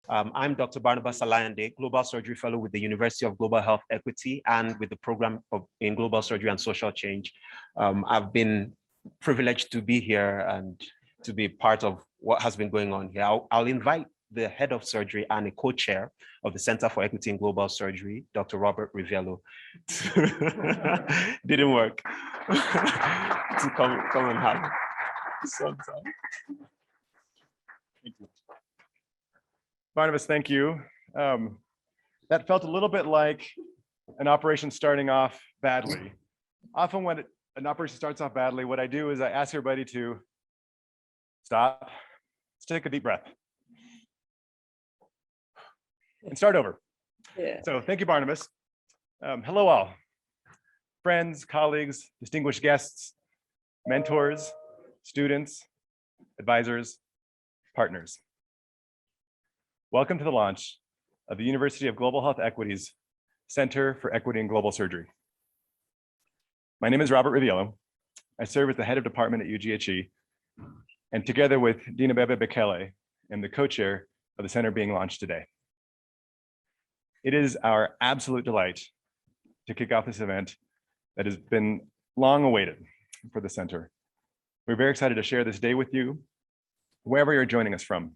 I'm Dr. Barnabas Alayande, Global Surgery Fellow with the University of Global Health Equity and with the program in Global Surgery and Social Change. I've been privileged to be here and to be part of what has been going on here. I'll invite the head of surgery and a co-chair of the Center for Equity in Global Surgery, Dr. Robert Riviello. Didn't work. To come and have some time. Thank you. Barnabas, thank you. That felt a little bit like an operation starting off badly. Often when an operation starts off badly, what I do is I ask everybody to stop, let's take a deep breath, and start over. Yeah. So thank you, Barnabas. Hello all, friends, colleagues, distinguished guests, mentors, students, advisors, partners. Welcome to the launch of the University of Global Health Equity's Center for Equity in Global Surgery. My name is Robert Riviello. I serve as the head of department at UGHE, and together with Dean Abebe Bekele, am the co-chair of the center being launched today. It is our absolute delight to kick off this event that has been long awaited for the center. We're very excited to share this day with you, wherever you're joining us from.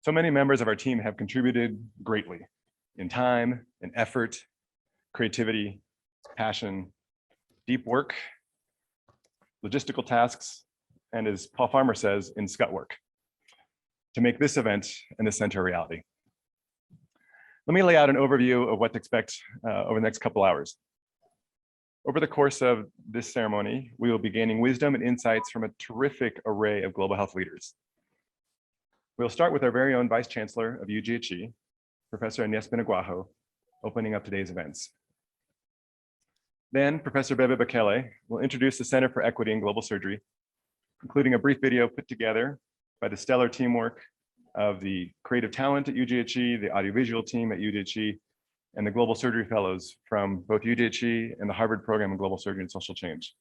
So many members of our team have contributed greatly in time, in effort, creativity, passion, deep work, logistical tasks, and as Paul Farmer says, in scut work, to make this event and the center a reality. Let me lay out an overview of what to expect over the next couple hours. Over the course of this ceremony, we will be gaining wisdom and insights from a terrific array of global health leaders. We'll start with our very own Vice Chancellor of UGHE, Professor Agnes Binagwaho, opening up today's events. Then Professor Abebe Bekele will introduce the Center for Equity in Global Surgery, including a brief video put together by the stellar teamwork of the creative talent at UGHE, the audiovisual team at UGHE, and the Global Surgery Fellows from both UGHE and the Harvard Program in Global Surgery and Social Change.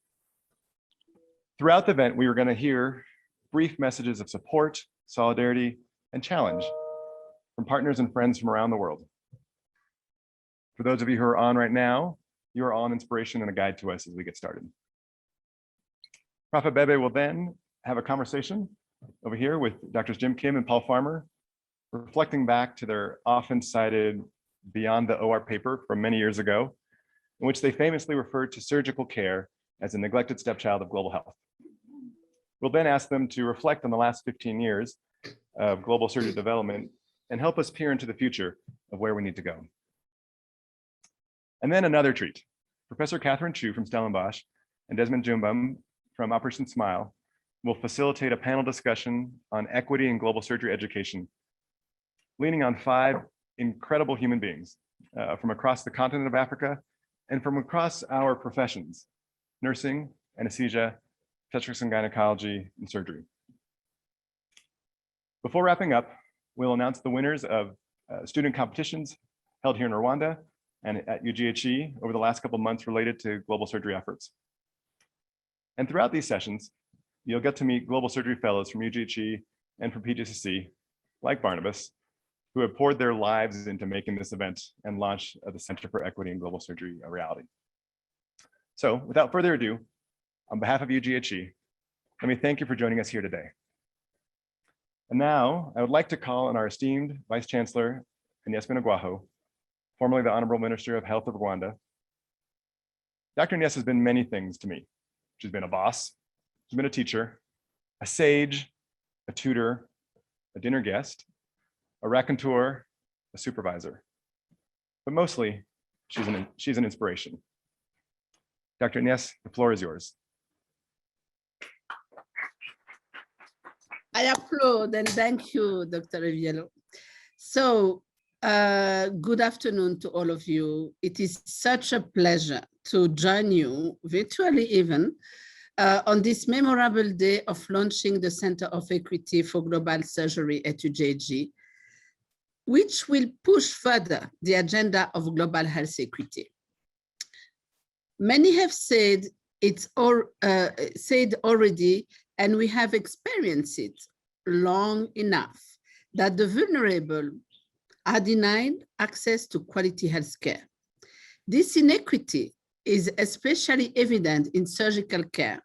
Throughout the event, we are going to hear brief messages of support, solidarity, and challenge from partners and friends from around the world. For those of you who are on right now, you are all an inspiration and a guide to us as we get started. Prof. Abebe will then have a conversation over here with Drs. Jim Kim and Paul Farmer, reflecting back to their often cited Beyond the OR paper from many years ago, in which they famously referred to surgical care as a neglected stepchild of global health. We'll then ask them to reflect on the last 15 years of global surgery development and help us peer into the future of where we need to go. And then another treat. Professor Catherine Chu from Stellenbosch and Desmond Jumbam from Operation Smile will facilitate a panel discussion on equity in global surgery education, leaning on 5 incredible human beings from across the continent of Africa and from across our professions: nursing, anesthesia, obstetrics and gynecology, and surgery. Before wrapping up, we'll announce the winners of student competitions held here in Rwanda and at UGHE over the last couple of months related to global surgery efforts. And throughout these sessions, you'll get to meet global surgery fellows from UGHE and from PGCC, like Barnabas, who have poured their lives into making this event and launch of the Center for Equity in Global Surgery a reality. So without further ado, on behalf of UGHE, let me thank you for joining us here today. And now I would like to call on our esteemed Vice Chancellor, Agnes Binagwaho, formerly the Honorable Minister of Health of Rwanda. Dr. Agnes has been many things to me. She's been a boss, she's been a teacher, a sage, a tutor, a dinner guest, a raconteur, a supervisor. But mostly, she's an inspiration. Dr. Agnes, the floor is yours. I applaud and thank you, Dr. Riviello. So, good afternoon to all of you. It is such a pleasure to join you, virtually even, on this memorable day of launching the Center of Equity for Global Surgery at UGHE, which will push further the agenda of global health equity. Many have said it's said already, and we have experienced it long enough, that the vulnerable are denied access to quality healthcare. This inequity is especially evident in surgical care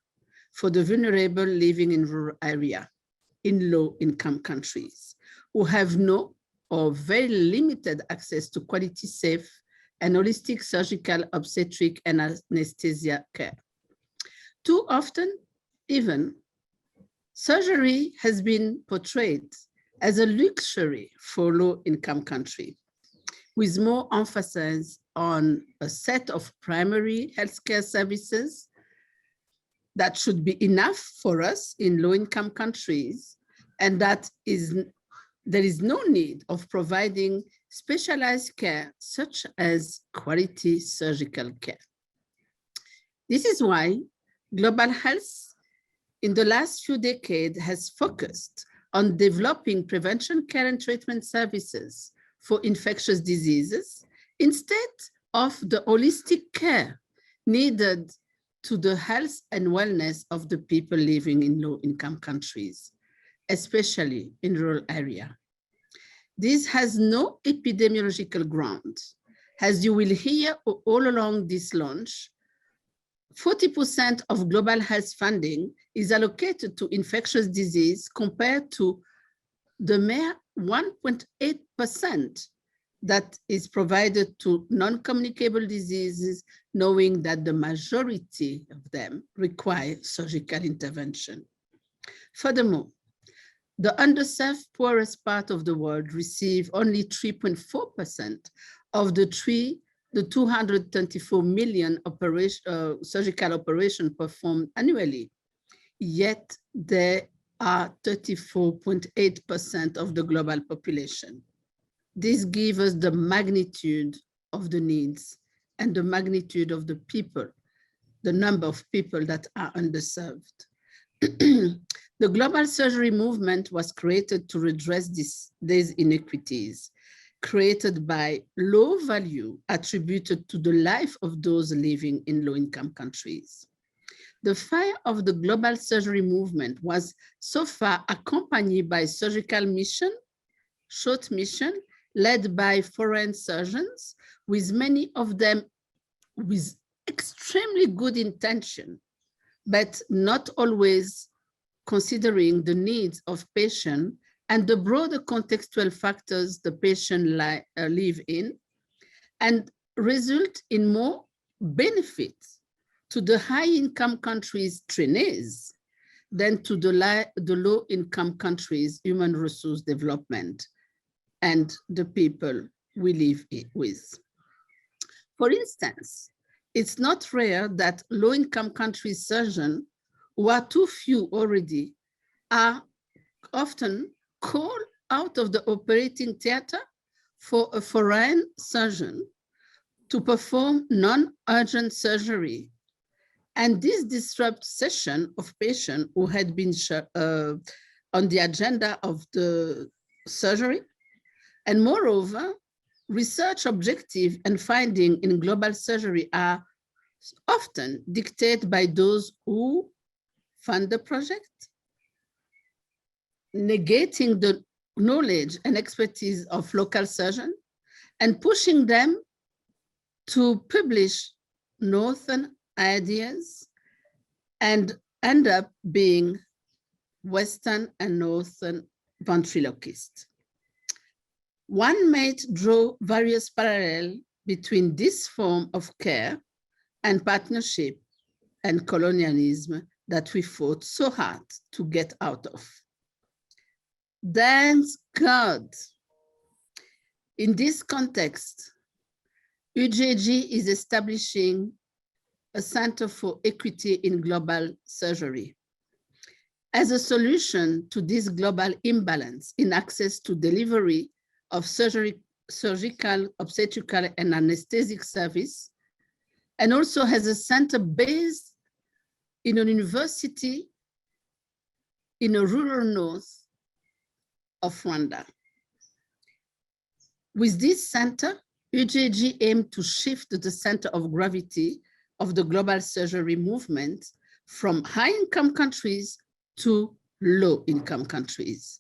for the vulnerable living in rural areas, in low-income countries, who have no or very limited access to quality, safe, and holistic surgical, obstetric, and anesthesia care. Too often, even, surgery has been portrayed as a luxury for low-income countries, with more emphasis on a set of primary healthcare services that should be enough for us in low-income countries, and that there is no need of providing specialized care such as quality surgical care. This is why global health in the last few decades has focused on developing prevention care and treatment services for infectious diseases instead of the holistic care needed to the health and wellness of the people living in low-income countries, especially in rural areas. This has no epidemiological ground. As you will hear all along this launch, 40% of global health funding is allocated to infectious disease compared to the mere 1.8% that is provided to non-communicable diseases, knowing that the majority of them require surgical intervention. Furthermore, the underserved poorest part of the world receive only 3.4% of the 224 million surgical operations performed annually, yet they are 34.8% of the global population. This gives us the magnitude of the needs and the magnitude of the people, the number of people that are underserved. The global surgery movement was created to redress these inequities created by low value attributed to the life of those living in low-income countries. The fire of the global surgery movement was so far accompanied by surgical mission, short mission, led by foreign surgeons, with many of them with extremely good intention, but not always considering the needs of patients and the broader contextual factors the patient live in, and result in more benefits to the high-income countries' trainees than to the low-income countries' human resource development and the people we live with. For instance, it's not rare that low-income countries' surgeons, who are too few already, are often called out of the operating theater for a foreign surgeon to perform non-urgent surgery. And this disrupts session of patients who had been on the agenda of the surgery. And moreover, research objective and finding in global surgery are often dictated by those who fund the project, negating the knowledge and expertise of local surgeons and pushing them to publish northern ideas and end up being Western and Northern ventriloquists. One might draw various parallels between this form of care and partnership and colonialism that we fought so hard to get out of. Thank God. In this context, UGHE is establishing a Center for Equity in Global Surgery. As a solution to this global imbalance in access to delivery of surgical, obstetrical, and anesthetic service, and also has a center based in a university in a rural north of Rwanda. With this center, UGHE aimed to shift the center of gravity of the global surgery movement from high-income countries to low-income countries,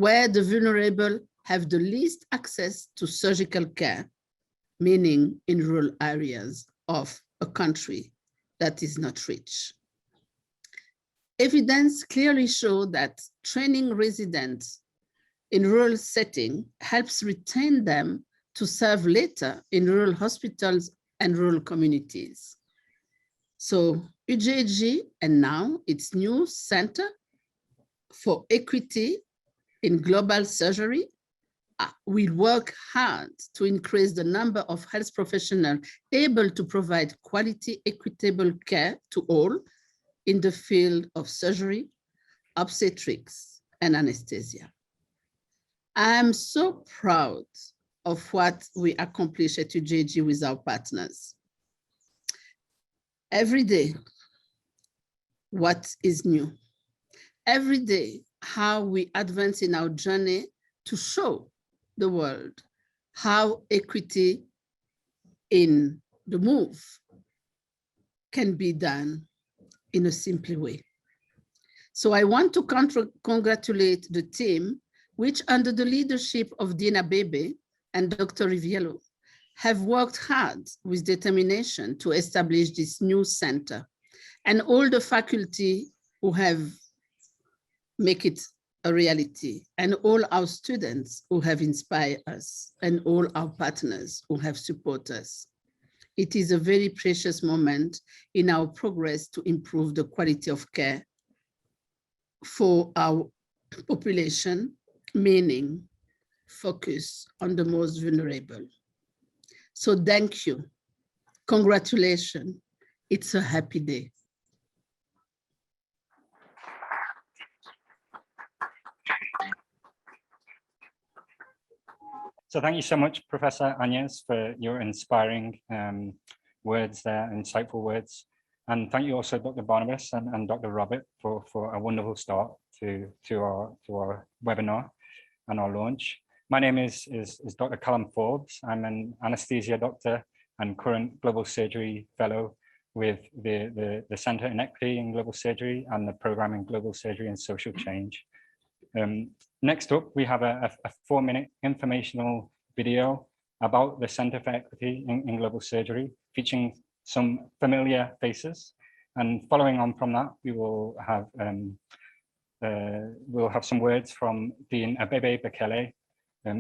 where the vulnerable have the least access to surgical care, meaning in rural areas of a country that is not rich. Evidence clearly shows that training residents in rural setting helps retain them to serve later in rural hospitals and rural communities. So UGHE and now its new Center for Equity in Global Surgery will work hard to increase the number of health professionals able to provide quality, equitable care to all in the field of surgery, obstetrics, and anesthesia. I am so proud of what we accomplish at UGHE with our partners. Every day, what is new? Every day, how we advance in our journey to show the world how equity in the move can be done in a simple way. So I want to congratulate the team, which under the leadership of Dean Abebe and Dr. Riviello, have worked hard with determination to establish this new center, and all the faculty who have make it a reality, and all our students who have inspired us, and all our partners who have supported us. It is a very precious moment in our progress to improve the quality of care for our population, meaning focus on the most vulnerable. So thank you. Congratulations. It's a happy day. So thank you so much, Professor Agnes, for your inspiring words there, insightful words. And thank you also, Dr. Barnabas and Dr. Robert for a wonderful start to our webinar and our launch. My name is Dr. Callum Forbes. I'm an anesthesia doctor and current global surgery fellow with the Center in Equity in Global Surgery and the program in Global Surgery and Social Change. Next up, we have a 4-minute informational video about the Center for Equity in Global Surgery, featuring some familiar faces. And following on from that, we will have we'll have some words from Dean Abebe Bekele,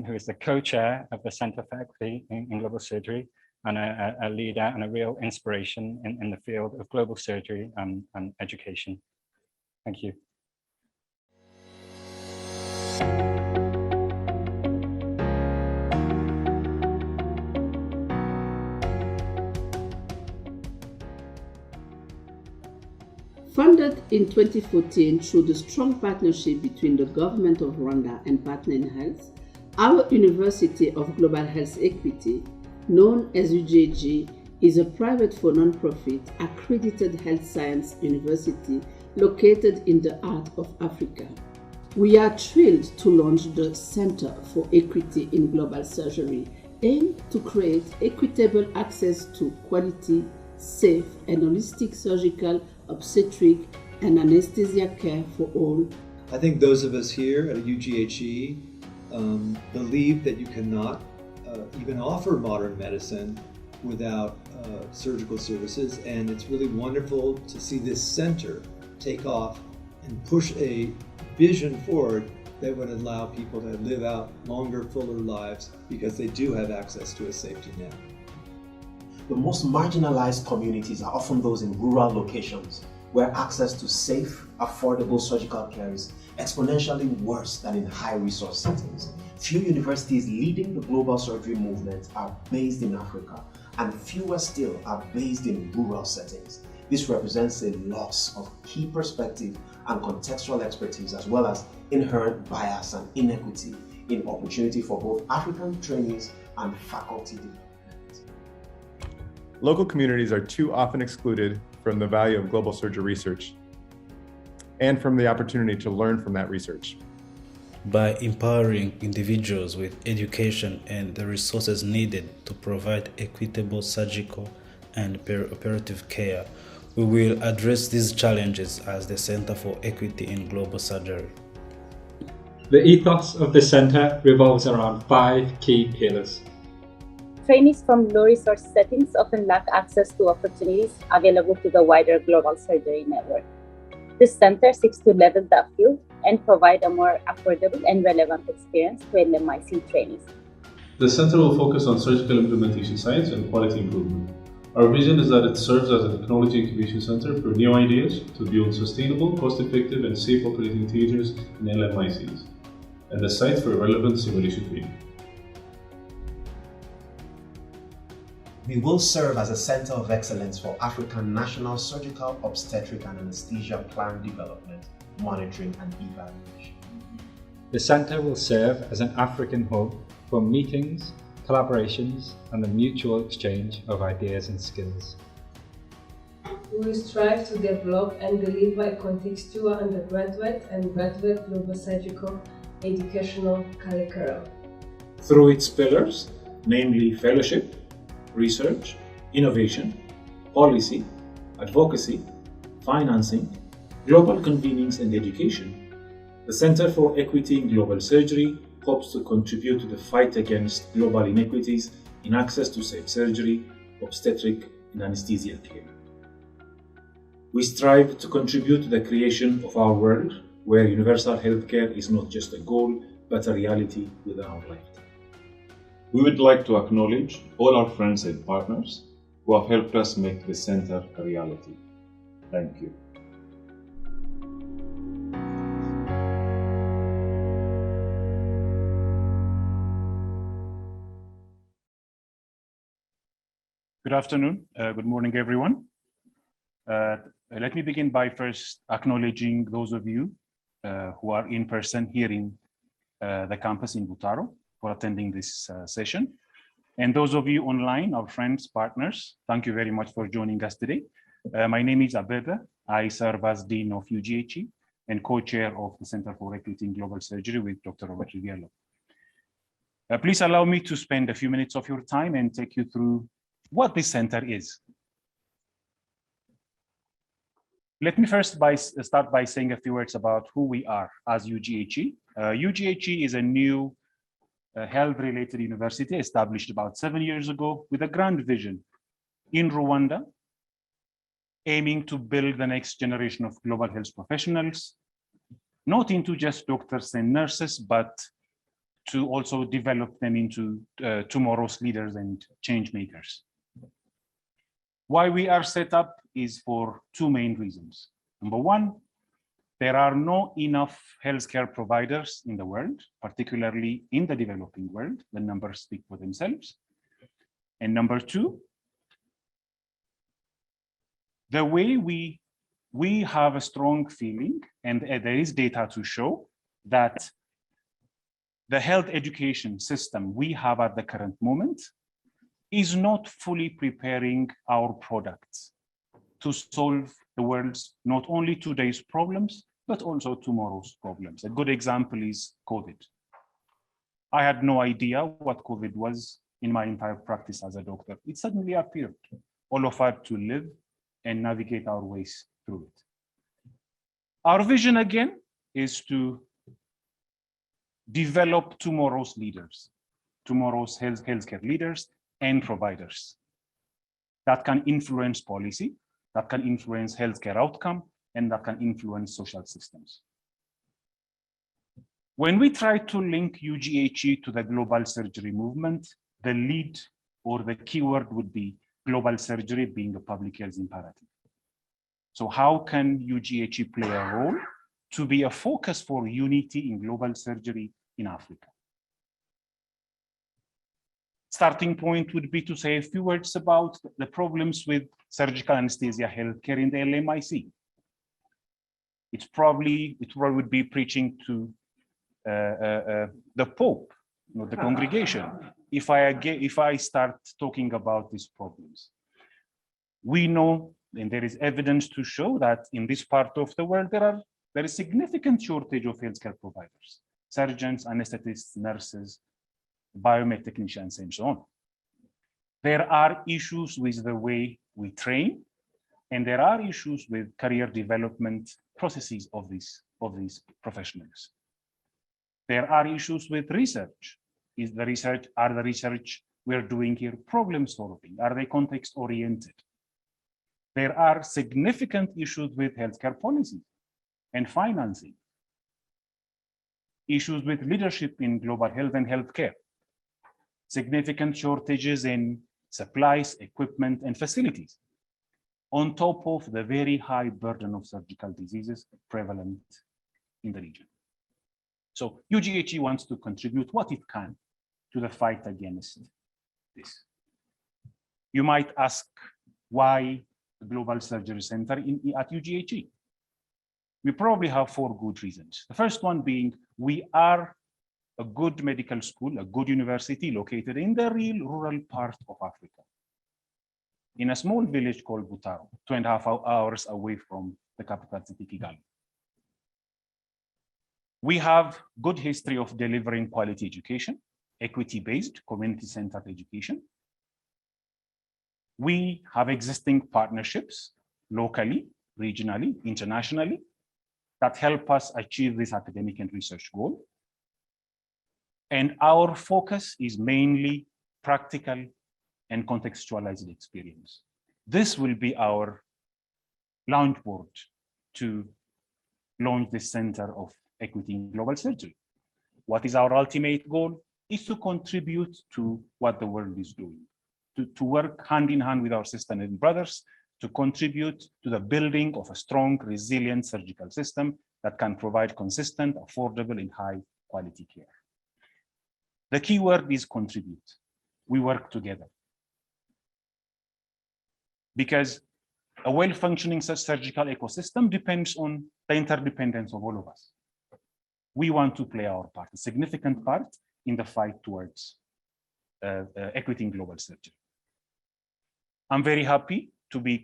who is the co-chair of the Center for Equity in Global Surgery, and a leader and a real inspiration in the field of global surgery and education. Thank you. Funded in 2014 through the strong partnership between the government of Rwanda and Partner in Health, our University of Global Health Equity, known as UGHE, is a private for non-profit accredited health science university located in the heart of Africa. We are thrilled to launch the Center for Equity in Global Surgery, aimed to create equitable access to quality, safe, and holistic surgical, obstetric, and anesthesia care for all. I think those of us here at UGHE believe that you cannot even offer modern medicine without surgical services, and it's really wonderful to see this center take off and push a vision forward that would allow people to live out longer, fuller lives because they do have access to a safety net. The most marginalized communities are often those in rural locations where access to safe, affordable surgical care is exponentially worse than in high-resource settings. Few universities leading the global surgery movement are based in Africa, and fewer still are based in rural settings. This represents a loss of key perspective and contextual expertise, as well as inherent bias and inequity in opportunity for both African trainees and faculty development. Local communities are too often excluded from the value of global surgery research and from the opportunity to learn from that research. By empowering individuals with education and the resources needed to provide equitable surgical and perioperative care, we will address these challenges as the Center for Equity in Global Surgery. The ethos of the Centre revolves around 5 key pillars. Trainees from low-resource settings often lack access to opportunities available to the wider global surgery network. This center seeks to level that field and provide a more affordable and relevant experience to LMIC trainees. The center will focus on surgical implementation science and quality improvement. Our vision is that it serves as a technology incubation center for new ideas to build sustainable, cost-effective, and safe operating theaters in LMICs, and the site for relevant simulation training. We will serve as a center of excellence for African national surgical, obstetric, and anesthesia plan development, monitoring, and evaluation. The Centre will serve as an African hub for meetings, collaborations, and the mutual exchange of ideas and skills. We will strive to develop and deliver a contextual undergraduate and graduate global surgical educational curriculum. Through its pillars, namely fellowship, research, innovation, policy, advocacy, financing, global convenience, and education, the Center for Equity in Global Surgery hopes to contribute to the fight against global inequities in access to safe surgery, obstetric, and anesthesia care. We strive to contribute to the creation of our world where universal healthcare is not just a goal, but a reality within our lifetime. We would like to acknowledge all our friends and partners who have helped us make the center a reality. Thank you. Good afternoon, good morning, everyone. Let me begin by first acknowledging those of you who are in person here in the campus in Butaro for attending this session. And those of you online, our friends, partners, thank you very much for joining us today. My name is Abebe. I serve as Dean of UGHE and co-chair of the Center for Equity in Global Surgery with Dr. Riviello. Please allow me to spend a few minutes of your time and take you through what this center is. Let me first start by saying a few words about who we are as UGHE. UGHE is a new health-related university established about 7 years ago with a grand vision in Rwanda, aiming to build the next generation of global health professionals, not into just doctors and nurses, but to also develop them into tomorrow's leaders and change makers. Why we are set up is for 2 main reasons. Number 1, there are not enough healthcare providers in the world, particularly in the developing world. The numbers speak for themselves. And number 2, the way we have a strong feeling, and there is data to show that the health education system we have at the current moment is not fully preparing our products to solve the world's not only today's problems, but also tomorrow's problems. A good example is COVID. I had no idea what COVID was in my entire practice as a doctor. It suddenly appeared. All of us had to live and navigate our ways through it. Our vision again is to develop tomorrow's leaders, tomorrow's healthcare leaders and providers that can influence policy, that can influence healthcare outcome, and that can influence social systems. When we try to link UGHE to the global surgery movement, the lead or the keyword would be global surgery being a public health imperative. So how can UGHE play a role to be a focus for unity in global surgery in Africa? Starting point would be to say a few words about the problems with surgical anesthesia healthcare in the LMIC. It probably would be preaching to the Pope, not the congregation, if I start talking about these problems. We know, and there is evidence to show that in this part of the world, there is significant shortage of healthcare providers, surgeons, anesthetists, nurses, biomed technicians, and so on. There are issues with the way we train, and there are issues with career development processes of these professionals. There are issues with research. Are the research we're doing here problem solving? Are they context oriented? There are significant issues with healthcare policy and financing. Issues with leadership in global health and healthcare. Significant shortages in supplies, equipment, and facilities, on top of the very high burden of surgical diseases prevalent in the region. So UGHE wants to contribute what it can to the fight against this. You might ask, why the Global Surgery Center at UGHE? We probably have 4 good reasons. The first one being, we are a good medical school, a good university located in the real rural part of Africa, in a small village called Butaro, 2.5 hours away from the capital city, Kigali. We have good history of delivering quality education, equity-based, community-centered education. We have existing partnerships locally, regionally, internationally, that help us achieve this academic and research goal. And our focus is mainly practical and contextualized experience. This will be our launch board to launch this Center of Equity in Global Surgery. What is our ultimate goal? Is to contribute to what the world is doing, to work hand in hand with our sisters and brothers, to contribute to the building of a strong, resilient surgical system that can provide consistent, affordable, and high quality care. The key word is contribute. We work together. Because a well-functioning surgical ecosystem depends on the interdependence of all of us. We want to play our part, a significant part in the fight towards equity in global surgery. I'm very happy to be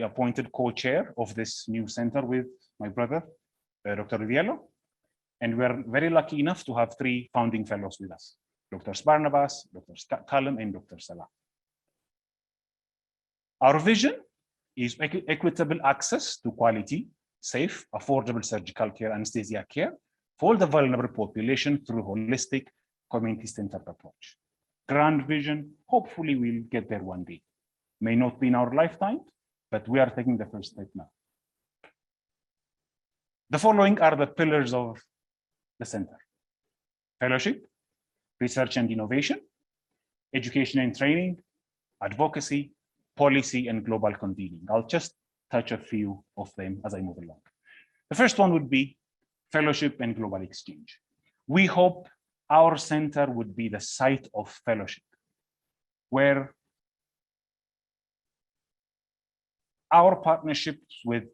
appointed co-chair of this new center with my brother, Dr. Riviello. And we're very lucky enough to have 3 founding fellows with us, Dr. Barnabas, Dr. Callum, and Dr. Salah. Our vision is equitable access to quality, safe, affordable surgical care, anesthesia care for the vulnerable population through holistic, community-centered approach. Grand vision, hopefully we'll get there one day. May not be in our lifetime, but we are taking the first step now. The following are the pillars of the center: fellowship, research and innovation, education and training, advocacy, policy, and global convening. I'll just touch a few of them as I move along. The first one would be fellowship and global exchange. We hope our center would be the site of fellowship, where our partnerships with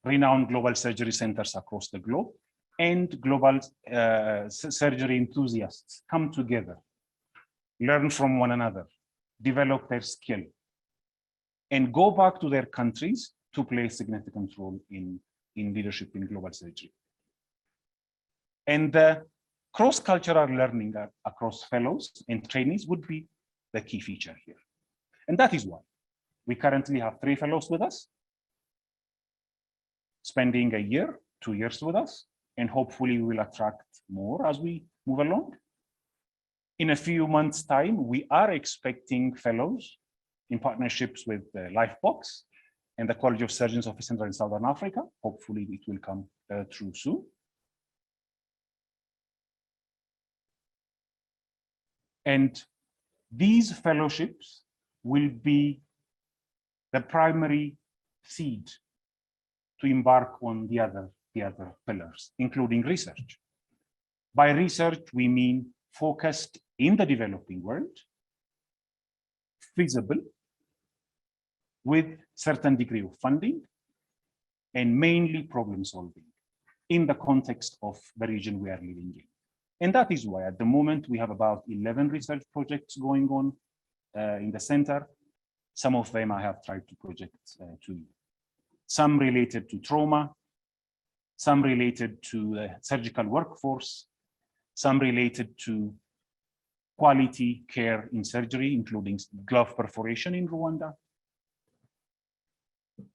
renowned global surgery centers across the globe and global surgery enthusiasts come together, learn from one another, develop their skill, and go back to their countries to play a significant role in leadership in global surgery. And the cross-cultural learning across fellows and trainees would be the key feature here. And that is why we currently have 3 fellows with us, spending a year, 2 years with us, and hopefully we will attract more as we move along. In a few months' time, we are expecting fellows in partnerships with Lifebox and the College of Surgeons of Central and Southern Africa. Hopefully it will come through soon. And these fellowships will be the primary seed to embark on the other pillars, including research. By research, we mean focused in the developing world, feasible, with certain degree of funding, and mainly problem solving in the context of the region we are living in. And that is why at the moment we have about 11 research projects going on in the center. Some of them I have tried to project to you. Some related to trauma, some related to the surgical workforce, some related to quality care in surgery, including glove perforation in Rwanda,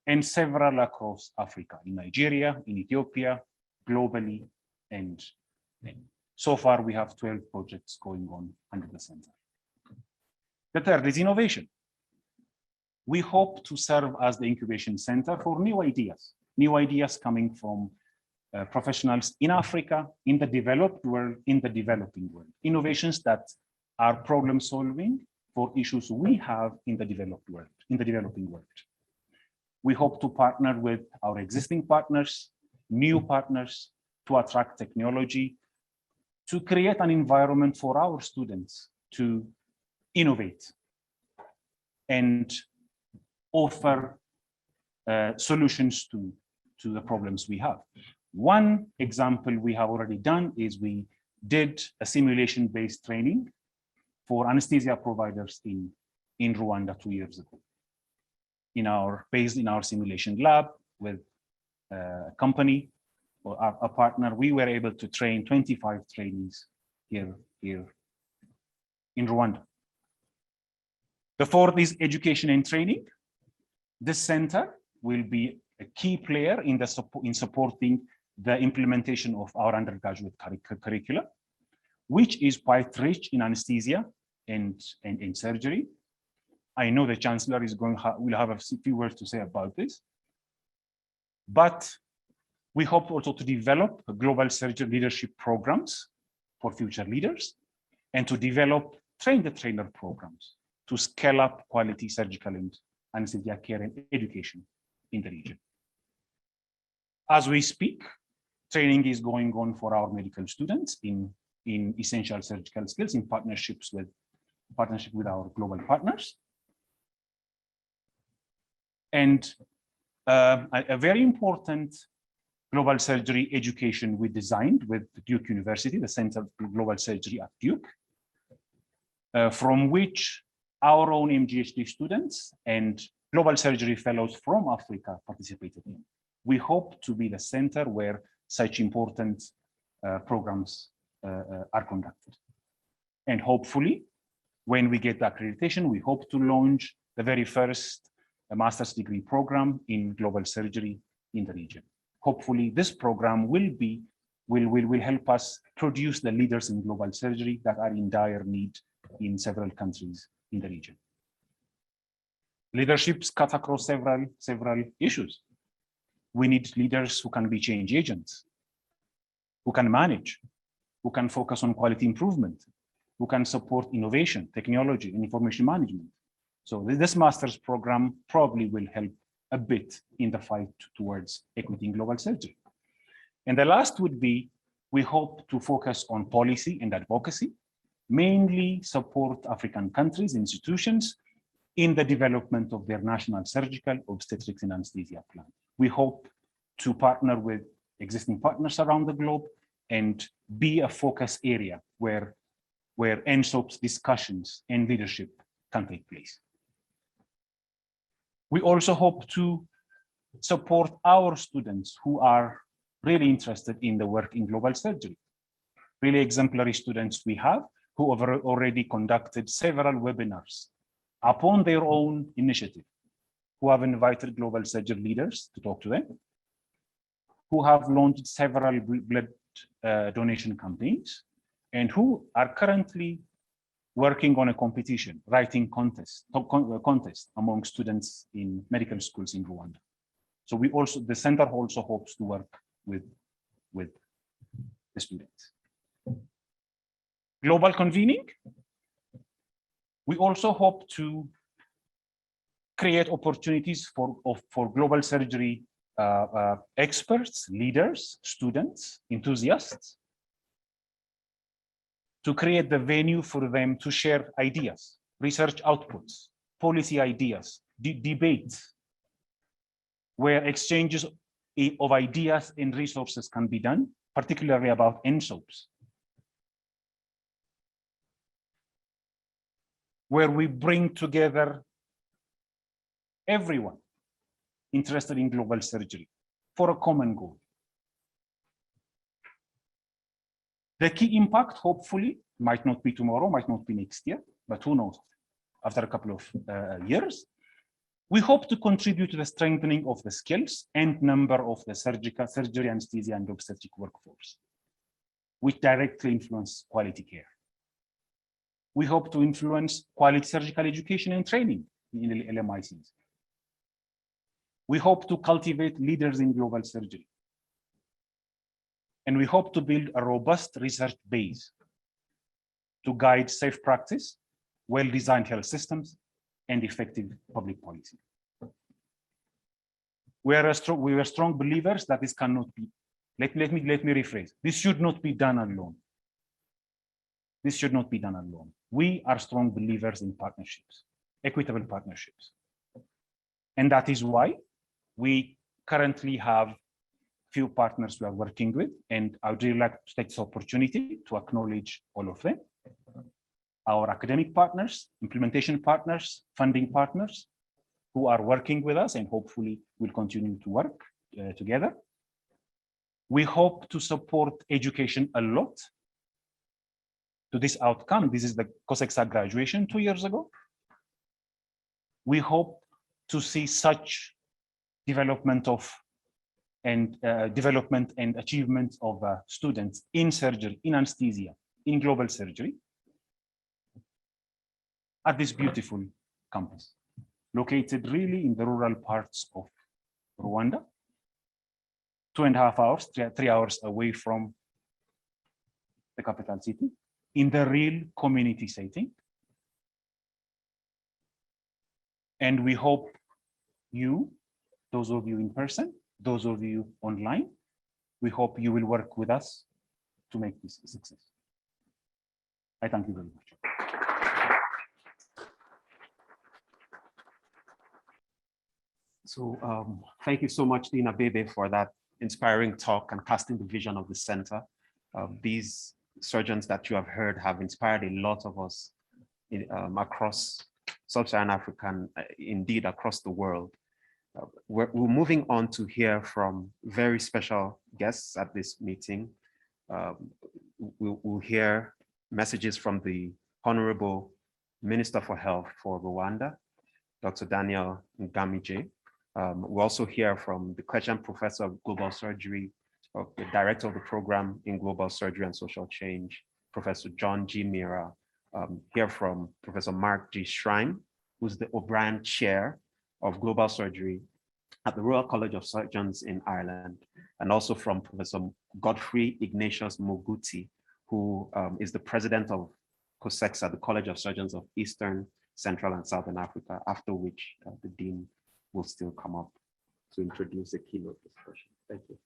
and several across Africa, in Nigeria, in Ethiopia, globally, and So far, we have 12 projects going on under the center. The third is innovation. We hope to serve as the incubation center for new ideas coming from professionals in Africa, in the developed world, in the developing world. Innovations that are problem solving for issues we have in the developed world, in the developing world. We hope to partner with our existing partners, new partners, to attract technology, to create an environment for our students to innovate and offer solutions to the problems we have. One example we have already done is we did a simulation-based training for anesthesia providers in Rwanda 2 years ago. Based in our simulation lab with a company or a partner, we were able to train 25 trainees here in Rwanda. The fourth is education and training. This center will be a key player in supporting the implementation of our undergraduate curricula, which is quite rich in anesthesia and in surgery. I know the Chancellor will have a few words to say about this, but we hope also to develop global surgery leadership programs for future leaders and to develop train-the-trainer programs to scale up quality surgical and anesthesia care and education in the region. As we speak, training is going on for our medical students in essential surgical skills in partnership with our global partners. And a very important global surgery education we designed with Duke University, the Center for Global Surgery at Duke, from which our own MGHD students and global surgery fellows from Africa participated in. We hope to be the center where such important programs are conducted. And hopefully, when we get the accreditation, we hope to launch the very first master's degree program in global surgery in the region. Hopefully, this program will help us produce the leaders in global surgery that are in dire need in several countries in the region. Leaderships cut across several issues. We need leaders who can be change agents, who can manage, who can focus on quality improvement, who can support innovation, technology, and information management. So this master's program probably will help a bit in the fight towards equity in global surgery. And the last would be, we hope to focus on policy and advocacy, mainly support African countries, institutions, in the development of their national surgical, obstetrics, and anesthesia plan. We hope to partner with existing partners around the globe and be a focus area where NSOP's discussions and leadership can take place. We also hope to support our students who are really interested in the work in global surgery. Really exemplary students we have who have already conducted several webinars upon their own initiative, who have invited global surgery leaders to talk to them, who have launched several blood donation campaigns, and who are currently working on a competition, writing contest among students in medical schools in Rwanda. So the center also hopes to work with the students. Global convening. We also hope to create opportunities for global surgery experts, leaders, students, enthusiasts, to create the venue for them to share ideas, research outputs, policy ideas, debates, where exchanges of ideas and resources can be done, particularly about NSOPs, where we bring together everyone interested in global surgery for a common goal. The key impact, hopefully, might not be tomorrow, might not be next year, but who knows, after a couple of years, we hope to contribute to the strengthening of the skills and number of the surgery, anesthesia, and obstetric workforce. which directly influence quality care. We hope to influence quality surgical education and training in the LMICs. We hope to cultivate leaders in global surgery. And we hope to build a robust research base to guide safe practice, well-designed health systems, and effective public policy. We are strong believers that this cannot be. Let me rephrase. This should not be done alone. This should not be done alone. We are strong believers in partnerships, equitable partnerships. And that is why we currently have few partners we are working with, and I would really like to take this opportunity to acknowledge all of them. Our academic partners, implementation partners, funding partners, who are working with us and hopefully will continue to work together. We hope to support education a lot to this outcome. This is the COSEXA graduation 2 years ago. We hope to see such development and achievement of students in surgery, in anesthesia, in global surgery at this beautiful campus, located really in the rural parts of Rwanda, 2.5 hours, 3 hours away from the capital city, in the real community setting. And we hope you, those of you in person, those of you online, we hope you will work with us to make this a success. I thank you very much. So thank you so much, Lina Abebe, for that inspiring talk and casting the vision of the center. These surgeons that you have heard have inspired a lot of us across Sub-Saharan Africa and indeed across the world. We're moving on to hear from very special guests at this meeting. We'll hear messages from the Honorable Minister for Health for Rwanda, Dr. Daniel Ngamije. We'll also hear from the Gradian Professor of Global Surgery, the Director of the Program in Global Surgery and Social Change, Professor John G. Mira. Hear from Professor Mark G. Shrine, who's the O'Brien Chair of Global Surgery at the Royal College of Surgeons in Ireland, and also from Professor Godfrey Ignatius Moguti, who is the President of COSEXA, the College of Surgeons of Eastern, Central, and Southern Africa, after which the Dean will still come up to introduce a keynote discussion. Thank you.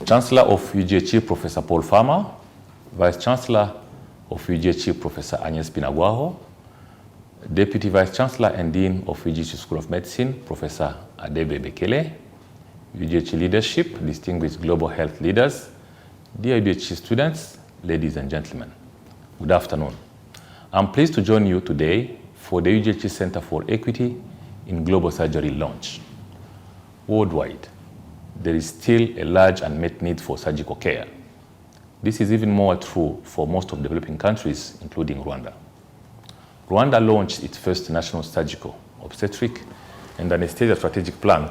Chancellor of UGHE, Professor Paul Farmer, Vice Chancellor of UGHE, Professor Agnes Binagwaho, Deputy Vice Chancellor and Dean of UGHE School of Medicine, Professor Abebe Bekele, UGHE leadership, distinguished global health leaders, dear UGHE students, ladies and gentlemen, good afternoon. I'm pleased to join you today for the UGHE Center for Equity in Global Surgery launch. Worldwide, there is still a large unmet need for surgical care. This is even more true for most of developing countries, including Rwanda. Rwanda launched its first national surgical, obstetric, and anesthesia strategic plan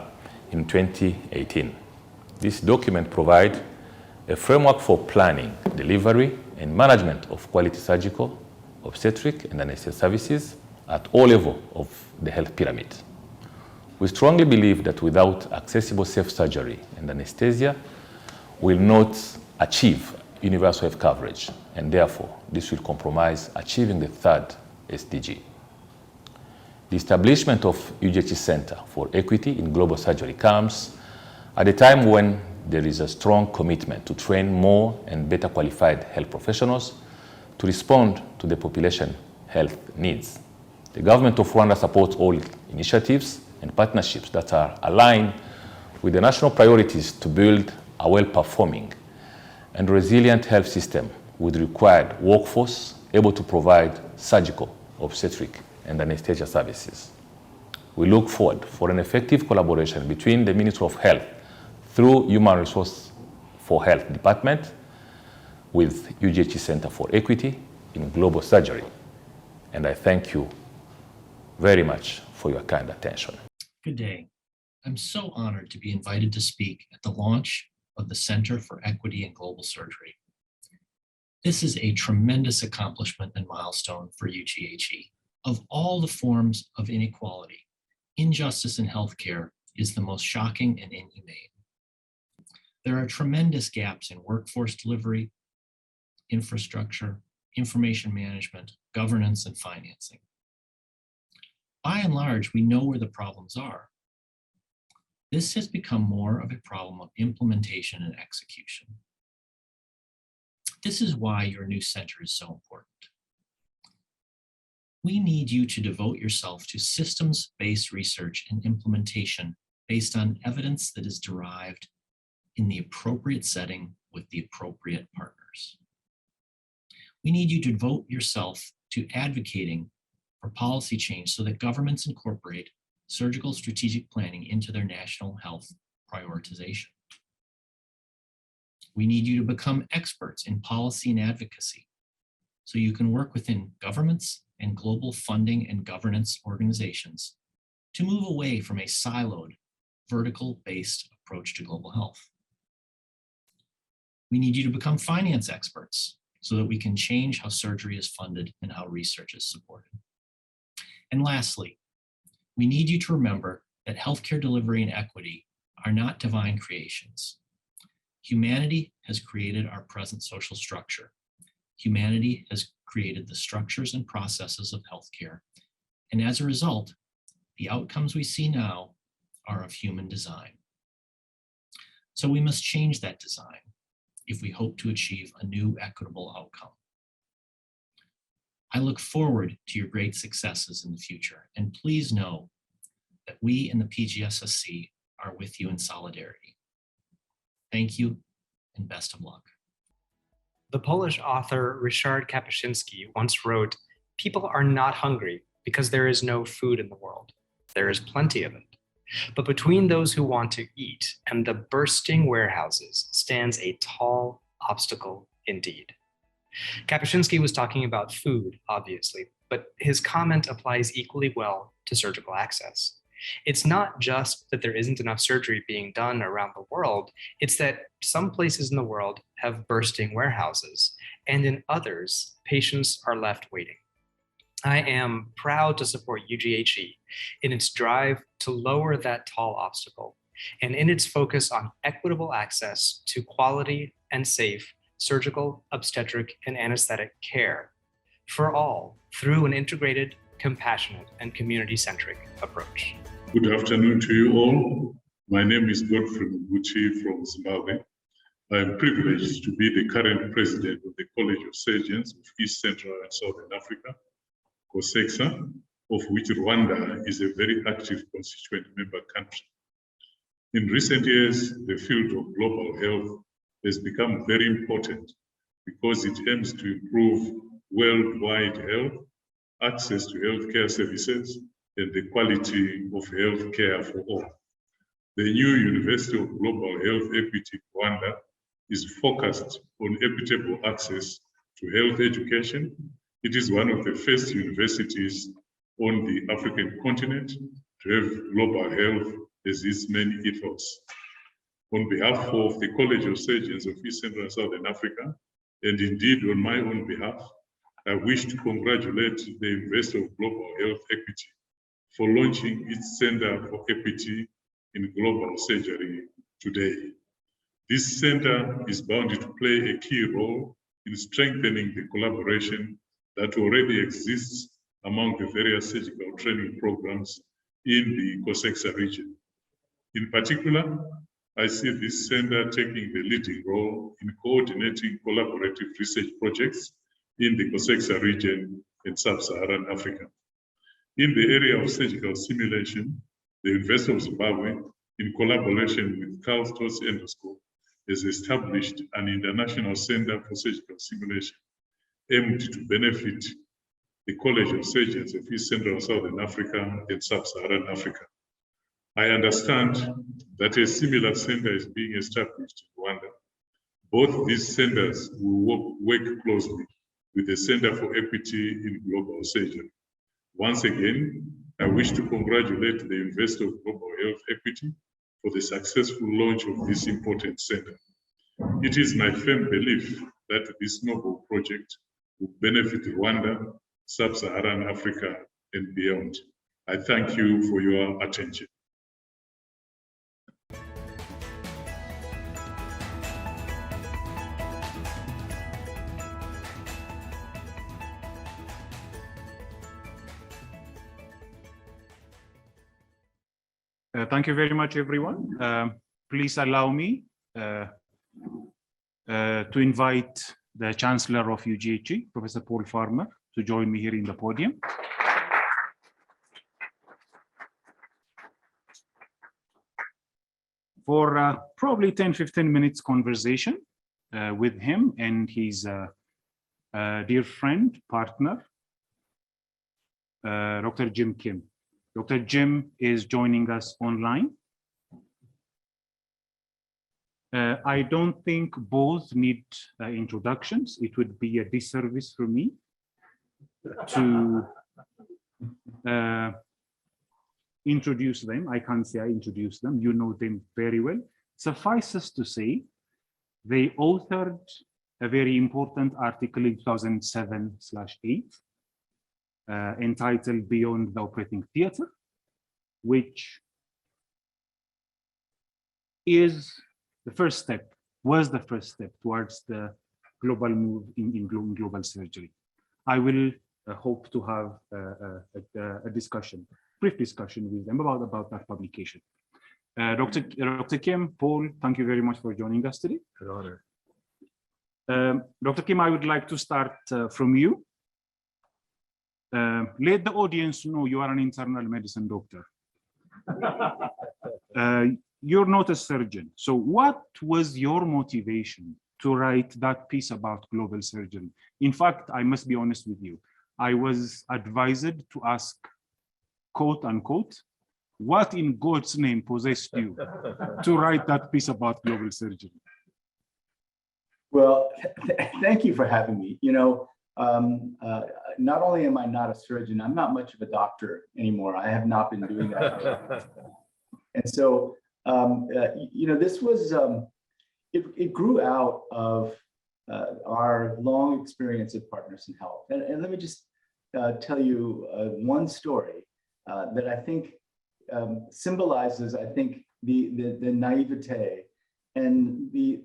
in 2018. This document provides a framework for planning, delivery, and management of quality surgical, obstetric, and anesthesia services at all levels of the health pyramid. We strongly believe that without accessible safe surgery and anesthesia, we will not achieve universal health coverage, and therefore this will compromise achieving the third SDG. The establishment of UGHE Center for Equity in Global Surgery comes at a time when there is a strong commitment to train more and better qualified health professionals to respond to the population health needs. The government of Rwanda supports all initiatives and partnerships that are aligned with the national priorities to build a well-performing and resilient health system with required workforce able to provide surgical, obstetric, and anesthesia services. We look forward for an effective collaboration between the Ministry of Health through Human Resource for Health Department with UGHE Center for Equity in Global Surgery. And I thank you very much for your kind attention. Good day. I'm so honored to be invited to speak at the launch of the Center for Equity in Global Surgery. This is a tremendous accomplishment and milestone for UGHE. Of all the forms of inequality, injustice in healthcare is the most shocking and inhumane. There are tremendous gaps in workforce delivery, infrastructure, information management, governance, and financing. By and large, we know where the problems are. This has become more of a problem of implementation and execution. This is why your new center is so important. We need you to devote yourself to systems-based research and implementation based on evidence that is derived in the appropriate setting with the appropriate partners. We need you to devote yourself to advocating for policy change so that governments incorporate surgical strategic planning into their national health prioritization. We need you to become experts in policy and advocacy so you can work within governments and global funding and governance organizations to move away from a siloed, vertical-based approach to global health. We need you to become finance experts so that we can change how surgery is funded and how research is supported. And lastly, we need you to remember that healthcare delivery and equity are not divine creations. Humanity has created our present social structure. Humanity has created the structures and processes of healthcare. And as a result, the outcomes we see now are of human design. So we must change that design if we hope to achieve a new equitable outcome. I look forward to your great successes in the future, and please know that we in the PGSSC are with you in solidarity. Thank you and best of luck. The Polish author Ryszard Kapuscinski once wrote, "People are not hungry because there is no food in the world. There is plenty of it. But between those who want to eat and the bursting warehouses stands a tall obstacle indeed." Kapuscinski was talking about food, obviously, but his comment applies equally well to surgical access. It's not just that there isn't enough surgery being done around the world, it's that some places in the world have bursting warehouses, and in others, patients are left waiting. I am proud to support UGHE in its drive to lower that tall obstacle and in its focus on equitable access to quality and safe surgical, obstetric, and anesthetic care for all through an integrated, compassionate, and community-centric approach. Good afternoon to you all. My name is Godfrey Muguchi from Zimbabwe. I am privileged to be the current president of the College of Surgeons of East Central and Southern Africa, COSEXA, of which Rwanda is a very active constituent member country. In recent years, the field of global health has become very important because it aims to improve worldwide health, access to healthcare services, and the quality of healthcare for all. The new University of Global Health Equity Rwanda is focused on equitable access to health education. It is one of the first universities on the African continent to have global health as its main ethos. On behalf of the College of Surgeons of East Central and Southern Africa, and indeed on my own behalf, I wish to congratulate the University of Global Health Equity for launching its Center for Equity in Global Surgery today. This center is bound to play a key role in strengthening the collaboration that already exists among the various surgical training programs in the COSEXA region. In particular, I see this center taking the leading role in coordinating collaborative research projects in the COSEXA region in Sub-Saharan Africa. In the area of surgical simulation, the University of Zimbabwe, in collaboration with Karl Stotz Endoscope, has established an international center for surgical simulation aimed to benefit the College of Surgeons of East Central and Southern Africa and Sub-Saharan Africa. I understand that a similar center is being established in Rwanda. Both these centers will work closely with the Center for Equity in Global Surgery. Once again, I wish to congratulate the University of Global Health Equity for the successful launch of this important center. It is my firm belief that this noble project will benefit Rwanda, Sub-Saharan Africa, and beyond. I thank you for your attention. Thank you very much, everyone. Please allow me to invite the Chancellor of UGHE, Professor Paul Farmer, to join me here in the podium. For probably 10-15 minutes conversation with him and his dear friend, partner, Dr. Jim Kim. Dr. Jim is joining us online. I don't think both need introductions. It would be a disservice for me to introduce them. I can't say I introduce them. You know them very well. Suffices to say, they authored a very important article in 2007/8 entitled Beyond the Operating Theater, which is the first step, was the first step towards the global move in global surgery. I will hope to have a discussion, brief discussion with them about that publication. Dr. Kim, Paul, thank you very much for joining us today. An honor. Dr. Kim, I would like to start from you. Let the audience know you are an internal medicine doctor. You're not a surgeon. So what was your motivation to write that piece about global surgery? In fact, I must be honest with you. I was advised to ask, quote unquote, what in God's name possessed you to write that piece about global surgery? Well, thank you for having me. You know, not only am I not a surgeon, I'm not much of a doctor anymore. I have not been doing that. And so, you know, this was, it grew out of our long experience at Partners in Health. And let me just tell you one story that I think symbolizes, I think, the naivete and the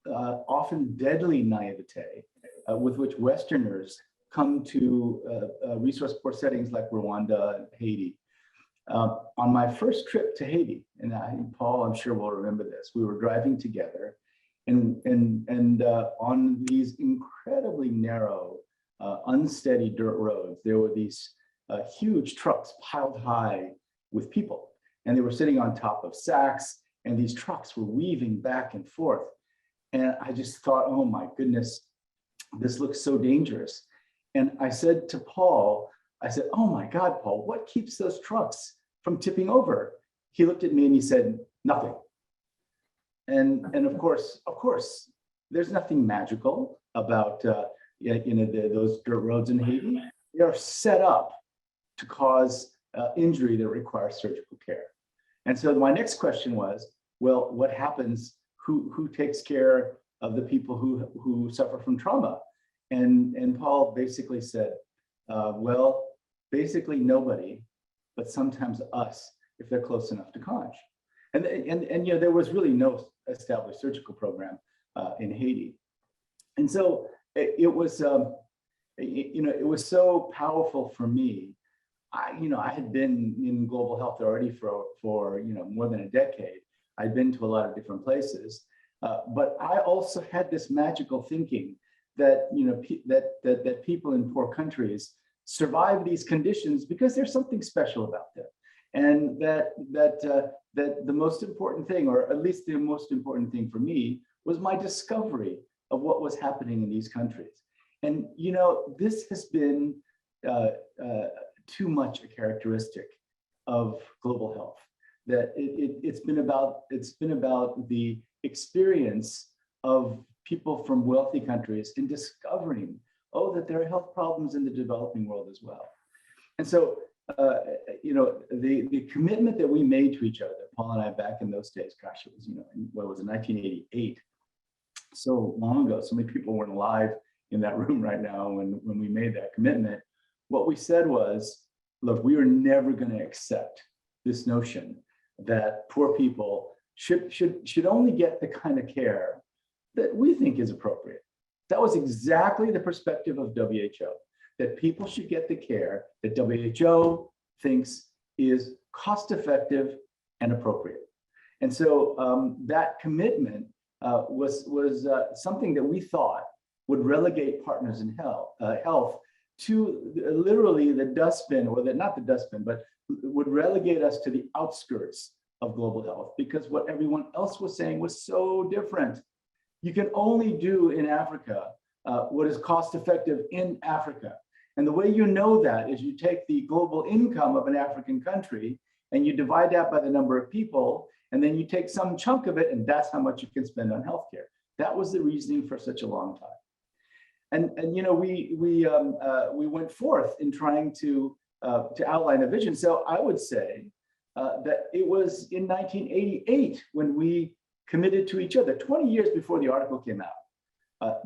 often deadly naivete with which Westerners come to resource-poor settings like Rwanda and Haiti. On my first trip to Haiti, and Paul, I'm sure will remember this, we were driving together and on these incredibly narrow, unsteady dirt roads, there were these huge trucks piled high with people, and they were sitting on top of sacks, and these trucks were weaving back and forth. And I just thought, oh my goodness, this looks so dangerous. And I said to Paul, I said, oh my God, Paul, what keeps those trucks from tipping over? He looked at me and he said, nothing. And of course, there's nothing magical about those dirt roads in Haiti. They are set up to cause injury that requires surgical care. And so my next question was, well, what happens? Who takes care of the people who suffer from trauma? And Paul basically said, well, basically nobody, but sometimes us, if they're close enough to conj. And you know, there was really no established surgical program in Haiti. And so it was, you know, it was so powerful for me. I had been in global health already for you know, more than a decade. I'd been to a lot of different places, but I also had this magical thinking that, you know, that people in poor countries survive these conditions because there's something special about them, and that the most important thing, or at least the most important thing for me, was my discovery of what was happening in these countries. And you know, this has been too much a characteristic of global health. That it's been about the experience of people from wealthy countries in discovering, oh, that there are health problems in the developing world as well. And so, the commitment that we made to each other, Paul and I, back in those days, gosh, it was, what was it, 1988, so long ago, so many people weren't alive in that room right now when we made that commitment. What we said was, look, we are never going to accept this notion that poor people should only get the kind of care that we think is appropriate. That was exactly the perspective of WHO, that people should get the care that WHO thinks is cost-effective and appropriate. And so that commitment was something that we thought would relegate Partners in Health to literally the dustbin, or not the dustbin, but would relegate us to the outskirts of global health, because what everyone else was saying was so different. You can only do in Africa what is cost effective in Africa. And the way you know that is you take the global income of an African country and you divide that by the number of people, and then you take some chunk of it, and that's how much you can spend on healthcare. That was the reasoning for such a long time. And we went forth in trying to outline a vision. So I would say that it was in 1988 when we committed to each other, 20 years before the article came out,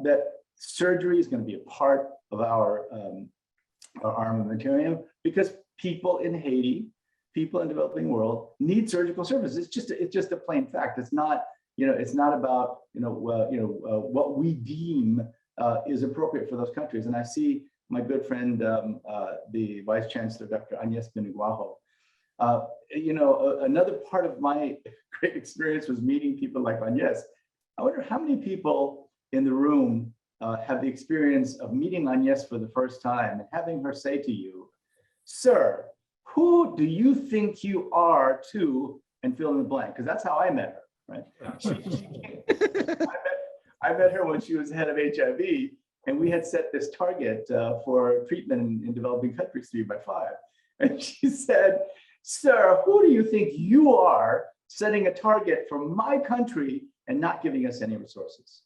that surgery is going to be a part of our armamentarium, because people in Haiti, people in the developing world need surgical services. It's just a plain fact. It's not, it's not about, what we deem is appropriate for those countries. And I see my good friend, the Vice Chancellor, Dr. Agnes Binagwaho. Another part of my great experience was meeting people like Agnes. I wonder how many people in the room have the experience of meeting Agnes for the first time and having her say to you, "Sir, who do you think you are to," and fill in the blank, because that's how I met her, right? I met her when she was head of HIV, and we had set this target for treatment in developing countries 3 by 5. And she said, "Sir, who do you think you are setting a target for my country and not giving us any resources?"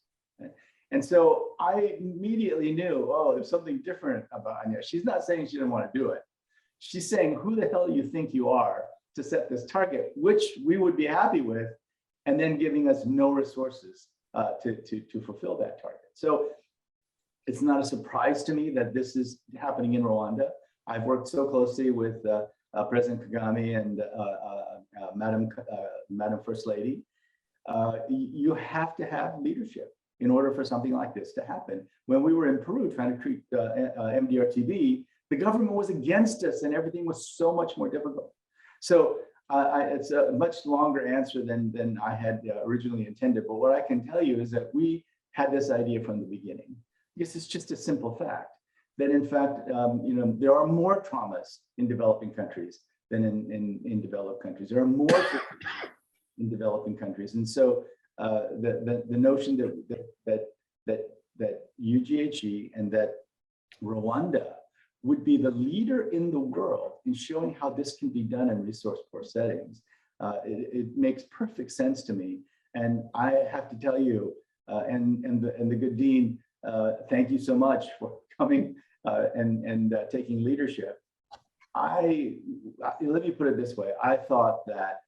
And so I immediately knew, oh, there's something different about Anya. She's not saying she didn't want to do it. She's saying, who the hell do you think you are to set this target, which we would be happy with, and then giving us no resources to fulfill that target. So it's not a surprise to me that this is happening in Rwanda. I've worked so closely with President Kagame and Madam First Lady. You have to have leadership in order for something like this to happen. When we were in Peru trying to treat MDR-TB, the government was against us and everything was so much more difficult. So it's a much longer answer than I had originally intended. But what I can tell you is that we had this idea from the beginning. Because it's just a simple fact that, in fact, there are more traumas in developing countries than in developed countries. There are more in developing countries, and so the notion that UGHE and that Rwanda would be the leader in the world in showing how this can be done in resource-poor settings, it makes perfect sense to me. And I have to tell you, and the good dean, thank you so much for coming and taking leadership. Let me put it this way. I thought that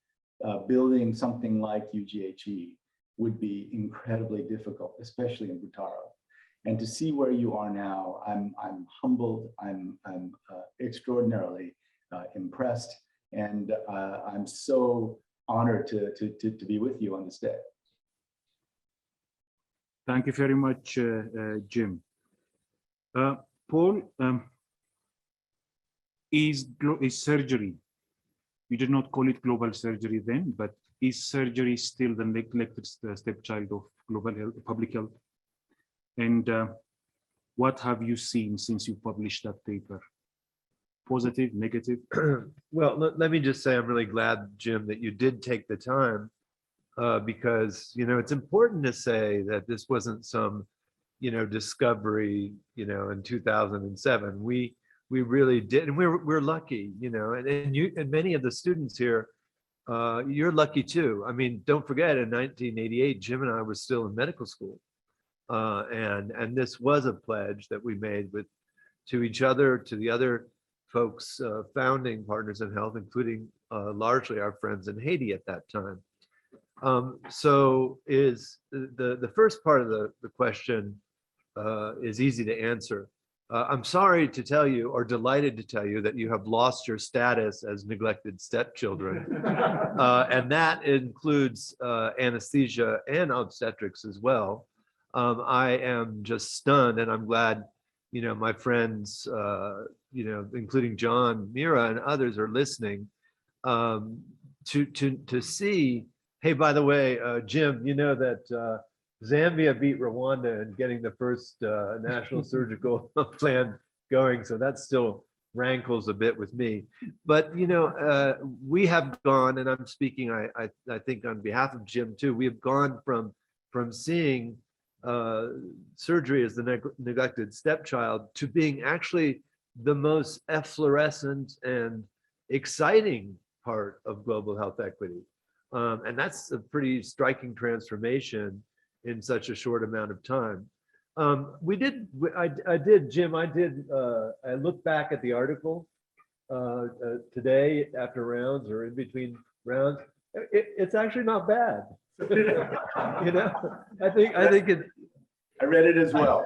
building something like UGHE would be incredibly difficult, especially in Butaro. And to see where you are now, I'm humbled, I'm extraordinarily impressed, and I'm so honored to be with you on this day. Thank you very much, Jim. Paul, is surgery, you did not call it global surgery then, but is surgery still the neglected stepchild of global health, public health? And what have you seen since you published that paper? Positive, negative? Well, let me just say I'm really glad, Jim, that you did take the time, because it's important to say that this wasn't some discovery in 2007. We really did, and we're lucky, and you and many of the students here, you're lucky too. I mean, don't forget, in 1988, Jim and I were still in medical school, and this was a pledge that we made to each other, to the other folks, founding Partners in Health, including largely our friends in Haiti at that time. So is the first part of the question is easy to answer. I'm sorry to tell you, or delighted to tell you, that you have lost your status as neglected stepchildren. And that includes anesthesia and obstetrics as well. I am just stunned, and I'm glad, you know, my friends, you know, including John, Mira, and others are listening to see, hey, by the way, Jim, you know that Zambia beat Rwanda in getting the first national surgical plan going. So that still rankles a bit with me. But, you know, we have gone, and I'm speaking, I think on behalf of Jim too, we have gone from seeing surgery as the neglected stepchild to being actually the most efflorescent and exciting part of global health equity. And that's a pretty striking transformation in such a short amount of time. I did, Jim, I looked back at the article today after rounds or in between rounds. It's actually not bad. You know, I think it. I read it as well.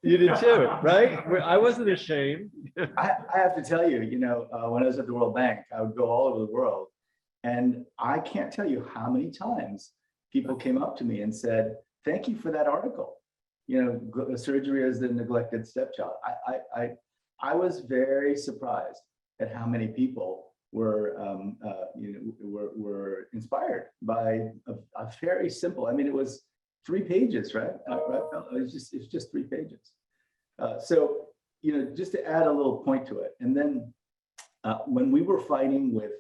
You did too, right? I wasn't ashamed. I have to tell you, you know, when I was at the World Bank, I would go all over the world, and I can't tell you how many times people came up to me and said, "Thank you for that article. You know, surgery as the neglected stepchild." I was very surprised at how many people were, you know, were inspired by a very simple. I mean, it was 3 pages, right? It's just 3 pages. So, you know, just to add a little point to it, and then when we were fighting with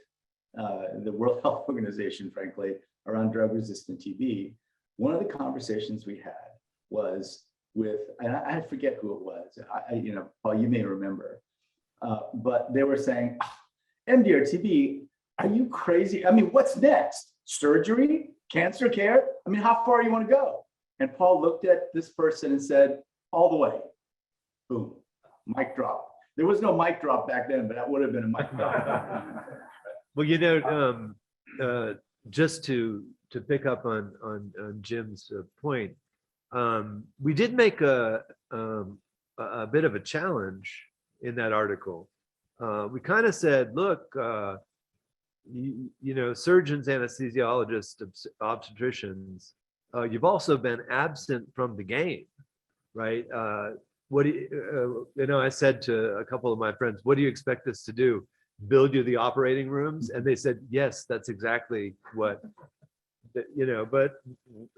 the World Health Organization, frankly, around drug-resistant TB, one of the conversations we had was with, and I forget who it was. You know, Paul, you may remember, but they were saying, "MDR-TB, are you crazy? I mean, what's next? Surgery, cancer care? I mean, how far do you want to go?" And Paul looked at this person and said, "All the way." Boom, mic drop. There was no mic drop back then, but that would have been a mic drop. Well, you know, just to pick up on Jim's point, we did make a bit of a challenge in that article. We kind of said, look, you know, surgeons, anesthesiologists, obstetricians, you've also been absent from the game, right? What do you know, I said to a couple of my friends, what do you expect us to do? Build you the operating rooms? And they said, yes, that's exactly what, you know, but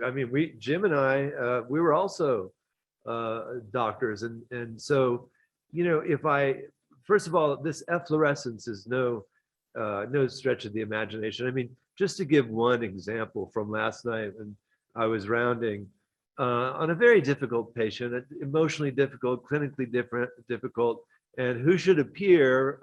I mean, Jim and I, we were also doctors. And so, you know, first of all, this efflorescence is no stretch of the imagination. I mean, just to give one example from last night when I was rounding on a very difficult patient, emotionally difficult, clinically difficult, and who should appear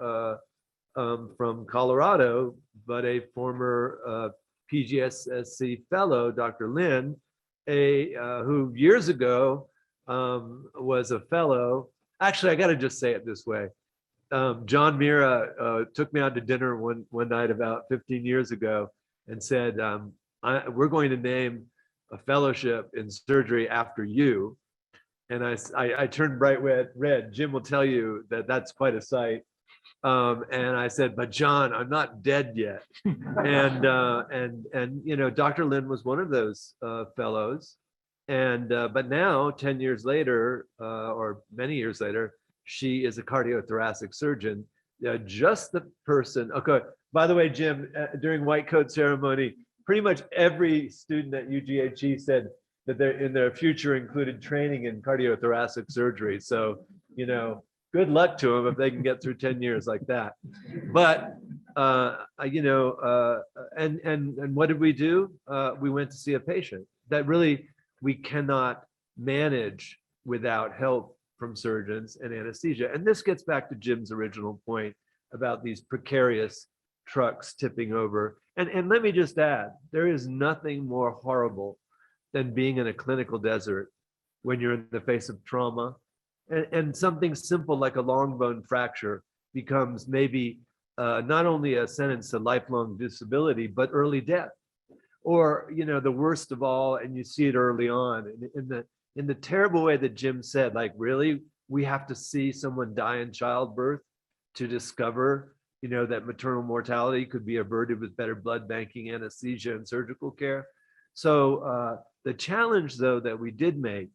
from Colorado, but a former PGSSC fellow, Dr. Lin, who years ago was a fellow. Actually, I got to just say it this way. John Mira took me out to dinner one night about 15 years ago and said, we're going to name a fellowship in surgery after you. And I turned bright red. Jim will tell you that that's quite a sight. And I said, but John, I'm not dead yet. and you know, Dr. Lin was one of those fellows. And but now, 10 years later, or many years later, she is a cardiothoracic surgeon. Just the person. Okay. By the way, Jim, during white coat ceremony, pretty much every student at UGHE said that they're in their future included training in cardiothoracic surgery. So, you know, good luck to them if they can get through 10 years like that. But, you know, and what did we do? We went to see a patient that really we cannot manage without help from surgeons and anesthesia. And this gets back to Jim's original point about these precarious trucks tipping over. And let me just add, there is nothing more horrible than being in a clinical desert when you're in the face of trauma and something simple like a long bone fracture becomes maybe not only a sentence to lifelong disability, but early death. Or, you know, the worst of all, and you see it early on in the terrible way that Jim said, like, really, we have to see someone die in childbirth to discover, you know, that maternal mortality could be averted with better blood banking, anesthesia, and surgical care. So the challenge, though, that we did make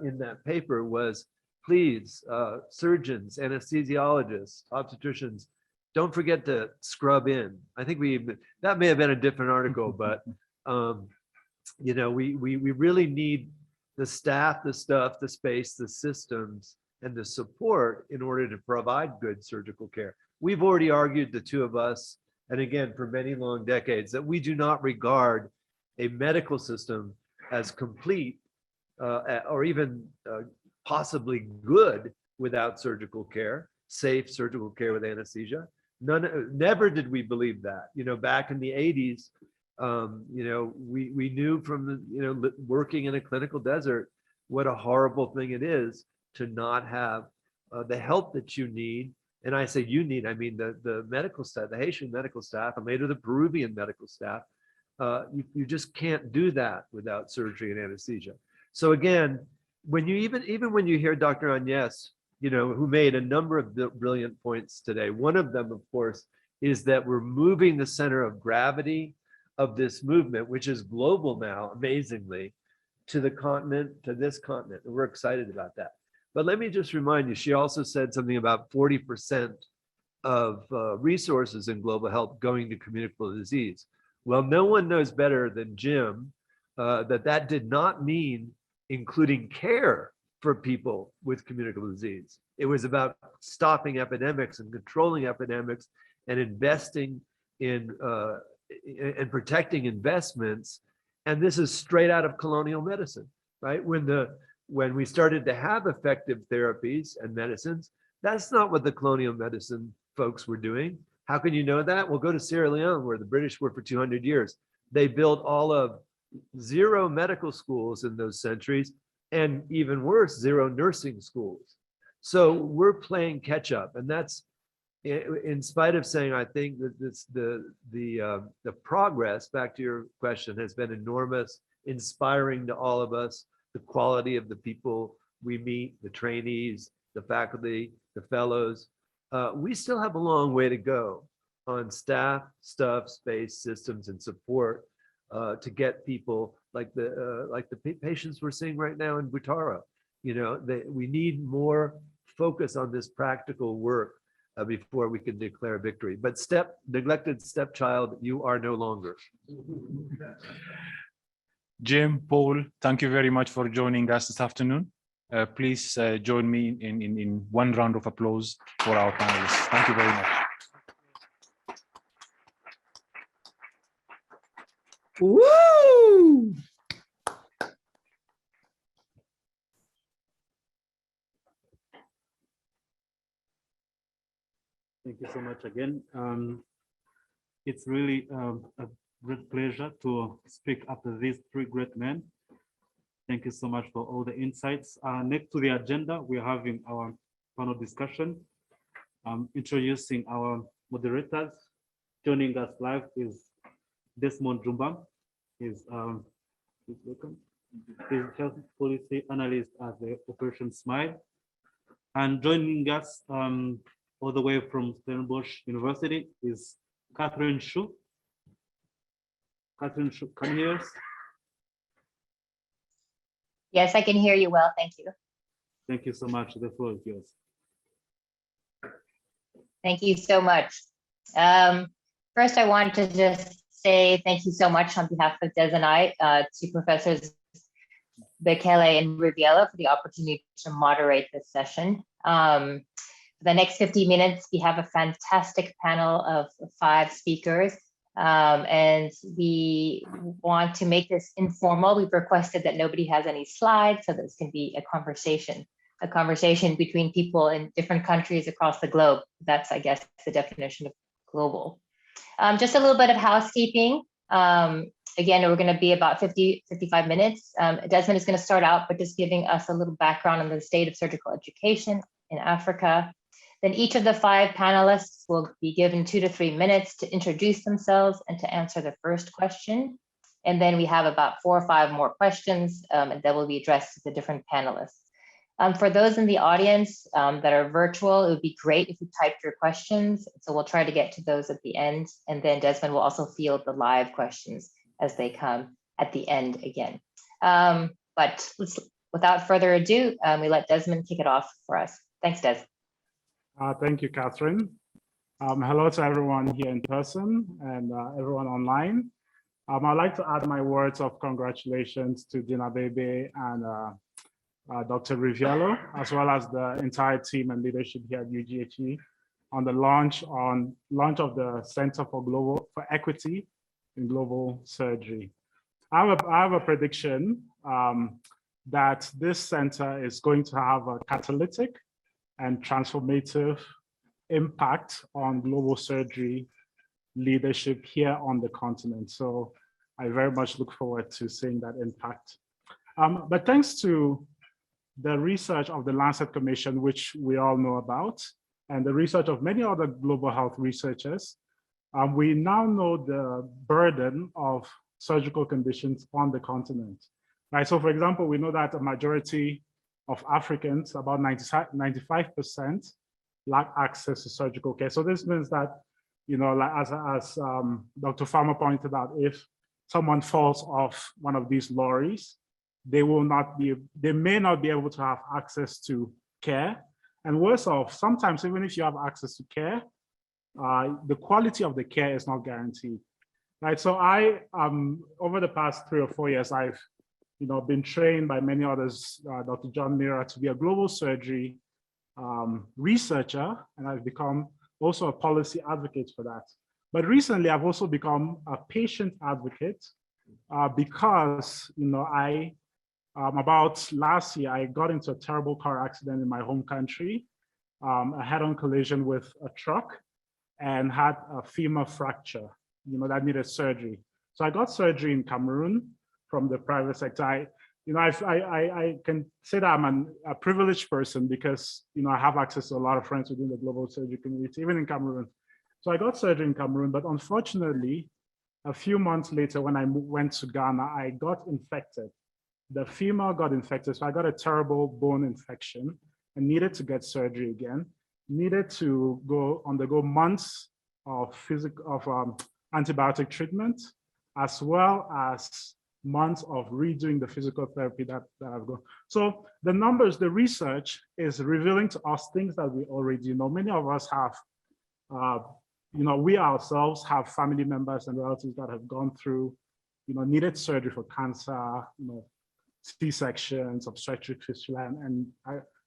in that paper was, please, surgeons, anesthesiologists, obstetricians, don't forget to scrub in. I think that may have been a different article, but you know, we really need the staff, the stuff, the space, the systems, and the support in order to provide good surgical care. We've already argued, the two of us, and again, for many long decades, that we do not regard a medical system as complete or even possibly good without surgical care, safe surgical care with anesthesia. Never did we believe that. You know, back in the 80s, you know, we knew from the, you know, working in a clinical desert, what a horrible thing it is to not have the help that you need. And I say you need, I mean the medical staff, the Haitian medical staff, and later the Peruvian medical staff. You just can't do that without surgery and anesthesia. So again, when you even when you hear Dr. Agnes, you know, who made a number of brilliant points today. One of them, of course, is that we're moving the center of gravity of this movement, which is global now, amazingly, to the continent, to this continent. And we're excited about that. But let me just remind you, she also said something about 40% of resources in global health going to communicable disease. Well, no one knows better than Jim that did not mean including care for people with communicable disease. It was about stopping epidemics and controlling epidemics and investing in and protecting investments. And this is straight out of colonial medicine, right? When we started to have effective therapies and medicines, that's not what the colonial medicine folks were doing. How can you know that? Well, go to Sierra Leone, where the British were for 200 years. They built all of 0 medical schools in those centuries, and even worse, 0 nursing schools. So we're playing catch up, and that's in spite of saying, I think that the progress, back to your question, has been enormous, inspiring to all of us. The quality of the people we meet, the trainees, the faculty, the fellows. We still have a long way to go on staff, stuff, space, systems, and support to get people like the patients we're seeing right now in Butaro. You know, we need more focus on this practical work before we can declare victory. But neglected stepchild, you are no longer. Jim, Paul, thank you very much for joining us this afternoon. Please join me in one round of applause for our panelists. Thank you very much. Woo! Thank you so much again. It's really a great pleasure to speak after these 3 great men. Thank you so much for all the insights. Next to the agenda, we're having our panel discussion. Introducing our moderators. Joining us live is Desmond Jumba. He's welcome. He's health policy analyst at the Operation Smile. And joining us all the way from Stellenbosch University is Catherine Shu. Catherine Shu, can you hear us? Yes, I can hear you well. Thank you. Thank you so much. The floor is yours. Thank you so much. First, I want to just say thank you so much on behalf of Des and I to Professors Bekele and Riviello for the opportunity to moderate this session. For the next 50 minutes, we have a fantastic panel of 5 speakers. And we want to make this informal. We've requested that nobody has any slides, so this can be a conversation between people in different countries across the globe. That's, I guess, the definition of global. Just a little bit of housekeeping. Again, we're going to be about 55 minutes. Desmond is going to start out by just giving us a little background on the state of surgical education in Africa. Then each of the 5 panelists will be given 2 to 3 minutes to introduce themselves and to answer the first question. And then we have about 4 or 5 more questions and that will be addressed to the different panelists. For those in the audience that are virtual, it would be great if you typed your questions. So we'll try to get to those at the end. And then Desmond will also field the live questions as they come at the end again. But without further ado, we let Desmond kick it off for us. Thanks, Des. Thank you, Catherine. Hello to everyone here in person and everyone online. I'd like to add my words of congratulations to Dean Abebe and Dr. Riviello, as well as the entire team and leadership here at UGHE on the launch of the Center for Equity in Global Surgery. I have a prediction that this center is going to have a catalytic and transformative impact on global surgery leadership here on the continent. So I very much look forward to seeing that impact. But thanks to the research of the Lancet Commission, which we all know about, and the research of many other global health researchers, we now know the burden of surgical conditions on the continent. Right. So for example, we know that a majority of Africans, about 95%, lack access to surgical care. So this means that, you know, like as Dr. Farmer pointed out, if someone falls off one of these lorries, they may not be able to have access to care. And worse off, sometimes even if you have access to care, the quality of the care is not guaranteed. Right. So I, over the past 3 or 4 years, I've been trained by many others, Dr. John Mira, to be a global surgery researcher, and I've become also a policy advocate for that. But recently, I've also become a patient advocate because, about last year, I got into a terrible car accident in my home country, a head-on collision with a truck, and had a femur fracture, that needed surgery. So I got surgery in Cameroon from the private sector. I can say that I'm a privileged person because, I have access to a lot of friends within the global surgery community, even in Cameroon. So I got surgery in Cameroon, but unfortunately, a few months later, when I went to Ghana, I got infected. The femur got infected, so I got a terrible bone infection and needed to get surgery again, needed to undergo months of antibiotic treatment, as well as months of redoing the physical therapy that I've got. So the numbers, the research is revealing to us things that we already know. Many of us have, we ourselves have family members and relatives that have gone through, needed surgery for cancer, C-sections, obstetric fistula, and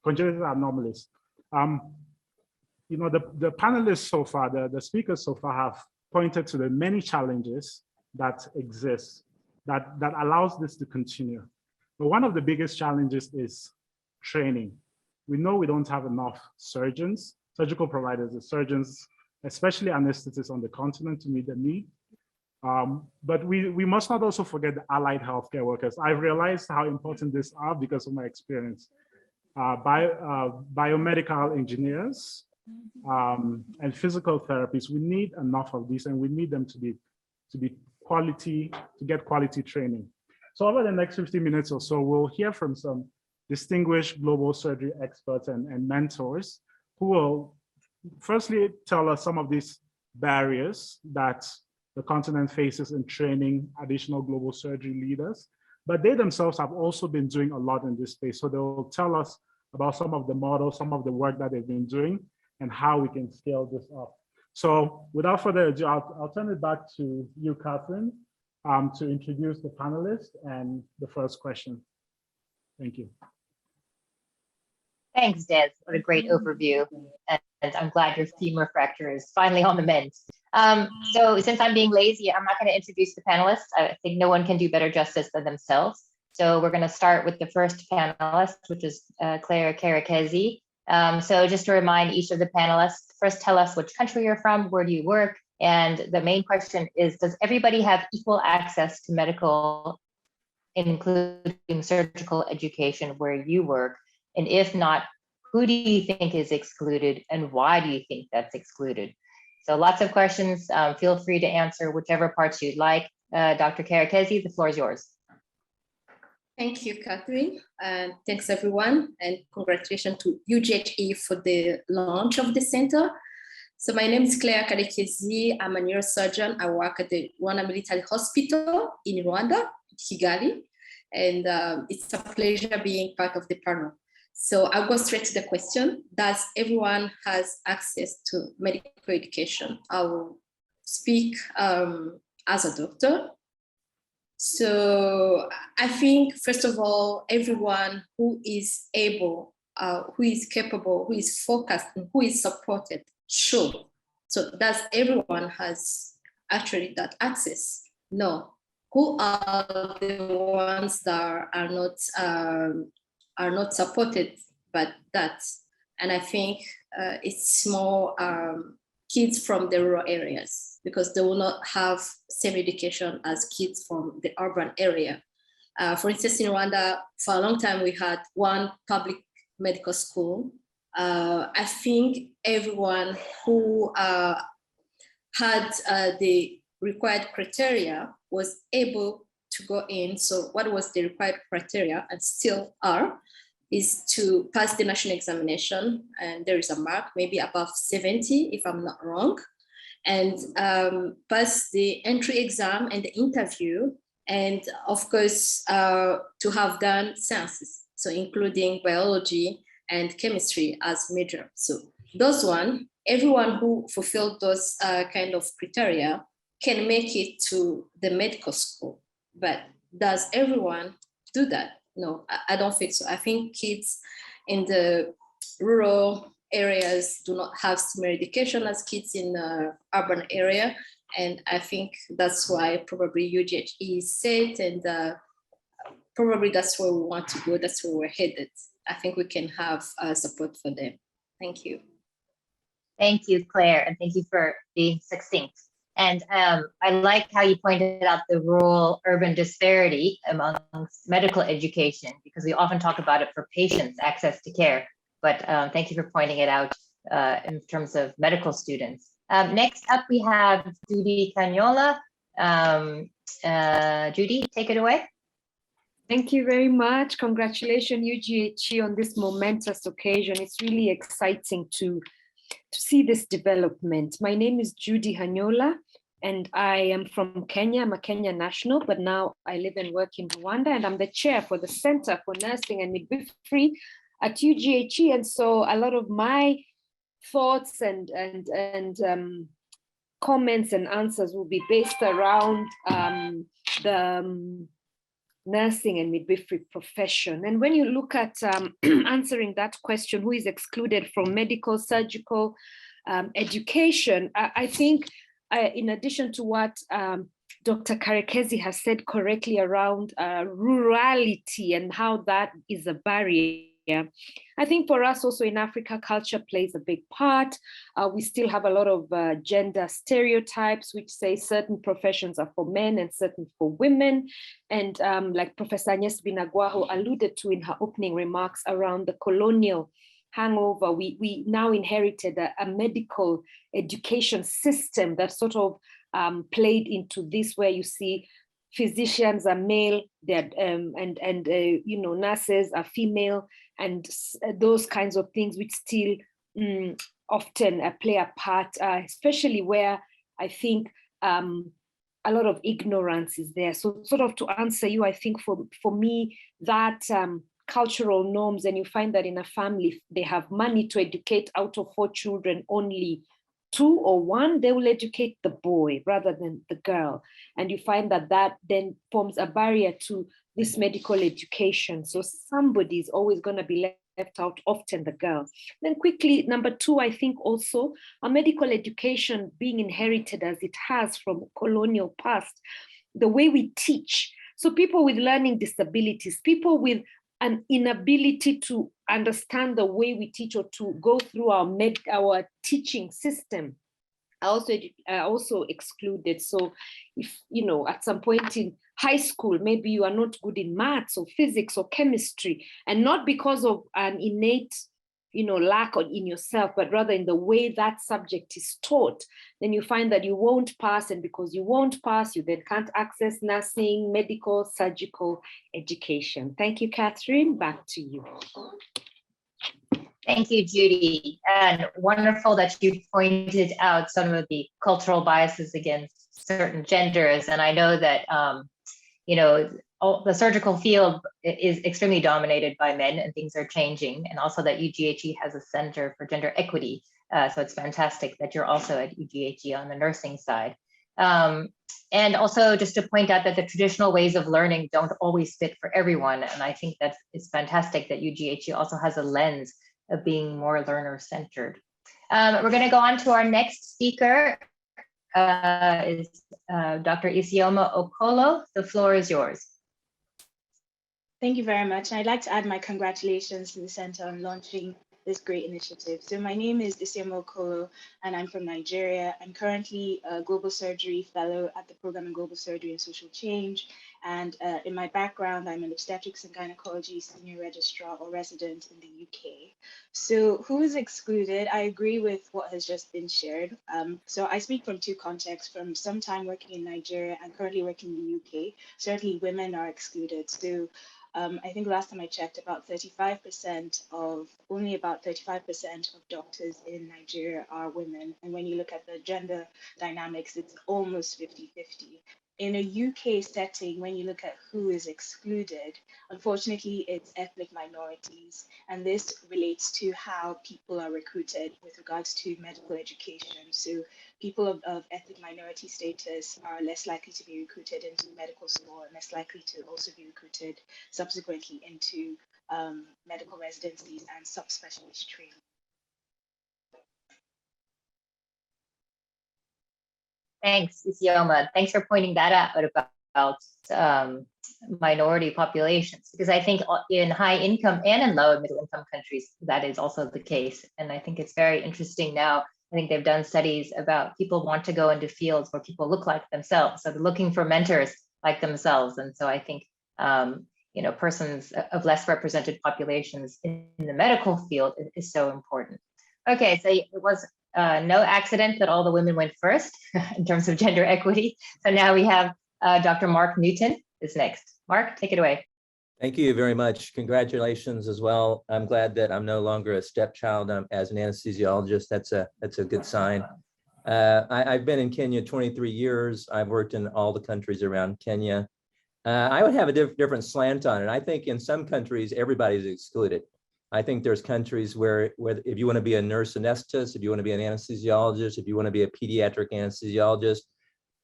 congenital anomalies. The panelists so far, the speakers so far have pointed to the many challenges that exist that allows this to continue. But one of the biggest challenges is training. We know we don't have enough surgeons, surgical providers, the surgeons, especially anesthetists on the continent to meet the need. But we must not also forget the allied healthcare workers. I've realized how important these are because of my experience. Biomedical engineers and physical therapists, we need enough of these, and we need them to get quality training. So over the next 15 minutes or so, we'll hear from some distinguished global surgery experts and mentors who will firstly tell us some of these barriers that the continent faces in training additional global surgery leaders, but they themselves have also been doing a lot in this space. So they'll tell us about some of the models, some of the work that they've been doing, and how we can scale this up. So without further ado, I'll turn it back to you, Catherine, to introduce the panelists and the first question. Thank you. Thanks, Des. What a great overview. And I'm glad your femur fracture is finally on the mend. So since I'm being lazy, I'm not going to introduce the panelists. I think no one can do better justice than themselves. So we're going to start with the first panelist, which is Claire Karakezi. So just to remind each of the panelists, first tell us which country you're from, where do you work? And the main question is, does everybody have equal access to medical, including surgical education where you work? And if not, Who do you think is excluded, and why do you think that's excluded? So lots of questions. Feel free to answer whichever parts you'd like. Dr. Karakezi, the floor is yours. Thank you, Catherine. And thanks everyone. And congratulations to UGHE for the launch of the center. So my name is Claire Karekezi. I'm a neurosurgeon. I work at the Rwanda Military Hospital in Rwanda, Kigali. And it's a pleasure being part of the panel. So I'll go straight to the question. Does everyone has access to medical education? I will speak as a doctor. So I think, first of all, everyone who is able, who is capable, who is focused, and who is supported should. So does everyone has actually that access? No. Who are the ones that are not supported by that? And I think it's more kids from the rural areas, because they will not have same education as kids from the urban area. For instance, in Rwanda, for a long time, we had one public medical school. I think everyone who had the required criteria was able to go in. So what was the required criteria, and still are, is to pass the national examination, and there is a mark, maybe above 70, if I'm not wrong, and pass the entry exam and the interview, and of course, to have done sciences, so including biology and chemistry as major. So those one, everyone who fulfilled those kind of criteria can make it to the medical school. But does everyone do that? No, I don't think so. I think kids in the rural areas do not have similar education as kids in the urban area. And I think that's why probably UGHE is set, and probably that's where we want to go. That's where we're headed. I think we can have support for them. Thank you. Thank you, Claire, and thank you for being succinct. And I like how you pointed out the rural-urban disparity amongst medical education, because we often talk about it for patients' access to care. But thank you for pointing it out in terms of medical students. Next up, we have Judy Cagnola. Judy, take it away. Thank you very much. Congratulations, UGHE, on this momentous occasion. It's really exciting to see this development. My name is Judy Hanyola, and I am from Kenya. I'm a Kenyan national, but now I live and work in Rwanda, and I'm the chair for the Center for Nursing and Midwifery at UGHE. And so a lot of my thoughts and comments and answers will be based around the nursing and midwifery profession. And when you look at answering that question, who is excluded from medical, surgical education, I think in addition to what Dr. Karekezi has said correctly around rurality and how that is a barrier, I think for us also in Africa, culture plays a big part. We still have a lot of gender stereotypes, which say certain professions are for men and certain for women. And like Professor Agnes Binagwaho alluded to in her opening remarks around the colonial hangover, we now inherited a medical education system that sort of played into this, where you see physicians are male, and nurses are female, and those kinds of things, which still often play a part, especially where I think a lot of ignorance is there. So sort of to answer you, I think for me, that cultural norms, and you find that in a family, they have money to educate out of 4 children, only 2 or 1, they will educate the boy rather than the girl. And you find that that then forms a barrier to this medical education. So somebody is always going to be left out, often the girl. Then quickly, number 2, I think also a medical education being inherited as it has from colonial past, the way we teach. So people with learning disabilities, people with an inability to understand the way we teach or to go through our teaching system are also excluded. So if, at some point in high school, maybe you are not good in maths or physics or chemistry, and not because of an innate lack in yourself, but rather in the way that subject is taught, then you find that you won't pass. And because you won't pass, you then can't access nursing, medical, surgical education. Thank you, Catherine. Back to you. Thank you, Judy. And wonderful that you pointed out some of the cultural biases against certain genders. And I know that, the surgical field is extremely dominated by men, and things are changing. And also that UGHE has a Center for Gender Equity. So it's fantastic that you're also at UGHE on the nursing side. And also just to point out that the traditional ways of learning don't always fit for everyone. And I think that it's fantastic that UGHE also has a lens of being more learner-centered. We're going to go on to our next speaker, is Dr. Isioma Okolo. The floor is yours. Thank you very much. And I'd like to add my congratulations to the Center on launching this great initiative. So my name is Isioma Okolo, and I'm from Nigeria. I'm currently a global surgery fellow at the Program in Global Surgery and Social Change. And in my background, I'm an obstetrics and gynecology senior registrar or resident in the UK. So who is excluded? I agree with what has just been shared. So I speak from two contexts, from some time working in Nigeria and currently working in the UK. Certainly women are excluded. So I think last time I checked, only about 35% of doctors in Nigeria are women. And when you look at the gender dynamics, it's almost 50-50. In a UK setting, when you look at who is excluded, unfortunately, it's ethnic minorities. And this relates to how people are recruited with regards to medical education. So people of ethnic minority status are less likely to be recruited into medical school and less likely to also be recruited subsequently into medical residencies and subspecialist training. Thanks, Isioma. Thanks for pointing that out about minority populations, because I think in high income and in low and middle income countries, that is also the case. And I think it's very interesting now. I think they've done studies about people want to go into fields where people look like themselves. So they're looking for mentors like themselves. And so I think, persons of less represented populations in the medical field is so important. Okay, so it was no accident that all the women went first in terms of gender equity. So now we have Dr. Mark Newton is next. Mark, take it away. Thank you very much. Congratulations as well. I'm glad that I'm no longer a stepchild as an anesthesiologist. That's a good sign. I've been in Kenya 23 years. I've worked in all the countries around Kenya. I would have a different slant on it. I think in some countries, everybody's excluded. I think there's countries where if you want to be a nurse anesthetist, if you want to be an anesthesiologist, if you want to be a pediatric anesthesiologist,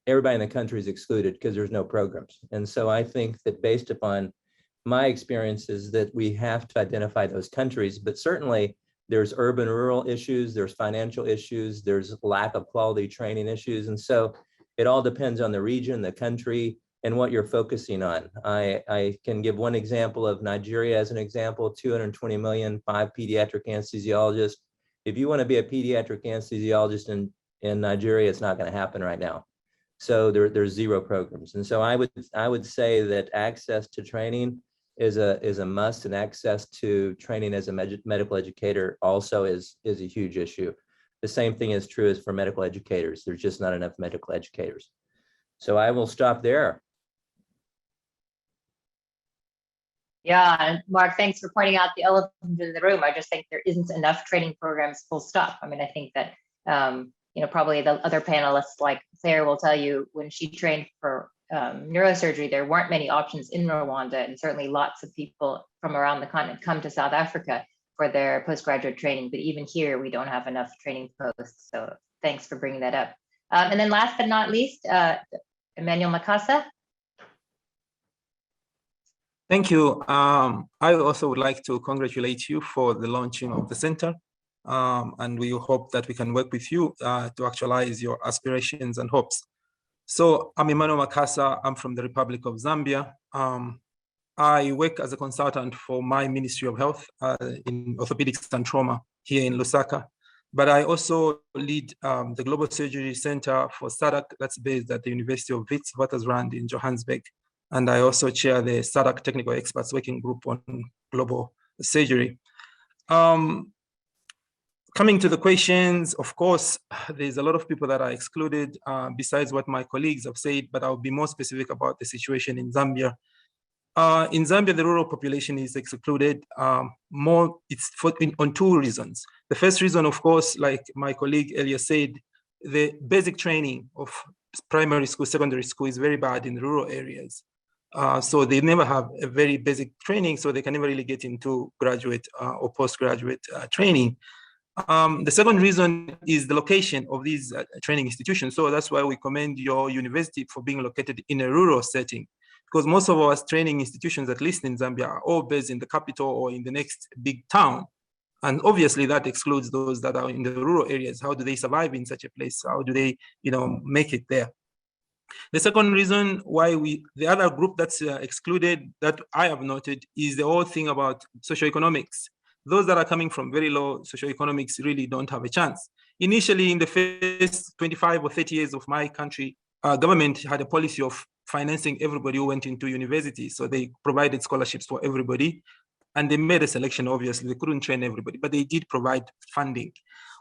everybody in the country is excluded because there's no programs. And so I think that based upon my experiences that we have to identify those countries, but certainly there's urban rural issues, there's financial issues, there's lack of quality training issues. And so it all depends on the region, the country, and what you're focusing on. I can give one example of Nigeria as an example, 220 million, 5 pediatric anesthesiologists. If you want to be a pediatric anesthesiologist in Nigeria, it's not going to happen right now. So there's 0 programs. And so I would say that access to training is a must, and access to training as a medical educator also is a huge issue. The same thing is true as for medical educators. There's just not enough medical educators. So I will stop there. Yeah, and Mark, thanks for pointing out the elephant in the room. I just think there isn't enough training programs, full stop. I mean, I think that, probably the other panelists like Claire will tell you when she trained for neurosurgery, there weren't many options in Rwanda, and certainly lots of people from around the continent come to South Africa for their postgraduate training. But even here, we don't have enough training posts. So thanks for bringing that up. And then last but not least, Emmanuel Makasa. Thank you. I also would like to congratulate you for the launching of the center. And we hope that we can work with you to actualize your aspirations and hopes. So I'm Emmanuel Makasa. I'm from the Republic of Zambia. I work as a consultant for my Ministry of Health in orthopedics and trauma here in Lusaka. But I also lead the Global Surgery Center for SADC that's based at the University of Witwatersrand in Johannesburg. And I also chair the SADC Technical Experts Working Group on Global Surgery. Coming to the questions, of course, there's a lot of people that are excluded besides what my colleagues have said, but I'll be more specific about the situation in Zambia. In Zambia, the rural population is excluded on two reasons. The first reason, of course, like my colleague earlier said, the basic training of primary school, secondary school is very bad in rural areas. So they never have a very basic training, so they can never really get into graduate or postgraduate training. The second reason is the location of these training institutions. So that's why we commend your university for being located in a rural setting, because most of our training institutions, at least in Zambia, are all based in the capital or in the next big town. And obviously that excludes those that are in the rural areas. How do they survive in such a place? How do they, make it there? The second reason why the other group that's excluded that I have noted is the whole thing about socioeconomics. Those that are coming from very low socioeconomics really don't have a chance. Initially, in the first 25 or 30 years of my country, government had a policy of financing everybody who went into university. So they provided scholarships for everybody. And they made a selection, obviously. They couldn't train everybody, but they did provide funding.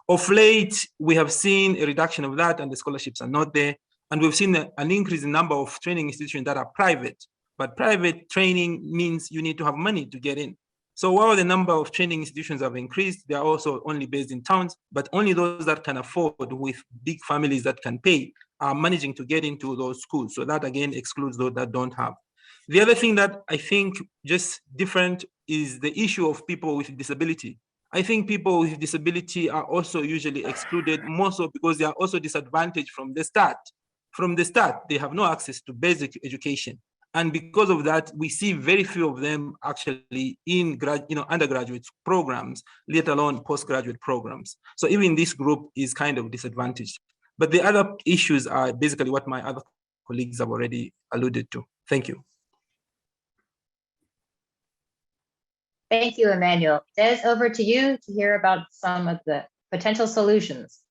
Of late, we have seen a reduction of that and the scholarships are not there. And we've seen an increase in number of training institutions that are private. But private training means you need to have money to get in. So while the number of training institutions have increased, they are also only based in towns, but only those that can afford with big families that can pay are managing to get into those schools. So that again excludes those that don't have. The other thing that I think just different is the issue of people with disability. I think people with disability are also usually excluded, more so because they are also disadvantaged from the start. From the start, they have no access to basic education. And because of that, we see very few of them actually in undergraduate programs, let alone postgraduate programs. So even this group is kind of disadvantaged. But the other issues are basically what my other colleagues have already alluded to. Thank you. Thank you, Emmanuel. Des, over to you to hear about some of the potential solutions.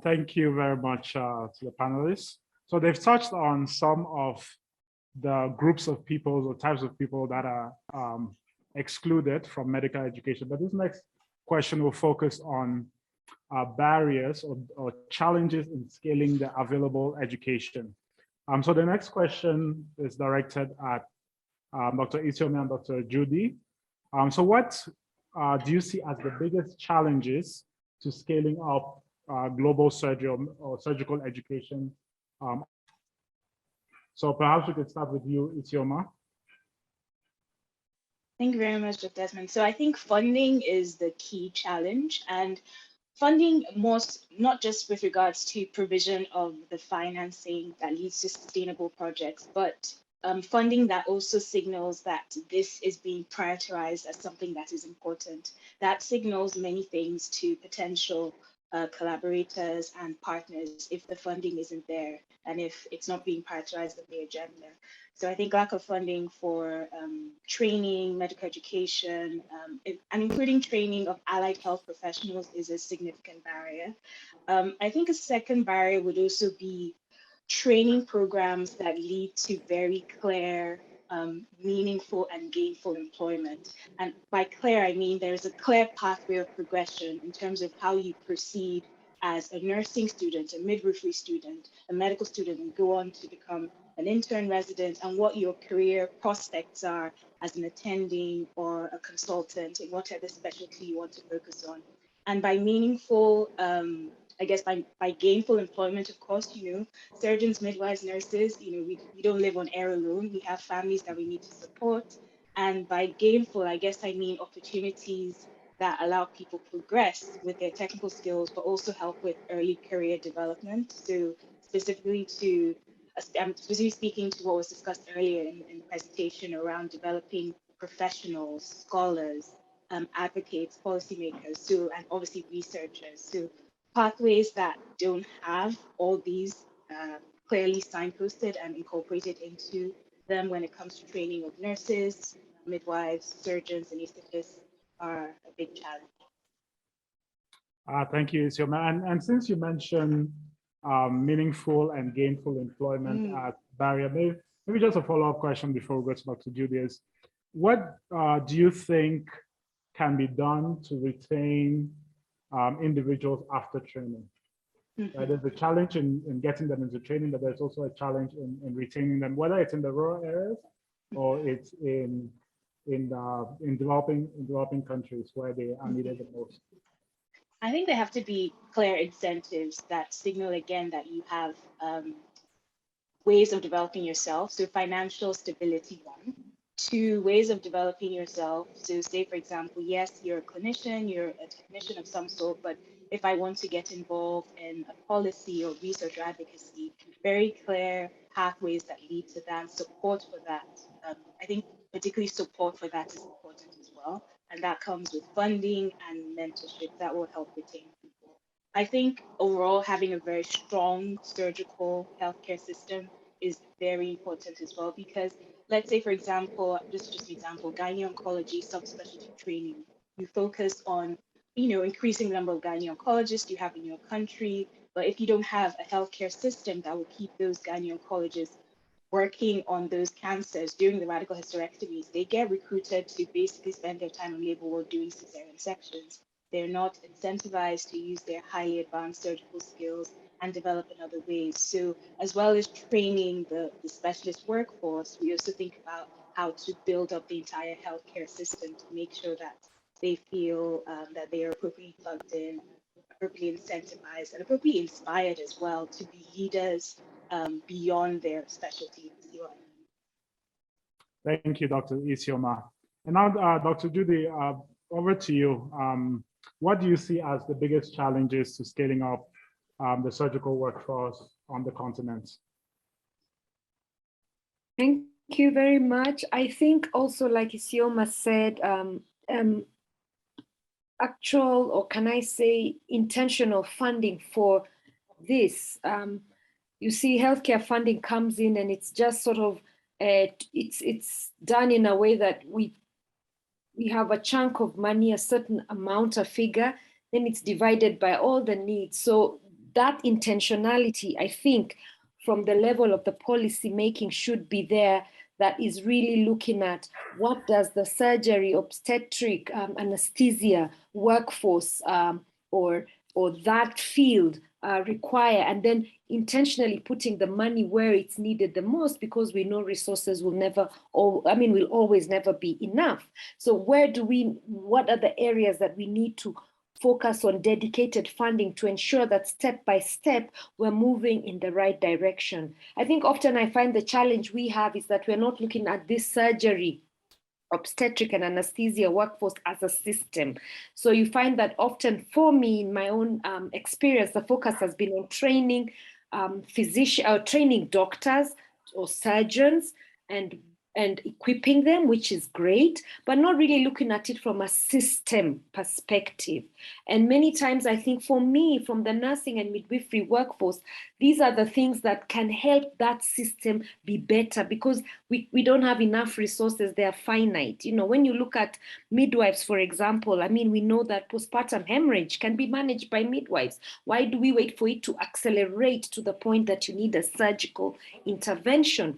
Thank you very much to the panelists. So they've touched on some of the groups of people or types of people that are excluded from medical education. But this next question will focus on barriers or challenges in scaling the available education. So the next question is directed at Dr. Isioma and Dr. Judy. So what do you see as the biggest challenges to scaling up global surgery or surgical education? So perhaps we could start with you, Isioma. Thank you very much, Dr. Desmond. So I think funding is the key challenge, and funding not just with regards to provision of the financing that leads to sustainable projects, but funding that also signals that this is being prioritized as something that is important. That signals many things to potential collaborators and partners if the funding isn't there and if it's not being prioritized on the agenda. So I think lack of funding for training, medical education, and including training of allied health professionals is a significant barrier. I think a second barrier would also be training programs that lead to very clear, meaningful and gainful employment. And by clear, I mean there's a clear pathway of progression in terms of how you proceed as a nursing student, a midwifery student, a medical student, and go on to become an intern resident, and what your career prospects are as an attending or a consultant in whatever specialty you want to focus on. And by meaningful, I guess by gainful employment, of course, surgeons, midwives, nurses, we don't live on air alone. We have families that we need to support. And by gainful, I guess I mean opportunities that allow people progress with their technical skills, but also help with early career development. So specifically I'm specifically speaking to what was discussed earlier in the presentation around developing professionals, scholars, advocates, policymakers, and obviously researchers. So pathways that don't have all these clearly signposted and incorporated into them when it comes to training of nurses, midwives, surgeons, anesthetists are a big challenge. Thank you, Isioma. And since you mentioned meaningful and gainful employment as barrier, maybe just a follow-up question before we go to Dr. Judy is, what do you think can be done to retain individuals after training. There's a challenge in getting them into training, but there's also a challenge in retaining them, whether it's in the rural areas or it's in developing countries where they are needed the most. I think there have to be clear incentives that signal again that you have ways of developing yourself. So financial stability, one. Two, ways of developing yourself. So say, for example, yes, you're a clinician, you're a technician of some sort, but if I want to get involved in a policy or research or advocacy, very clear pathways that lead to that, support for that. I think particularly support for that is important as well. And that comes with funding and mentorship that will help retain people. I think overall having a very strong surgical healthcare system is very important as well, because let's say, for example, just an example, gynae oncology subspecialty training, you focus on, increasing the number of gynae oncologists you have in your country, but if you don't have a healthcare system that will keep those gynae oncologists working on those cancers during the radical hysterectomies, they get recruited to basically spend their time on labor ward doing cesarean sections. They're not incentivized to use their highly advanced surgical skills and develop in other ways. So as well as training the specialist workforce, we also think about how to build up the entire healthcare system to make sure that they feel that they are appropriately plugged in, appropriately incentivized, and appropriately inspired as well to be leaders beyond their specialty. Thank you, Dr. Isioma. And now, Dr. Judy, over to you. What do you see as the biggest challenges to scaling up the surgical workforce on the continent? Thank you very much. I think also, like Isioma said, actual, or can I say intentional funding for this. You see, healthcare funding comes in and it's just sort of, it's done in a way that we have a chunk of money, a certain amount, a figure, then it's divided by all the needs. So that intentionality, I think, from the level of the policy making should be there, that is really looking at what does the surgery, obstetric, anesthesia workforce or that field require, and then intentionally putting the money where it's needed the most, because we know resources will will always never be enough. So what are the areas that we need to focus on dedicated funding to ensure that step by step we're moving in the right direction? I think often I find the challenge we have is that we're not looking at this surgery, obstetric and anesthesia workforce as a system. So you find that often, for me, in my own experience, the focus has been on training training doctors or surgeons and equipping them, which is great, but not really looking at it from a system perspective. And many times, I think for me, from the nursing and midwifery workforce, these are the things that can help that system be better, because we don't have enough resources. They are finite. When you look at midwives, for example, we know that postpartum hemorrhage can be managed by midwives. Why do we wait for it to accelerate to the point that you need a surgical intervention?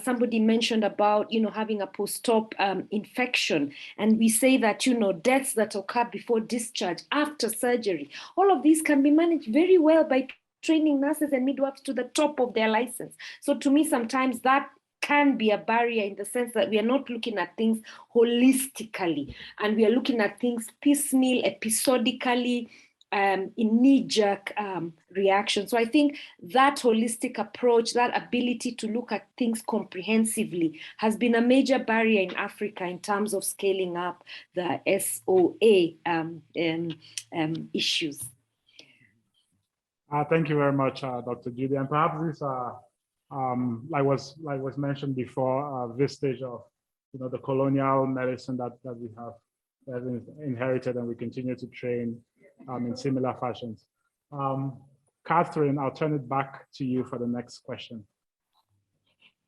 Somebody mentioned about, having a post-op infection. And we say that, deaths that occur before discharge, after surgery, all of these can be managed very well by training nurses and midwives to the top of their license. So to me, sometimes that can be a barrier, in the sense that we are not looking at things holistically, and we are looking at things piecemeal, episodically, in knee-jerk reaction. So I think that holistic approach, that ability to look at things comprehensively, has been a major barrier in Africa in terms of scaling up the SOA issues. Thank you very much, Dr. Judy. And perhaps this, like was mentioned before, this stage of the colonial medicine that we have inherited, and we continue to train in similar fashions. Catherine, I'll turn it back to you for the next question.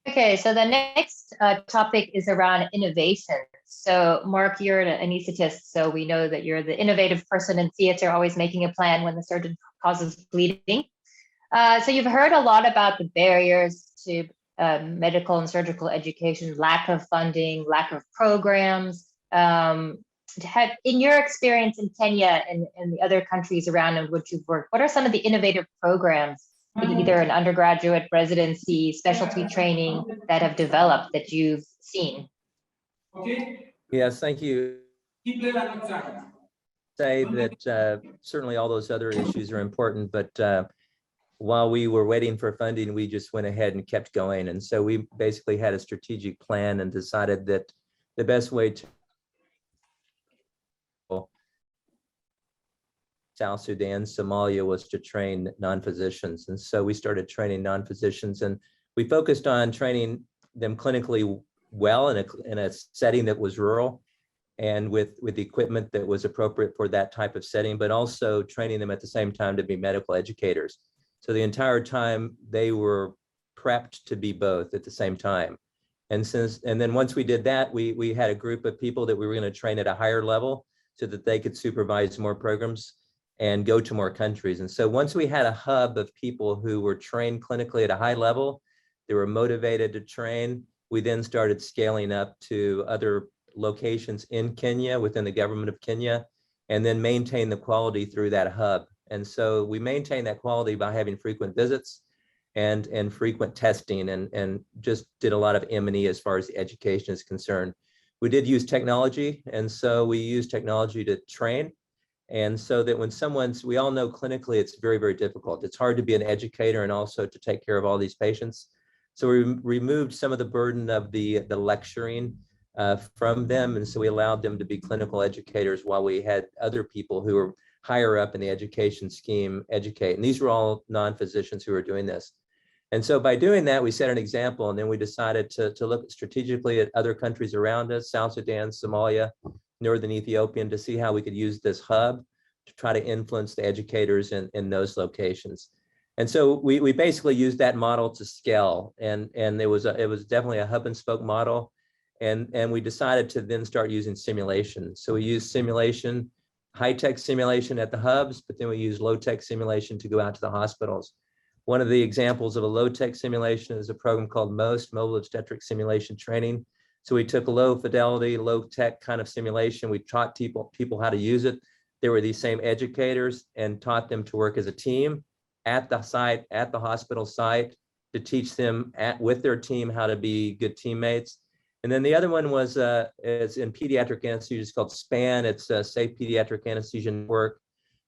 Okay, so the next topic is around innovation. So Mark, you're an anesthetist, so we know that you're the innovative person in theater, always making a plan when the surgeon causes bleeding. So you've heard a lot about the barriers to medical and surgical education, lack of funding, lack of programs, in your experience in Kenya and the other countries around in which you've worked, what are some of the innovative programs, either an undergraduate residency, specialty training, that have developed that you've seen? Yes, thank you. Say that certainly all those other issues are important, but while we were waiting for funding, we just went ahead and kept going. And so we basically had a strategic plan and decided that the best way to South Sudan, Somalia was to train non-physicians. And so we started training non-physicians, and we focused on training them clinically well in a setting that was rural and with equipment that was appropriate for that type of setting, but also training them at the same time to be medical educators. So the entire time they were prepped to be both at the same time. And then once we did that, we had a group of people that we were going to train at a higher level so that they could supervise more programs and go to more countries. And so once we had a hub of people who were trained clinically at a high level, they were motivated to train, we then started scaling up to other locations in Kenya, within the government of Kenya, and then maintain the quality through that hub. And so we maintain that quality by having frequent visits and frequent testing, and just did a lot of M&E as far as the education is concerned. We did use technology, and so we use technology to train. And so that when we all know clinically, it's very, very difficult. It's hard to be an educator and also to take care of all these patients. So we removed some of the burden of the lecturing from them. And so we allowed them to be clinical educators while we had other people who were higher up in the education scheme educate. And these were all non-physicians who were doing this. And so by doing that, we set an example, and then we decided to look strategically at other countries around us, South Sudan, Somalia, Northern Ethiopia, to see how we could use this hub to try to influence the educators in those locations. And so we basically used that model to scale, and it was definitely a hub and spoke model. And we decided to then start using simulation. So we used simulation, high-tech simulation at the hubs, but then we used low-tech simulation to go out to the hospitals. One of the examples of a low-tech simulation is a program called MOST, Mobile Obstetric Simulation Training. So we took a low fidelity, low tech kind of simulation. We taught people how to use it. They were these same educators and taught them to work as a team at the site, at the hospital site, to teach them with their team how to be good teammates. And then the other one was is in pediatric anesthesia. It's called SPAN. It's a Safe Pediatric Anesthesia Network.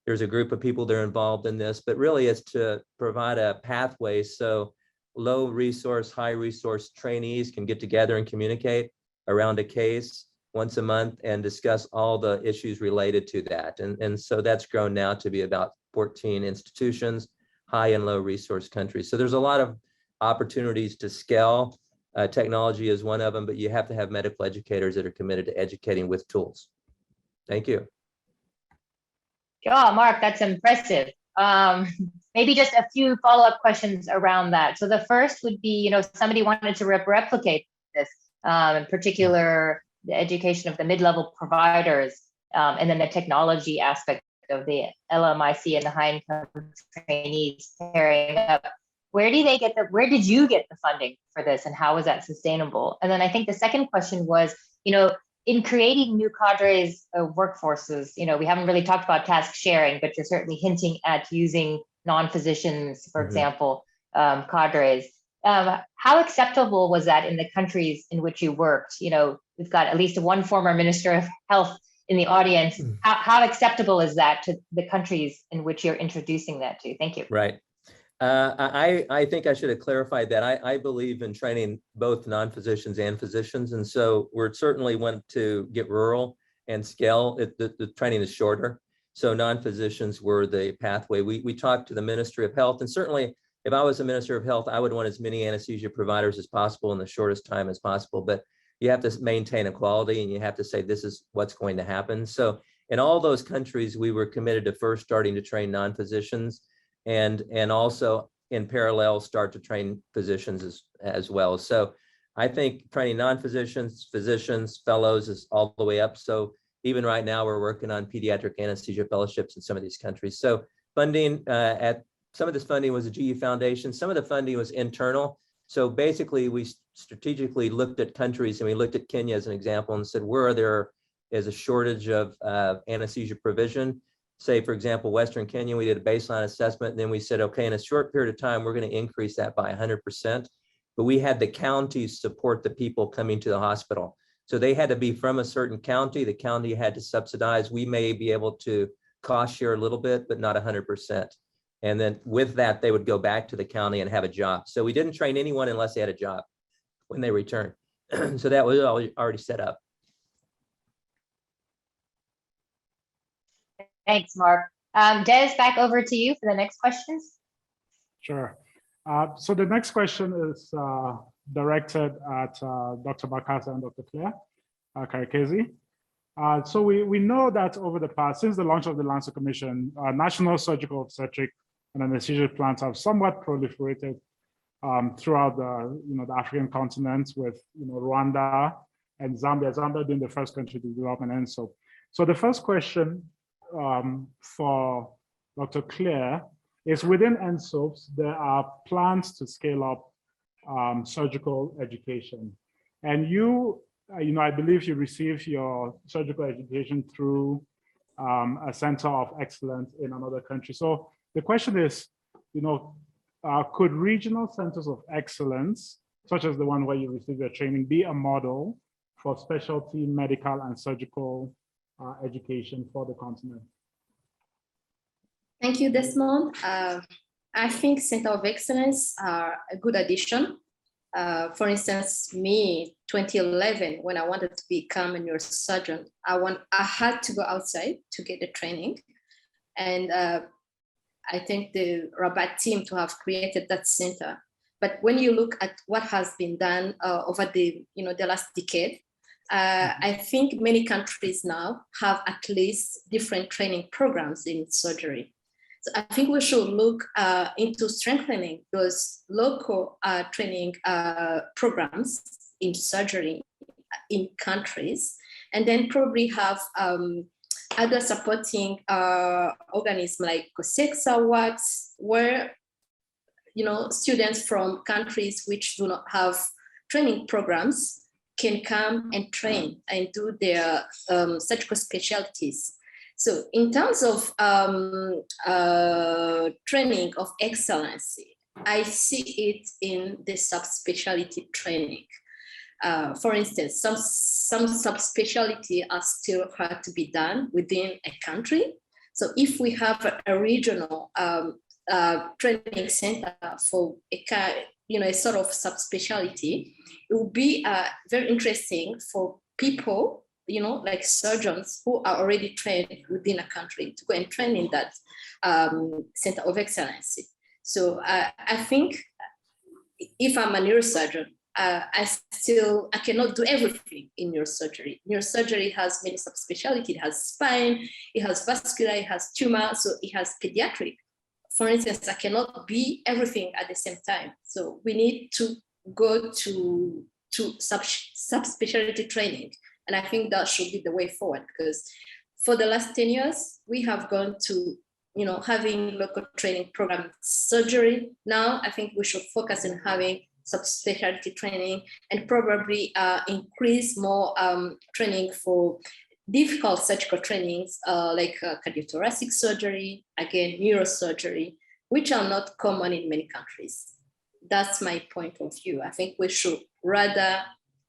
There's a group of people that are involved in this, but really it's to provide a pathway so low resource, high resource trainees can get together and communicate around a case once a month and discuss all the issues related to that. And so that's grown now to be about 14 institutions, high and low resource countries. So there's a lot of opportunities to scale. Technology is one of them, but you have to have medical educators that are committed to educating with tools. Thank you. Yeah, Mark, that's impressive. Maybe just a few follow-up questions around that. So the first would be, somebody wanted to replicate this, in particular, the education of the mid-level providers, and then the technology aspect of the LMIC and the high-income trainees pairing up. Where did you get the funding for this, and how was that sustainable? And then I think the second question was, in creating new cadres of workforces, we haven't really talked about task sharing, but you're certainly hinting at using non-physicians, for example, cadres. How acceptable was that in the countries in which you worked? We've got at least one former Minister of Health in the audience. How acceptable is that to the countries in which you're introducing that to? Thank you. Right. I think I should have clarified that. I believe in training both non-physicians and physicians. And so we're certainly want to get rural and scale. The training is shorter. So non-physicians were the pathway. We talked to the Ministry of Health, and certainly if I was a Minister of Health, I would want as many anesthesia providers as possible in the shortest time as possible. But you have to maintain equality, and you have to say this is what's going to happen. So in all those countries, we were committed to first starting to train non-physicians, and also in parallel start to train physicians as well. So I think training non-physicians, physicians, fellows is all the way up. So even right now we're working on pediatric anesthesia fellowships in some of these countries. So funding some of this funding was a GE Foundation. Some of the funding was internal. So basically we strategically looked at countries, and we looked at Kenya as an example and said, where are there is a shortage of anesthesia provision. Say, for example, Western Kenya, we did a baseline assessment, and then we said, okay, in a short period of time, we're going to increase that by 100%. But we had the counties support the people coming to the hospital. So they had to be from a certain county. The county had to subsidize. We may be able to cost share a little bit, but not 100%. And then with that, they would go back to the county and have a job. So we didn't train anyone unless they had a job when they returned. So that was already set up. Thanks, Mark. Des, back over to you for the next questions. Sure. So the next question is directed at Dr. Makasa and Dr. Claire Karekezi. So we know that over the past, since the launch of the Lancet Commission, national surgical obstetric and anesthesia plans have somewhat proliferated throughout the African continent, with Rwanda and Zambia being the first country to develop an ENSOP. So the first question for Dr. Claire is, within ENSOPs, there are plans to scale up surgical education. And I believe you received your surgical education through a center of excellence in another country. So the question is, could regional centers of excellence, such as the one where you received your training, be a model for specialty medical and surgical education for the continent? Thank you, Desmond. I think Center of Excellence are a good addition. For instance, me, 2011, when I wanted to become a neurosurgeon, I had to go outside to get the training. And I think the Rabat team to have created that center. But when you look at what has been done over the last decade, I think many countries now have at least different training programs in surgery. So I think we should look into strengthening those local training programs in surgery in countries, and then probably have other supporting organisms like CEGS works, where students from countries which do not have training programs can come and train and do their surgical specialties. So in terms of training of excellence, I see it in the subspecialty training. For instance, some subspecialty are still hard to be done within a country. So if we have a regional training center for a sort of subspecialty, it would be very interesting for people, like surgeons who are already trained within a country, to go and train in that center of excellence. So I think if I'm a neurosurgeon, I cannot do everything in neurosurgery. Neurosurgery has many subspecialties. It has spine, it has vascular, it has tumor, so it has pediatric. For instance, I cannot be everything at the same time. So we need to go to subspecialty training. And I think that should be the way forward, because for the last 10 years, we have gone to, having local training program surgery. Now, I think we should focus on having subspecialty training and probably increase more training for difficult surgical trainings like cardiothoracic surgery, again, neurosurgery, which are not common in many countries. That's my point of view. I think we should rather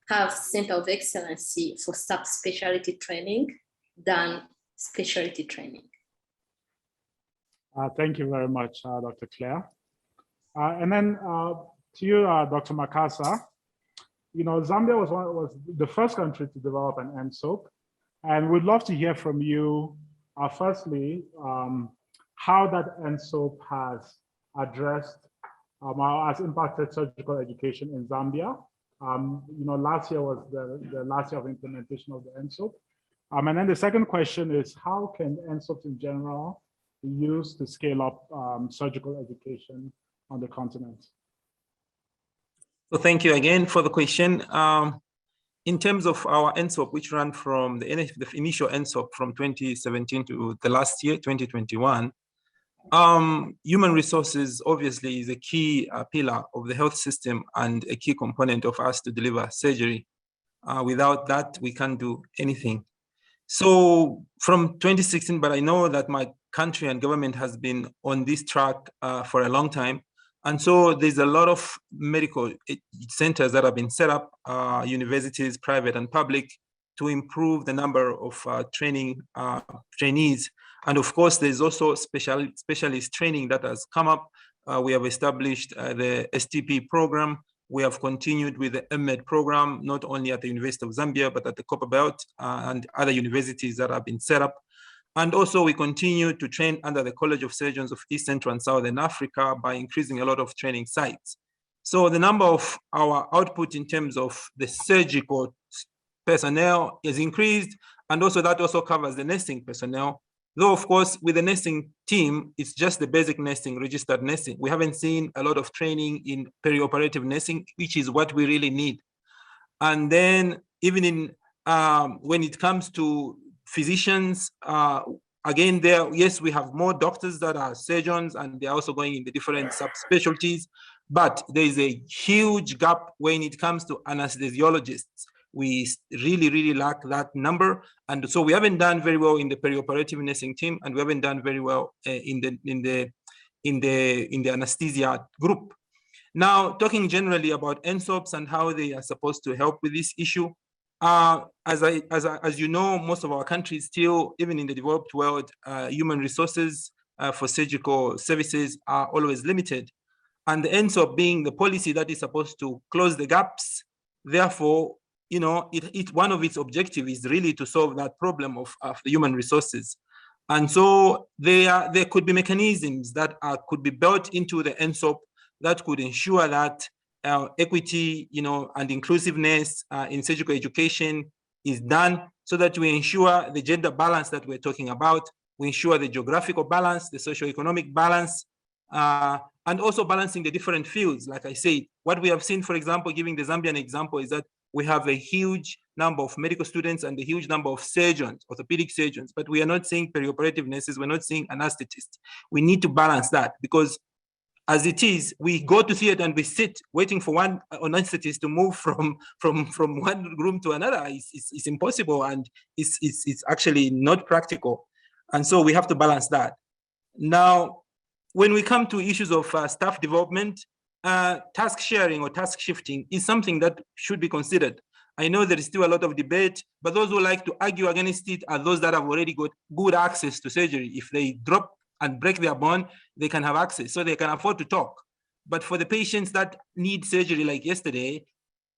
have center of excellence for subspecialty training than specialty training. Thank you very much, Dr. Claire. And then to you, Dr. Makasa, Zambia was the first country to develop an ENSOP, and we'd love to hear from you, firstly, how that ENSOP has addressed, has impacted surgical education in Zambia. Last year was the last year of implementation of the ENSOP. And then the second question is, how can ENSOPs in general be used to scale up surgical education on the continent? So thank you again for the question. In terms of our ENSOP, which ran from the initial ENSOP from 2017 to the last year, 2021, human resources obviously is a key pillar of the health system and a key component of us to deliver surgery. Without that, we can't do anything. So from 2016, but I know that my country and government has been on this track for a long time. And so there's a lot of medical centers that have been set up, universities, private and public, to improve the number of trainees. And of course, there's also specialist training that has come up. We have established the STP program. We have continued with the MED program, not only at the University of Zambia, but at the Copperbelt and other universities that have been set up. And also we continue to train under the College of Surgeons of East Central and Southern Africa by increasing a lot of training sites. So the number of our output in terms of the surgical personnel is increased, and also that also covers the nursing personnel. Though, of course, with the nursing team, it's just the basic nursing, registered nursing. We haven't seen a lot of training in perioperative nursing, which is what we really need. And then even in when it comes to physicians, again, there, yes, we have more doctors that are surgeons, and they're also going in the different subspecialties, but there is a huge gap when it comes to anesthesiologists. We really, really lack that number. And so we haven't done very well in the perioperative nursing team, and we haven't done very well in the anesthesia group. Now, talking generally about NSOPs and how they are supposed to help with this issue, as you know, most of our countries still, even in the developed world, human resources for surgical services are always limited. And the NSOP being the policy that is supposed to close the gaps, therefore, you know, one of its objectives is really to solve that problem of the human resources. And so there could be mechanisms that could be built into the NSOP that could ensure that equity, you know, and inclusiveness in surgical education is done, so that we ensure the gender balance that we're talking about, we ensure the geographical balance, the socioeconomic balance, and also balancing the different fields. Like I said, what we have seen, for example, giving the Zambian example, is that we have a huge number of medical students and a huge number of surgeons, orthopedic surgeons, but we are not seeing perioperative nurses, we're not seeing anesthetists. We need to balance that, because as it is, we go to theater and we sit waiting for one anesthetist to move from one room to another. It's impossible, and it's actually not practical. And so we have to balance that. Now, when we come to issues of staff development, task sharing or task shifting is something that should be considered. I know there is still a lot of debate, but those who like to argue against it are those that have already got good access to surgery. If they drop and break their bone, they can have access, so they can afford to talk. But for the patients that need surgery like yesterday,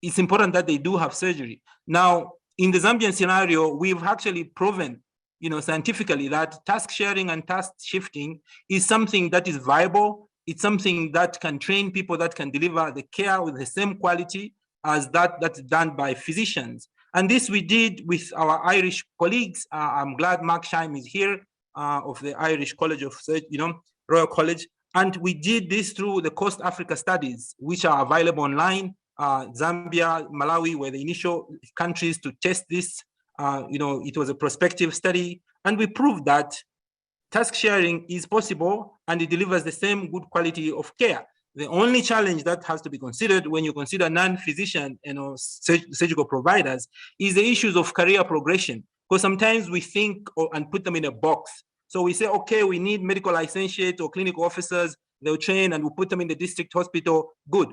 it's important that they do have surgery. Now, in the Zambian scenario, we've actually proven, you know, scientifically, that task sharing and task shifting is something that is viable. It's something that can train people that can deliver the care with the same quality as that's done by physicians. And this we did with our Irish colleagues. I'm glad Mark Scheim is here, of the Irish College of, you know, Royal College. And we did this through the Coast Africa studies, which are available online. Zambia, Malawi were the initial countries to test this. You know, it was a prospective study, and we proved that task sharing is possible and it delivers the same good quality of care. The only challenge that has to be considered when you consider non-physician, you know, surgical providers is the issues of career progression. Because sometimes we think and put them in a box. So we say, okay, we need medical licentiate or clinical officers, they'll train and we'll put them in the district hospital, good.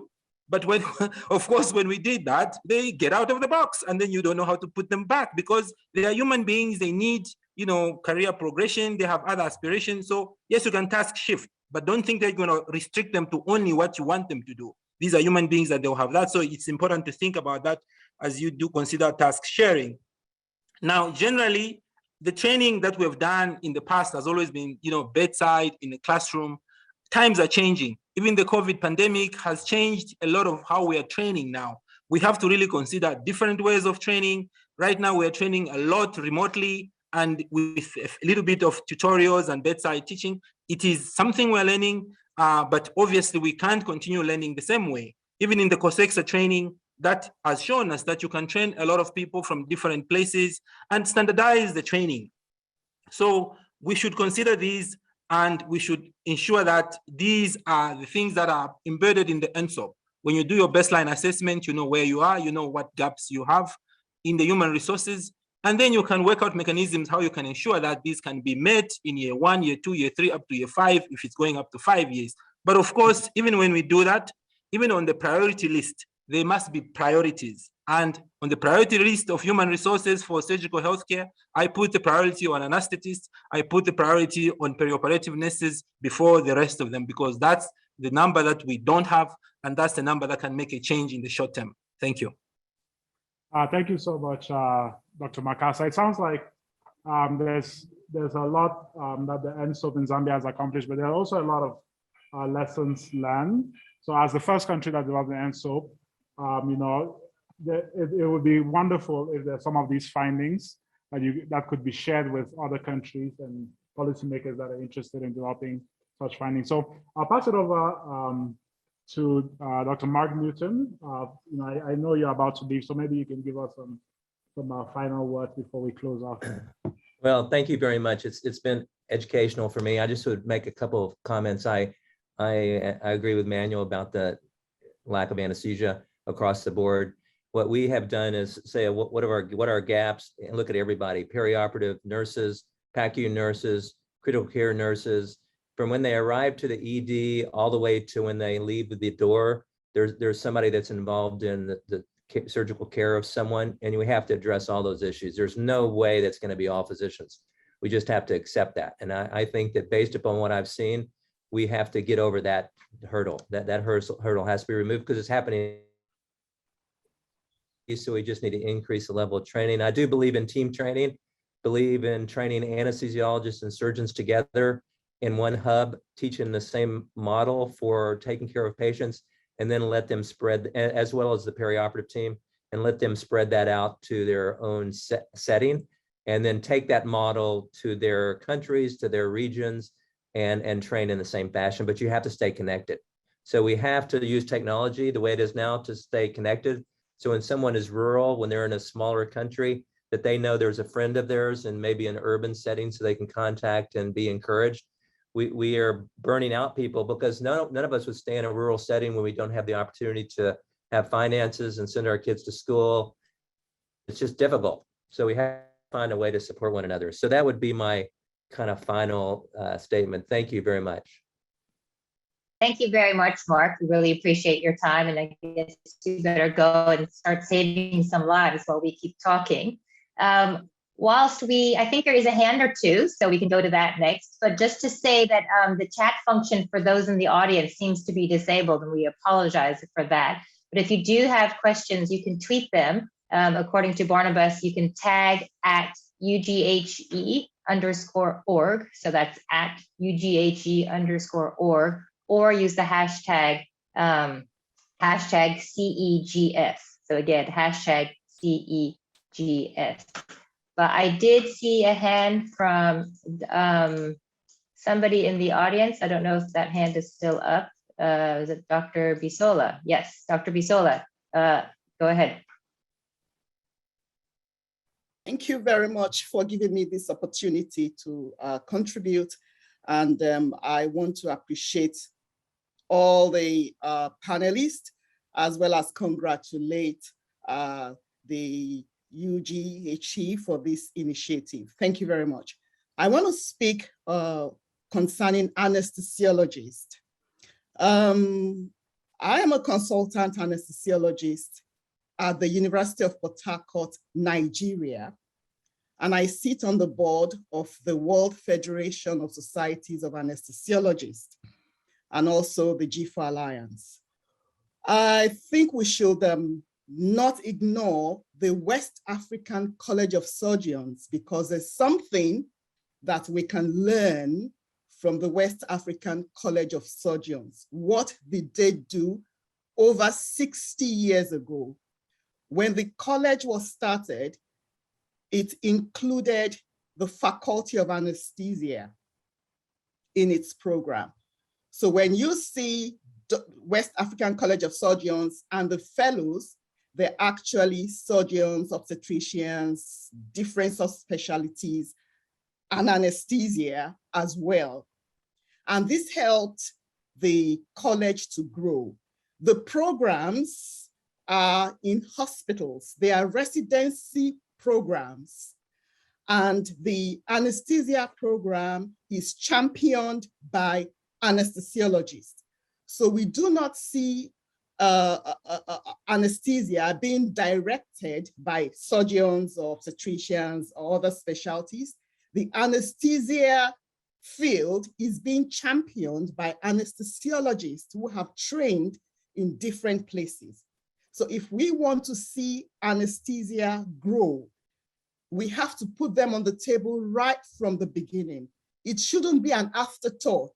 But when, of course, when we did that, they get out of the box and then you don't know how to put them back, because they are human beings, they need, you know, career progression, they have other aspirations. So yes, you can task shift, but don't think they're gonna restrict them to only what you want them to do. These are human beings that they'll have that. So it's important to think about that as you do consider task sharing. Now, generally, the training that we've done in the past has always been, you know, bedside, in the classroom. Times are changing. Even the COVID pandemic has changed a lot of how we are training now. We have to really consider different ways of training. Right now, we are training a lot remotely and with a little bit of tutorials and bedside teaching. It is something we're learning, but obviously we can't continue learning the same way. Even in the COSEXA training, that has shown us that you can train a lot of people from different places and standardize the training. So we should consider these, and we should ensure that these are the things that are embedded in the NSOP. When you do your baseline assessment, you know where you are, you know what gaps you have in the human resources, And then you can work out mechanisms how you can ensure that these can be met in year 1, year 2, year 3, up to year 5, if it's going up to 5 years. But of course, even when we do that, even on the priority list, there must be priorities. And on the priority list of human resources for surgical healthcare, I put the priority on anesthetists, I put the priority on perioperative nurses before the rest of them, because that's the number that we don't have, and that's the number that can make a change in the short term. Thank you. Thank you so much, Dr. Makasa. It sounds like there's a lot that the NSOAP in Zambia has accomplished, but there are also a lot of lessons learned. So as the first country that developed the NSOAP, you know, it would be wonderful if there's some of these findings that could be shared with other countries and policymakers that are interested in developing such findings. So I'll pass it over to Dr. Mark Newton. You know, I know you're about to leave, so maybe you can give us some final words before we close off. Well, thank you very much. It's been educational for me. I just would make a couple of comments. I agree with Manuel about the lack of anesthesia across the board. What we have done is say what are our gaps, and look at everybody: perioperative nurses, PACU nurses, critical care nurses. From when they arrive to the ED all the way to when they leave the door, there's somebody that's involved in the surgical care of someone, and we have to address all those issues. There's no way that's going to be all physicians. We just have to accept that. And I think that based upon what I've seen, we have to get over that hurdle. That hurdle has to be removed because it's happening. So we just need to increase the level of training. I do believe in team training, believe in training anesthesiologists and surgeons together in one hub, teaching the same model for taking care of patients, and then let them spread, as well as the perioperative team, and let them spread that out to their own setting, and then take that model to their countries, to their regions, and train in the same fashion. But you have to stay connected. So we have to use technology the way it is now to stay connected. So when someone is rural, when they're in a smaller country, that they know there's a friend of theirs and maybe an urban setting so they can contact and be encouraged. We are burning out people because none of us would stay in a rural setting when we don't have the opportunity to have finances and send our kids to school. It's just difficult. So we have to find a way to support one another. So that would be my kind of final statement. Thank you very much. Thank you very much, Mark. We really appreciate your time, and I guess you better go and start saving some lives while we keep talking. Whilst I think there is a hand or two, so we can go to that next, but just to say that the chat function for those in the audience seems to be disabled, and we apologize for that. But if you do have questions, you can tweet them. According to Barnabas, you can tag at UGHE_org, so that's at UGHE_org, or use the hashtag CEGS. So again, hashtag CEGS. But I did see a hand from somebody in the audience. I don't know if that hand is still up. Is it Dr. Bisola? Yes, Dr. Bisola, go ahead. Thank you very much for giving me this opportunity to contribute. And I want to appreciate all the panelists, as well as congratulate the UGHE for this initiative. Thank you very much. I want to speak concerning anesthesiologists. I am a consultant anesthesiologist at the University of Port Harcourt, Nigeria, and I sit on the board of the World Federation of Societies of Anesthesiologists and also the GIFA Alliance. I think we should not ignore the West African College of Surgeons, because there's something that we can learn from the West African College of Surgeons. What did they do over 60 years ago? When the college was started, it included the Faculty of Anesthesia in its program. So when you see the West African College of Surgeons and the fellows, they're actually surgeons, obstetricians, different subspecialties, and anesthesia as well. And this helped the college to grow. The programs are in hospitals. They are residency programs. And the anesthesia program is championed by anesthesiologists. So we do not see anesthesia being directed by surgeons or obstetricians or other specialties. The anesthesia field is being championed by anesthesiologists who have trained in different places. So if we want to see anesthesia grow, we have to put them on the table right from the beginning. It shouldn't be an afterthought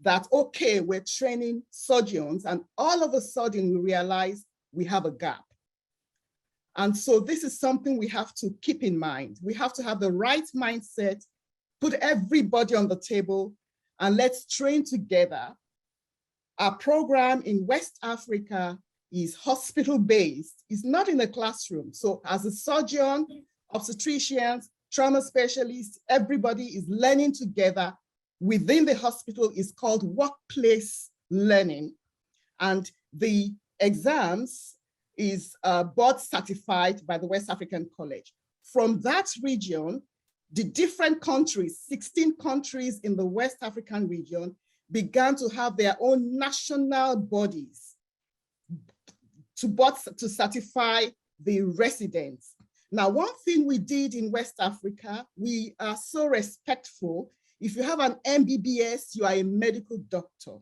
that, okay, we're training surgeons and all of a sudden we realize we have a gap. And so this is something we have to keep in mind. We have to have the right mindset, put everybody on the table, and let's train together. Our program in West Africa is hospital-based. It's not in a classroom. So as a surgeon, obstetricians, trauma specialists, everybody is learning together within the hospital. Is called workplace learning. And the exams is board certified by the West African College. From that region, the different countries, 16 countries in the West African region, began to have their own national bodies to certify the residents. Now, one thing we did in West Africa, we are so respectful. If you have an MBBS, you are a medical doctor.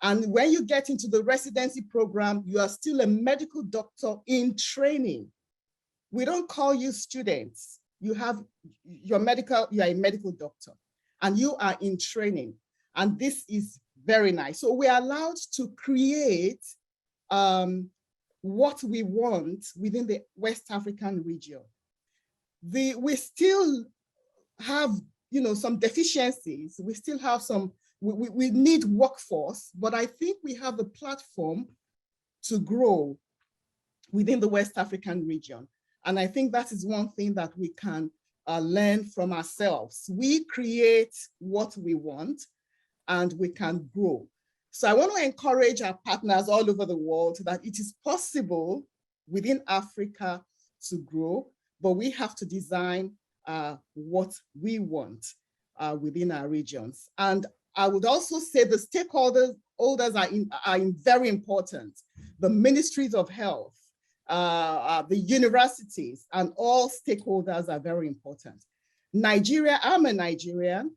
And when you get into the residency program, you are still a medical doctor in training. We don't call you students. You have your medical, you are a medical doctor and you are in training. And this is very nice. So we are allowed to create what we want within the West African region. We still have, some deficiencies. We still have some, we need workforce, but I think we have the platform to grow within the West African region. And I think that is one thing that we can learn from ourselves. We create what we want and we can grow. So I want to encourage our partners all over the world that it is possible within Africa to grow, but we have to design what we want within our regions. And I would also say the stakeholders are very important. The ministries of health, the universities, and all stakeholders are very important. Nigeria, I'm a Nigerian,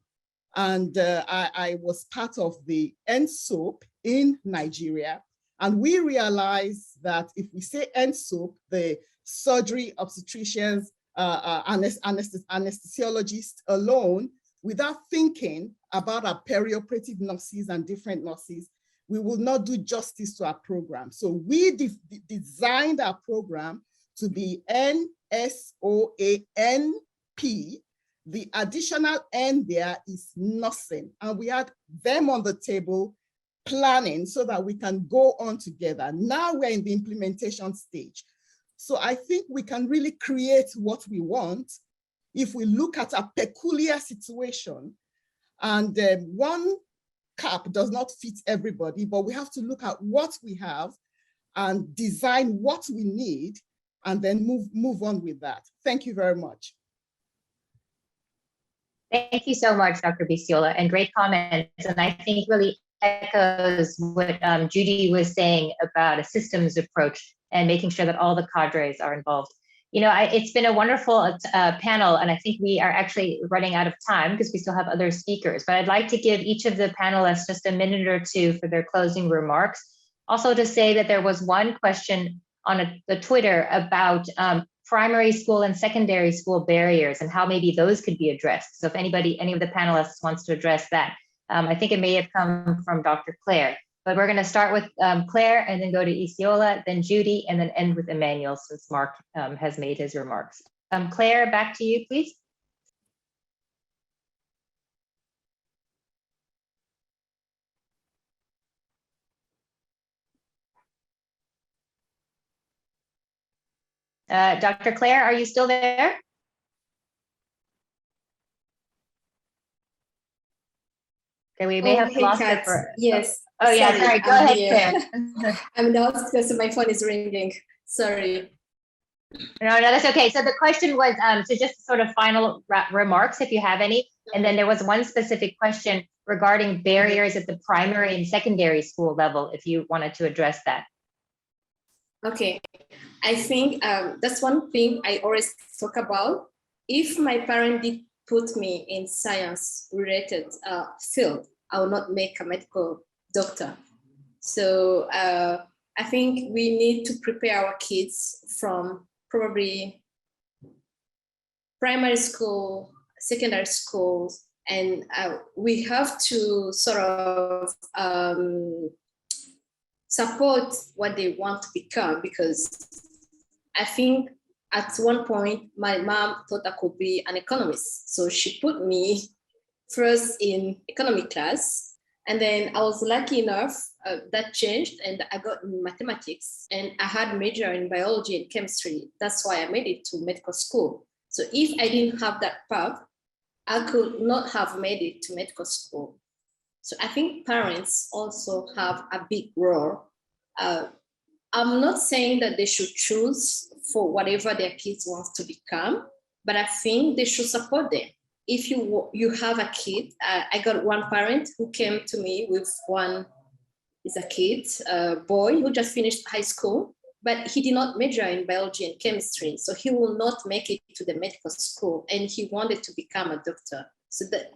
and I was part of the NSOP in Nigeria. And we realized that if we say NSOP, the surgery, obstetricians, anesthesiologists alone, without thinking about our perioperative nurses and different nurses, we will not do justice to our program. So we designed our program to be NSOANP. The additional N there is nursing. And we had them on the table planning so that we can go on together. Now we're in the implementation stage. So I think we can really create what we want if we look at a peculiar situation, and one cap does not fit everybody, but we have to look at what we have and design what we need and then move on with that. Thank you very much. Thank you so much, Dr. Bisiola, and great comments. And I think really echoes what Judy was saying about a systems approach and making sure that all the cadres are involved. It's been a wonderful panel, and I think we are actually running out of time because we still have other speakers, but I'd like to give each of the panelists just a minute or two for their closing remarks. Also to say that there was one question on the Twitter about primary school and secondary school barriers and how maybe those could be addressed. So if any of the panelists wants to address that, I think it may have come from Dr. Claire. But we're going to start with Claire and then go to Isiola, then Judy, and then end with Emmanuel since Mark has made his remarks. Claire, back to you, please. Dr. Claire, are you still there? Okay, we may have lost her for... Yes. Oh, yeah, sorry, go ahead, Claire. I'm the host, so my phone is ringing. Sorry. No, that's okay. So the question was, so just sort of final remarks, if you have any. And then there was one specific question regarding barriers at the primary and secondary school level, if you wanted to address that. Okay, I think that's one thing I always talk about. If my parent did put me in science-related field, I will not make a medical doctor. So I think we need to prepare our kids from probably primary school, secondary schools, and we have to sort of support what they want to become, because I think at one point my mom thought I could be an economist. So she put me first in economy class, and then I was lucky enough that changed and I got mathematics, and I had major in biology and chemistry. That's why I made it to medical school. So if I didn't have that path, I could not have made it to medical school. So I think parents also have a big role. I'm not saying that they should choose for whatever their kids want to become, but I think they should support them. If you have a kid, I got one parent who came to me with a boy who just finished high school, but he did not major in biology and chemistry. So he will not make it to the medical school, and he wanted to become a doctor. So that,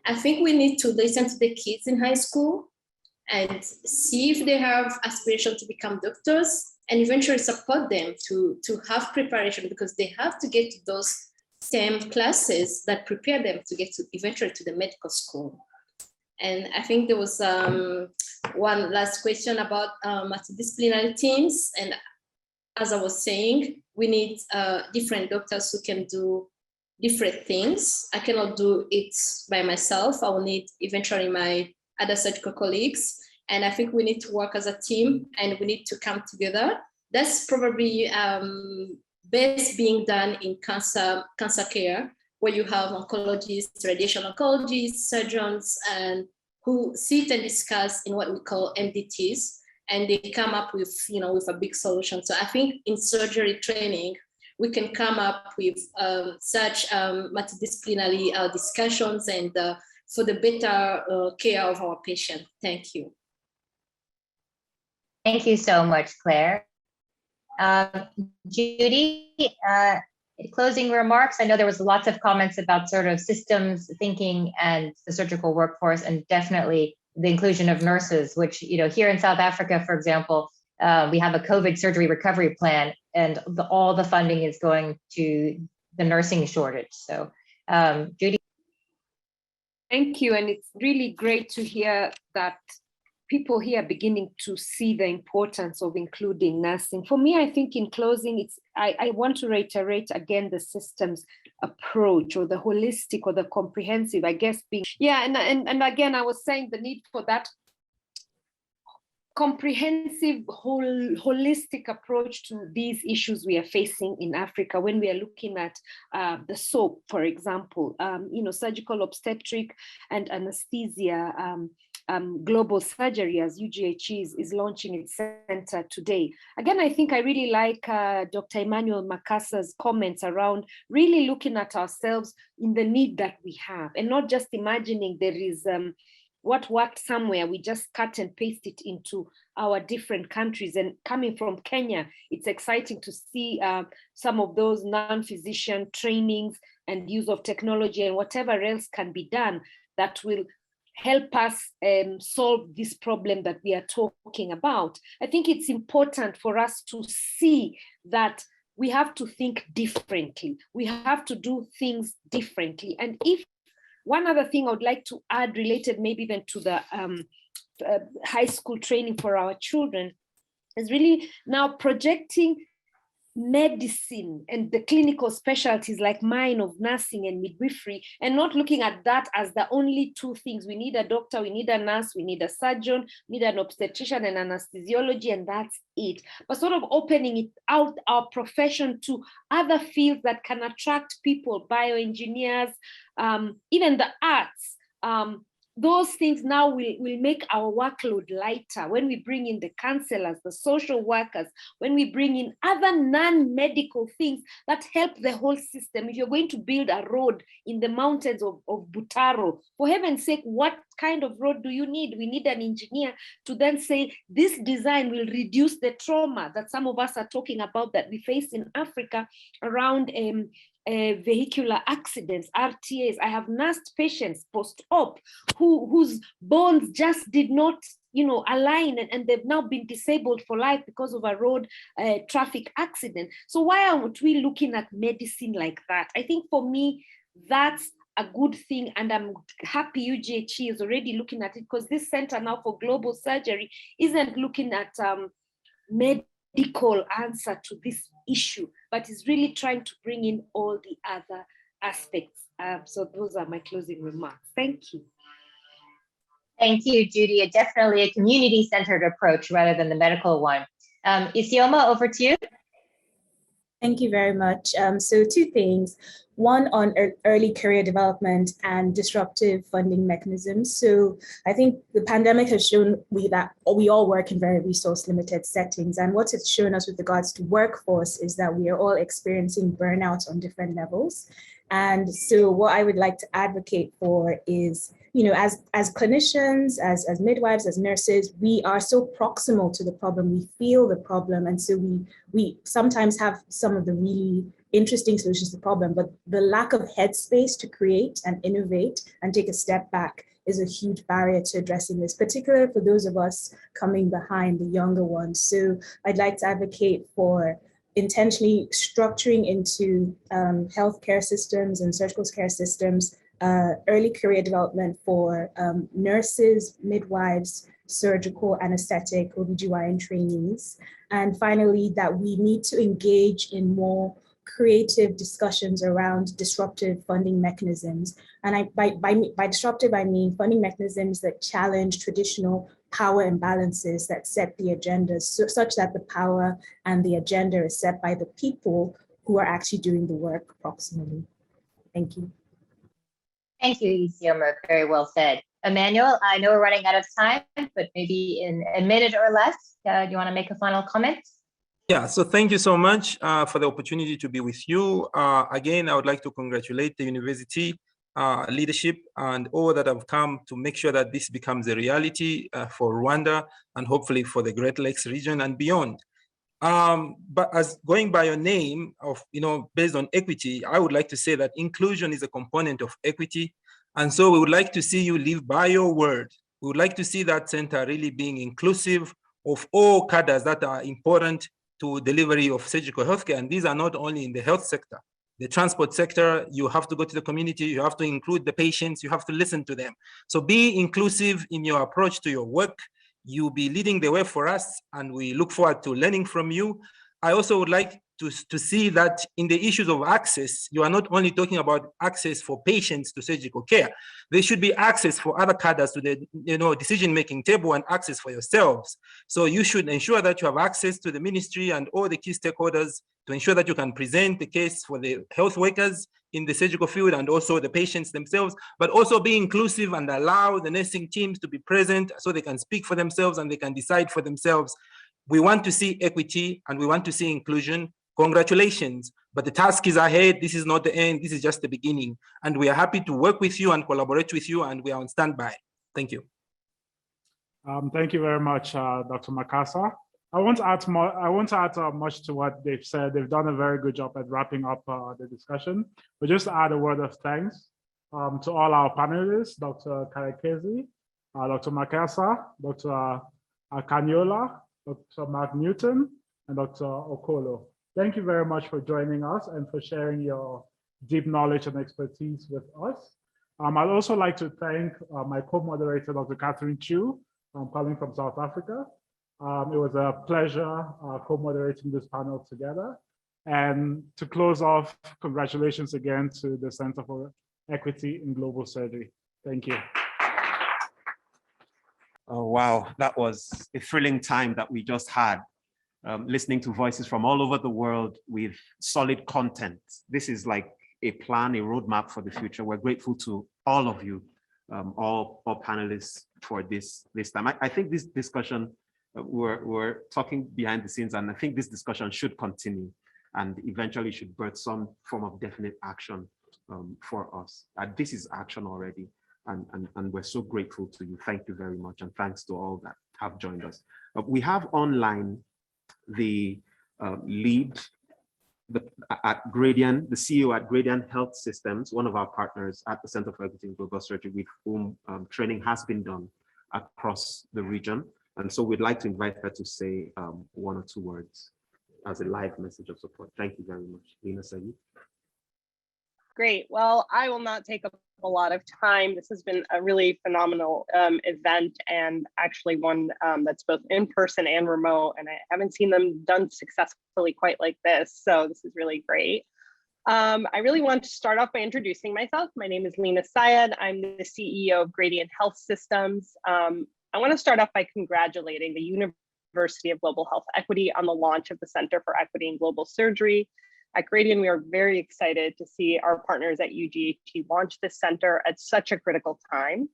I think we need to listen to the kids in high school and see if they have aspiration to become doctors, and eventually support them to have preparation, because they have to get to those same classes that prepare them to get to eventually to the medical school. And I think there was one last question about multidisciplinary teams. And as I was saying, we need different doctors who can do different things. I cannot do it by myself. I will need eventually my other surgical colleagues. And I think we need to work as a team, and we need to come together. That's probably best being done in cancer care, where you have oncologists, radiation oncologists, surgeons, and who sit and discuss in what we call MDTs, and they come up with, with a big solution. So I think in surgery training, we can come up with such multidisciplinary discussions and for the better care of our patient. Thank you. Thank you so much, Claire. Judy, closing remarks. I know there was lots of comments about sort of systems thinking and the surgical workforce, and definitely the inclusion of nurses, which, here in South Africa, for example, we have a COVID surgery recovery plan, and all the funding is going to the nursing shortage. So, Judy. Thank you. And it's really great to hear that people here are beginning to see the importance of including nursing. For me, I think in closing, I want to reiterate again the systems approach, or the holistic or the comprehensive, I guess, and again, I was saying the need for that comprehensive, holistic approach to these issues we are facing in Africa when we are looking at the SOAP, for example, surgical obstetric and anesthesia, global surgery, as UGHE is launching its center today. Again, I think I really like Dr. Emmanuel Makasa's comments around really looking at ourselves in the need that we have, and not just imagining there is what worked somewhere, we just cut and paste it into our different countries. And coming from Kenya, it's exciting to see some of those non-physician trainings and use of technology and whatever else can be done that will help us solve this problem that we are talking about. I think it's important for us to see that we have to think differently. We have to do things differently. And if one other thing I would like to add, related maybe even to the high school training for our children, is really now projecting medicine and the clinical specialties like mine of nursing and midwifery, and not looking at that as the only two things. We need a doctor, we need a nurse, we need a surgeon, we need an obstetrician and anesthesiology, and that's it. But sort of opening it out, our profession, to other fields that can attract people, bioengineers, even the arts, those things now will make our workload lighter when we bring in the counselors, the social workers, when we bring in other non-medical things that help the whole system. If you're going to build a road in the mountains of Butaro, for heaven's sake, what kind of road do you need? We need an engineer to then say, this design will reduce the trauma that some of us are talking about that we face in Africa around vehicular accidents, RTAs. I have nursed patients post-op whose bones just did not, align, and they've now been disabled for life because of a road traffic accident. So why aren't we looking at medicine like that? I think for me, that's a good thing, and I'm happy UGHE is already looking at it, because this Center now for Global Surgery isn't looking at medical answer to this issue, but is really trying to bring in all the other aspects. So those are my closing remarks. Thank you. Thank you, Judy. Definitely a community-centered approach rather than the medical one. Isioma, over to you. Thank you very much. So two things. One on early career development and disruptive funding mechanisms. So I think the pandemic has shown that we all work in very resource limited settings. And what it's shown us with regards to workforce is that we are all experiencing burnout on different levels. And so what I would like to advocate for is, as clinicians, as midwives, as nurses, we are so proximal to the problem, we feel the problem. And so we sometimes have some of the really interesting solutions to the problem, but the lack of headspace to create and innovate and take a step back is a huge barrier to addressing this, particularly for those of us coming behind, the younger ones. So I'd like to advocate for intentionally structuring into healthcare systems and surgical care systems, early career development for nurses, midwives, surgical, anesthetic, OBGYN trainees. And finally, that we need to engage in more creative discussions around disruptive funding mechanisms. And by disruptive, I mean funding mechanisms that challenge traditional power imbalances that set the agenda, such that the power and the agenda is set by the people who are actually doing the work proximally. Thank you. Thank you, Isioma. Very well said. Emmanuel, I know we're running out of time, but maybe in a minute or less, do you want to make a final comment? Yeah, so thank you so much for the opportunity to be with you. Again, I would like to congratulate the university leadership and all that have come to make sure that this becomes a reality for Rwanda and hopefully for the Great Lakes region and beyond. But as going by your name of, based on equity, I would like to say that inclusion is a component of equity. And so we would like to see you live by your word. We would like to see that center really being inclusive of all cadres that are important to delivery of surgical healthcare. And these are not only in the health sector. The transport sector, you have to go to the community, you have to include the patients, you have to listen to them. So be inclusive in your approach to your work. You'll be leading the way for us, and we look forward to learning from you. I also would like to see that in the issues of access, you are not only talking about access for patients to surgical care. There should be access for other cadres to the decision-making table and access for yourselves. So you should ensure that you have access to the ministry and all the key stakeholders to ensure that you can present the case for the health workers in the surgical field and also the patients themselves, but also be inclusive and allow the nursing teams to be present so they can speak for themselves and they can decide for themselves. We want to see equity and we want to see inclusion. Congratulations, but the task is ahead. This is not the end, this is just the beginning. And we are happy to work with you and collaborate with you, and we are on standby. Thank you. Thank you very much, Dr. Makasa. I won't add much to what they've said. They've done a very good job at wrapping up the discussion. But just to add a word of thanks to all our panelists, Dr. Karekezi, Dr. Makasa, Dr. Kanyola, Dr. Mark Newton, and Dr. Okolo. Thank you very much for joining us and for sharing your deep knowledge and expertise with us. I'd also like to thank my co-moderator, Dr. Catherine Chu, calling from South Africa. It was a pleasure co-moderating this panel together. And to close off, congratulations again to the Center for Equity in Global Surgery. Thank you. Oh, wow, that was a thrilling time that we just had. Listening to voices from all over the world with solid content. This is like a plan, a roadmap for the future. We're grateful to all of you all panelists for this time. I think this discussion, we're talking behind the scenes, and I think this discussion should continue and eventually should birth some form of definite action for us. This is action already, and we're so grateful to you. Thank you very much, and thanks to all that have joined us. We have online the lead at Gradian, the CEO at Gradian Health Systems, one of our partners at the Center for Equity in Global Surgery, with whom training has been done across the region. And so we'd like to invite her to say 1 or 2 words as a live message of support. Thank you very much. Lina, Saeed. Great. Well, I will not take up a lot of time. This has been a really phenomenal event, and actually one that's both in person and remote, and I haven't seen them done successfully quite like this. So this is really great. I really want to start off by introducing myself. My name is Lina Syed. I'm the CEO of Gradian Health Systems. I want to start off by congratulating the University of Global Health Equity on the launch of the Center for Equity in Global Surgery. At Gradian, we are very excited to see our partners at UGHE launch this center at such a critical time.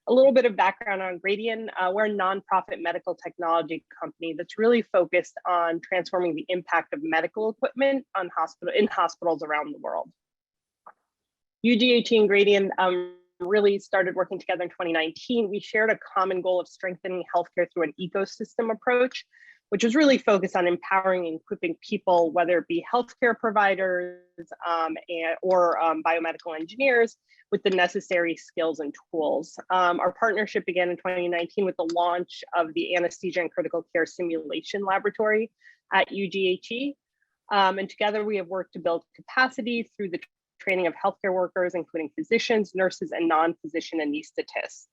A little bit of background on Gradian. We're a nonprofit medical technology company that's really focused on transforming the impact of medical equipment on hospitals around the world. UGHE and Gradian really started working together in 2019. We shared a common goal of strengthening healthcare through an ecosystem approach, which was really focused on empowering and equipping people, whether it be healthcare providers or biomedical engineers, with the necessary skills and tools. Our partnership began in 2019 with the launch of the Anesthesia and Critical Care Simulation Laboratory at UGHE. And together we have worked to build capacity through the training of healthcare workers, including physicians, nurses, and non-physician anesthetists.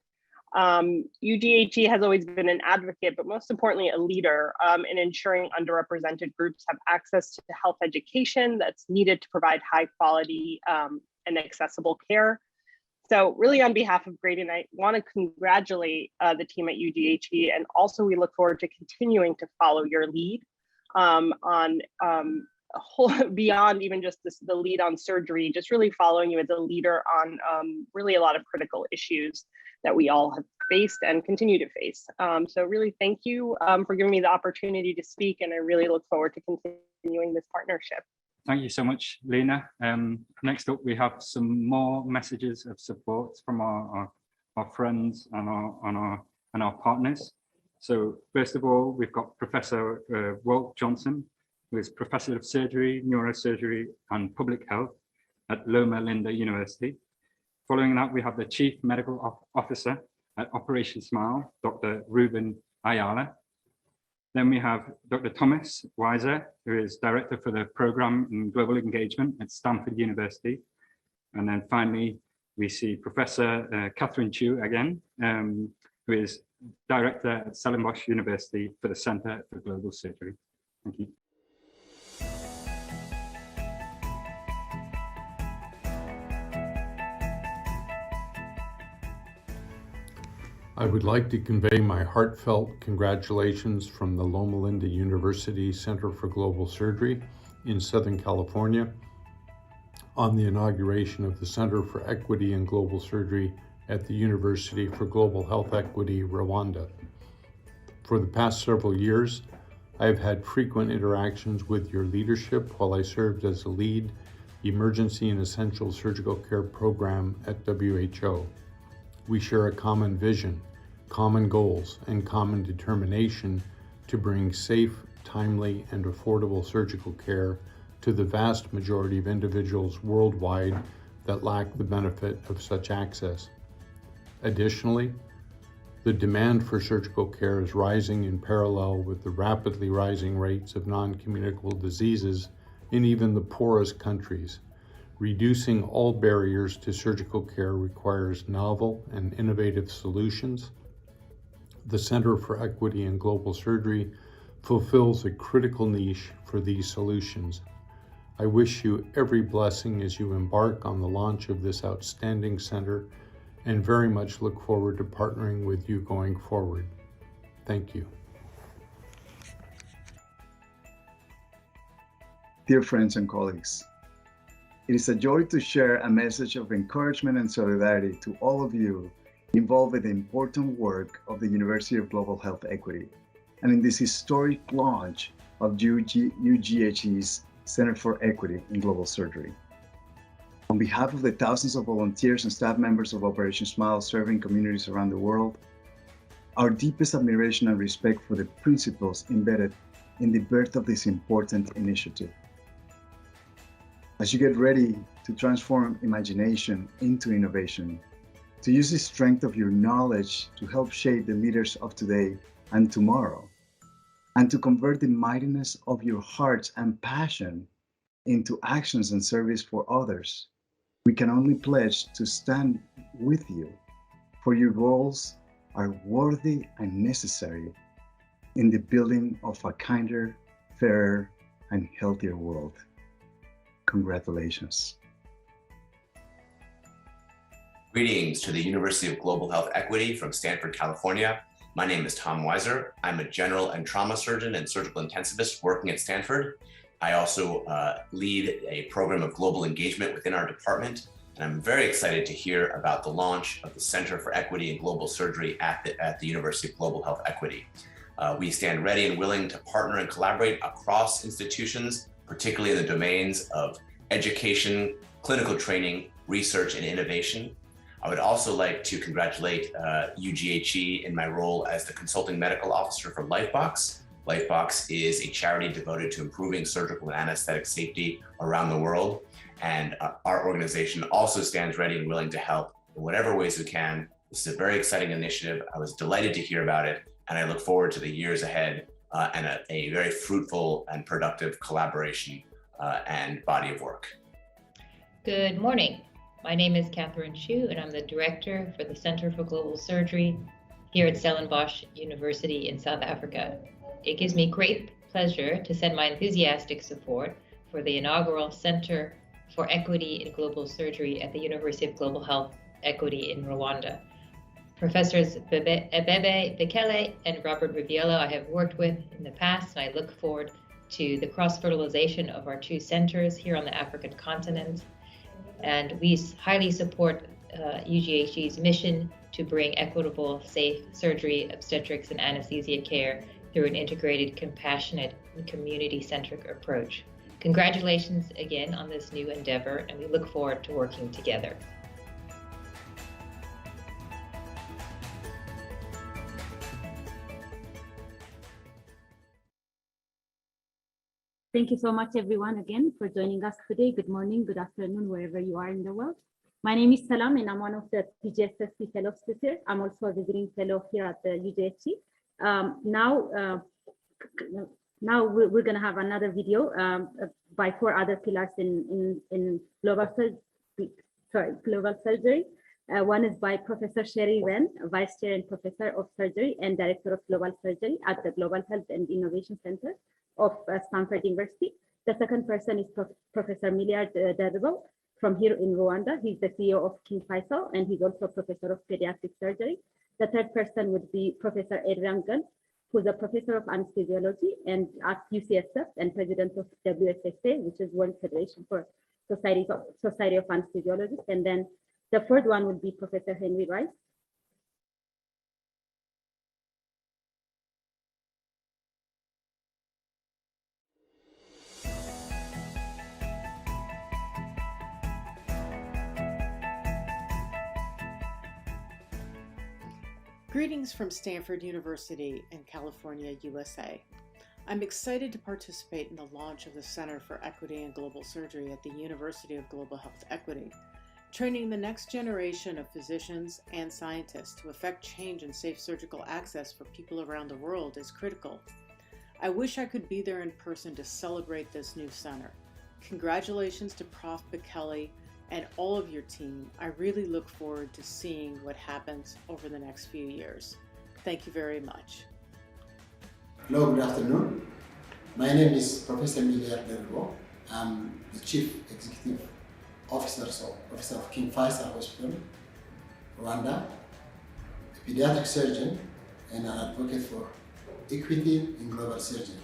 UGHE has always been an advocate, but most importantly, a leader in ensuring underrepresented groups have access to health education that's needed to provide high quality and accessible care. So really on behalf of Gradian, I want to congratulate the team at UGHE, and also we look forward to continuing to follow your lead on a whole beyond even just the lead on surgery, just really following you as a leader on really a lot of critical issues that we all have faced and continue to face. So really thank you for giving me the opportunity to speak, and I really look forward to continuing this partnership. Thank you so much, Lina. Next up, we have some more messages of support from our friends and our partners. So first of all, we've got Professor Walt Johnson, who is Professor of Surgery, Neurosurgery, and Public Health at Loma Linda University. Following that, we have the Chief Medical Officer at Operation Smile, Dr. Ruben Ayala. Then we have Dr. Thomas Weiser, who is Director for the Program in Global Engagement at Stanford University. And then finally, we see Professor Catherine Chu again, who is Director at Stellenbosch University for the Center for Global Surgery. Thank you. I would like to convey my heartfelt congratulations from the Loma Linda University Center for Global Surgery in Southern California on the inauguration of the Center for Equity in Global Surgery at the University for Global Health Equity, Rwanda. For the past several years, I have had frequent interactions with your leadership while I served as the lead Emergency and Essential Surgical Care Program at WHO. We share a common vision, common goals, and common determination to bring safe, timely, and affordable surgical care to the vast majority of individuals worldwide that lack the benefit of such access. Additionally, the demand for surgical care is rising in parallel with the rapidly rising rates of non-communicable diseases in even the poorest countries. Reducing all barriers to surgical care requires novel and innovative solutions. The Center for Equity in Global Surgery fulfills a critical niche for these solutions. I wish you every blessing as you embark on the launch of this outstanding center, and very much look forward to partnering with you going forward. Thank you. Dear friends and colleagues, it is a joy to share a message of encouragement and solidarity to all of you involved with the important work of the University of Global Health Equity and in this historic launch of UGHE's Center for Equity in Global Surgery. On behalf of the thousands of volunteers and staff members of Operation Smile serving communities around the world, our deepest admiration and respect for the principles embedded in the birth of this important initiative. As you get ready to transform imagination into innovation, to use the strength of your knowledge to help shape the leaders of today and tomorrow, and to convert the mightiness of your hearts and passion into actions and service for others, we can only pledge to stand with you, for your goals are worthy and necessary in the building of a kinder, fairer, and healthier world. Congratulations. Greetings to the University of Global Health Equity from Stanford, California. My name is Tom Weiser. I'm a general and trauma surgeon and surgical intensivist working at Stanford. I also lead a program of global engagement within our department, and I'm very excited to hear about the launch of the Center for Equity in Global Surgery at the University of Global Health Equity. We stand ready and willing to partner and collaborate across institutions, particularly in the domains of education, clinical training, research, and innovation. I would also like to congratulate UGHE in my role as the Consulting Medical Officer for Lifebox. Lifebox is a charity devoted to improving surgical and anesthetic safety around the world. And our organization also stands ready and willing to help in whatever ways we can. This is a very exciting initiative. I was delighted to hear about it, and I look forward to the years ahead and a very fruitful and productive collaboration and body of work. Good morning. My name is Catherine Chu, and I'm the Director for the Center for Global Surgery here at Stellenbosch University in South Africa. It gives me great pleasure to send my enthusiastic support for the inaugural Center for Equity in Global Surgery at the University of Global Health Equity in Rwanda. Professors Abebe Bekele and Robert Riviello I have worked with in the past, and I look forward to the cross-fertilization of our two centers here on the African continent. And we highly support UGHE's mission to bring equitable, safe surgery, obstetrics, and anesthesia care through an integrated, compassionate, and community-centric approach. Congratulations again on this new endeavor, and we look forward to working together. Thank you so much, everyone, again, for joining us today. Good morning, good afternoon, wherever you are in the world. My name is Salam, and I'm one of the PGSSP fellows here. I'm also a visiting fellow here at the UGHE. Now we're going to have another video by four other pillars in global surgery. One is by Professor Sherry Wen, Vice Chair and Professor of Surgery and Director of Global Surgery at the Global Health and Innovation Center of Stanford University. The second person is Professor Miliard Dadebo from here in Rwanda. He's the CEO of King Faisal, and he's also a professor of pediatric surgery. The third person would be Professor Adrian Gunn, who's a professor of anesthesiology and at UCSF and president of WSSA, which is World Federation for Society of Anesthesiologists. And then the fourth one would be Professor Henry Rice. Greetings from Stanford University in California, USA. I'm excited to participate in the launch of the Center for Equity in Global Surgery at the University of Global Health Equity. Training the next generation of physicians and scientists to effect change in safe surgical access for people around the world is critical. I wish I could be there in person to celebrate this new center. Congratulations to Prof. Bekele and all of your team. I really look forward to seeing what happens over the next few years. Thank you very much. Hello, good afternoon. My name is Professor Miliard Dadebo. I'm the Chief Executive Officer of King Faisal Hospital, Rwanda, a pediatric surgeon, and an advocate for equity in global surgery.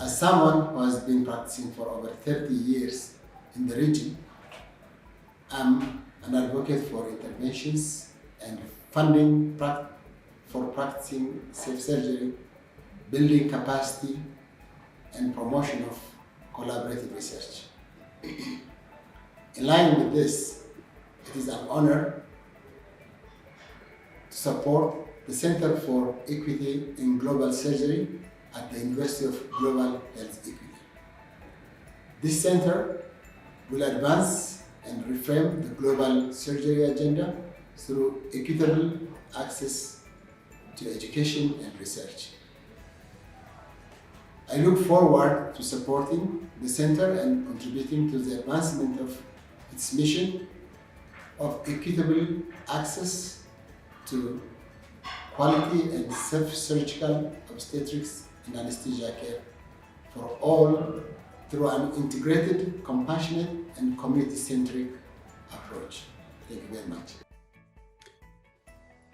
As someone who has been practicing for over 30 years in the region, I'm an advocate for interventions and funding for practicing safe surgery, building capacity, and promotion of collaborative research. In line with this, it is an honor to support the Center for Equity in Global Surgery at the University of Global Health Equity. This center will advance and reframe the global surgery agenda through equitable access to education and research. I look forward to supporting the center and contributing to the advancement of its mission of equitable access to quality and safe surgical obstetrics and anesthesia care for all through an integrated, compassionate, and community-centric approach. Thank you very much.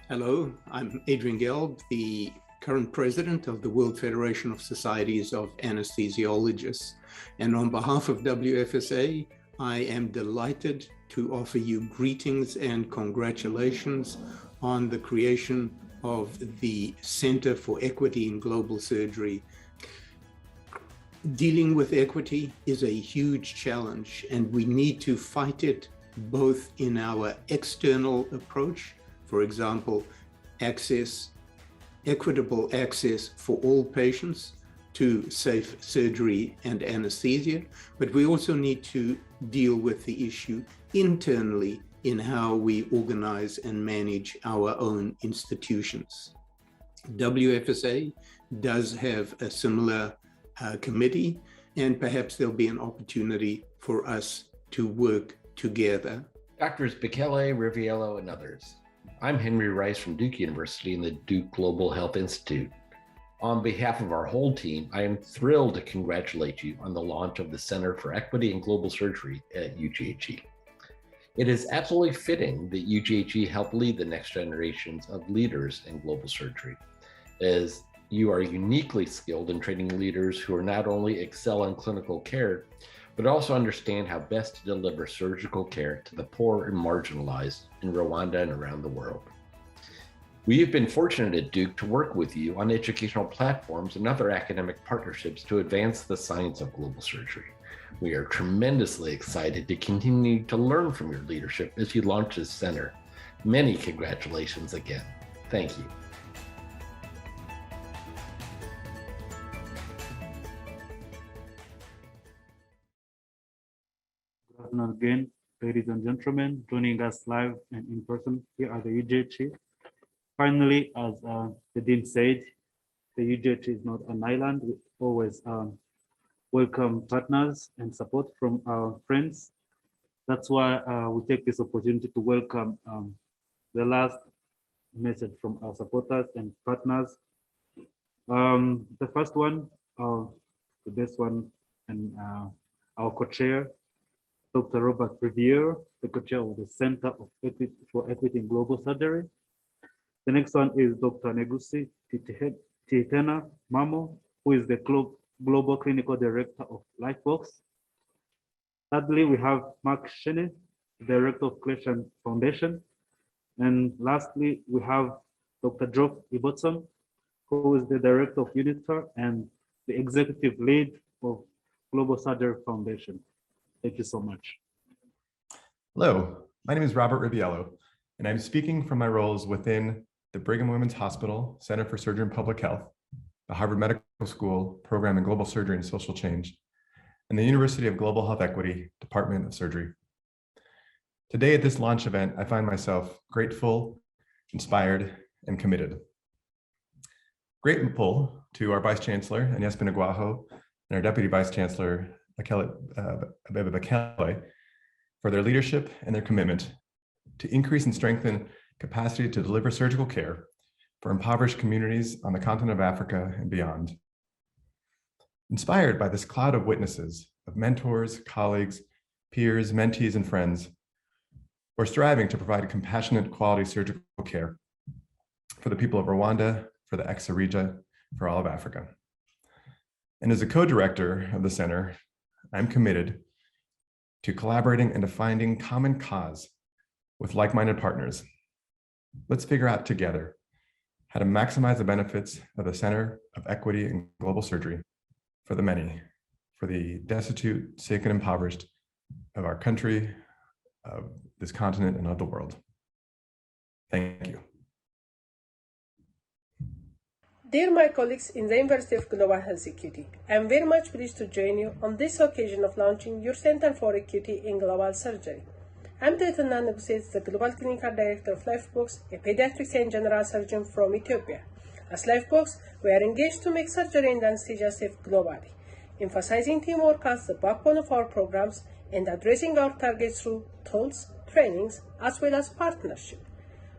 Hello, I'm Adrian Gelb, the current president of the World Federation of Societies of Anesthesiologists. And on behalf of WFSA, I am delighted to offer you greetings and congratulations on the creation of the Center for Equity in Global Surgery. Dealing with equity is a huge challenge, and we need to fight it both in our external approach, for example, equitable access for all patients to safe surgery and anesthesia, but we also need to deal with the issue internally in how we organize and manage our own institutions. WFSA does have a similar committee, and perhaps there'll be an opportunity for us to work together. Doctors Bekele, Riviello, and others. I'm Henry Rice from Duke University and the Duke Global Health Institute. On behalf of our whole team, I am thrilled to congratulate you on the launch of the Center for Equity in Global Surgery at UGHE. It is absolutely fitting that UGHE help lead the next generations of leaders in global surgery, as you are uniquely skilled in training leaders who are not only excel in clinical care, but also understand how best to deliver surgical care to the poor and marginalized in Rwanda and around the world. We have been fortunate at Duke to work with you on educational platforms and other academic partnerships to advance the science of global surgery. We are tremendously excited to continue to learn from your leadership as you launch this center. Many congratulations again. Thank you. Good afternoon again, ladies and gentlemen, joining us live and in person here at the UGHE. Finally, as the Dean said, the UGHE is not an island. We always welcome partners and support from our friends. That's why we take this opportunity to welcome the last message from our supporters and partners. The first one, the best one, and our co-chair, Dr. Robert Riviello, the co-chair of the Center for Equity in Global Surgery. The next one is Dr. Negusi Tietena Mamo, who is the Global Clinical Director of Lifebox. Thirdly, we have Mark Shene, Director of Cleveland Foundation. And lastly, we have Dr. Geoff Ibbotson, who is the Director of UNITAR and the Executive Lead of Global Surgery Foundation. Thank you so much. Hello, my name is Robert Riviello, and I'm speaking from my roles within the Brigham Women's Hospital Center for Surgery and Public Health, the Harvard Medical School Program in Global Surgery and Social Change, and the University of Global Health Equity Department of Surgery. Today at this launch event, I find myself grateful, inspired, and committed. Grateful to our Vice Chancellor, Agnes Binagwaho, and our Deputy Vice Chancellor, Abebe Bekele, for their leadership and their commitment to increase and strengthen capacity to deliver surgical care for impoverished communities on the continent of Africa and beyond. Inspired by this cloud of witnesses, of mentors, colleagues, peers, mentees, and friends, we're striving to provide compassionate, quality surgical care for the people of Rwanda, for the ex-Arija, for all of Africa. And as a co-director of the center, I'm committed to collaborating and to finding common cause with like-minded partners let's figure out together how to maximize the benefits of the Center of Equity and Global Surgery for the many, for the destitute, sick, and impoverished of our country, of this continent, and of the world. Thank you. Dear my colleagues in the University of Global Health Equity, I am very much pleased to join you on this occasion of launching your Center for Equity in Global Surgery. I am Dr. Nanaguset, the Global Clinical Director of Lifebox, a pediatrics and general surgeon from Ethiopia. As Lifebox, we are engaged to make surgery and anesthesia safe globally, emphasizing teamwork as the backbone of our programs and addressing our targets through tools, trainings, as well as partnership.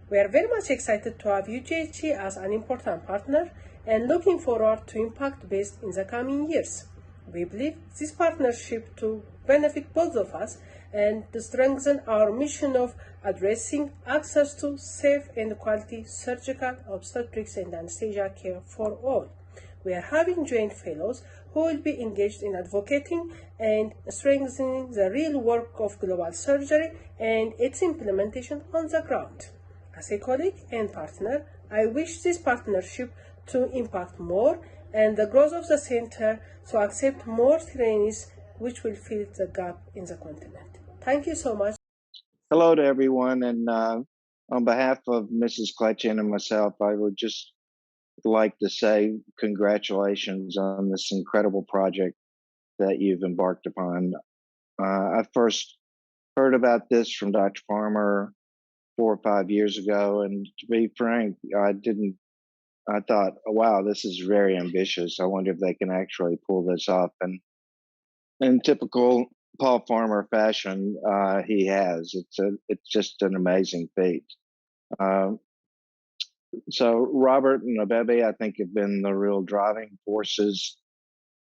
We are very much excited to have UGHE as an important partner and looking forward to impact based in the coming years. We believe this partnership to benefit both of us and to strengthen our mission of addressing access to safe and quality surgical, obstetrics, and anesthesia care for all. We are having joint fellows who will be engaged in advocating and strengthening the real work of global surgery and its implementation on the ground. As a colleague and partner, I wish this partnership to impact more and the growth of the center to accept more trainees, which will fill the gap in the continent. Thank you so much. Hello to everyone, and on behalf of Mrs. Kletchen and myself, I would just like to say congratulations on this incredible project that you've embarked upon. I first heard about this from Dr. Farmer 4 or 5 years ago, and to be frank, I thought, oh, wow, this is very ambitious. I wonder if they can actually pull this off. And in typical Paul Farmer fashion, he has. It's just an amazing feat. So Robert and Abebe, I think, have been the real driving forces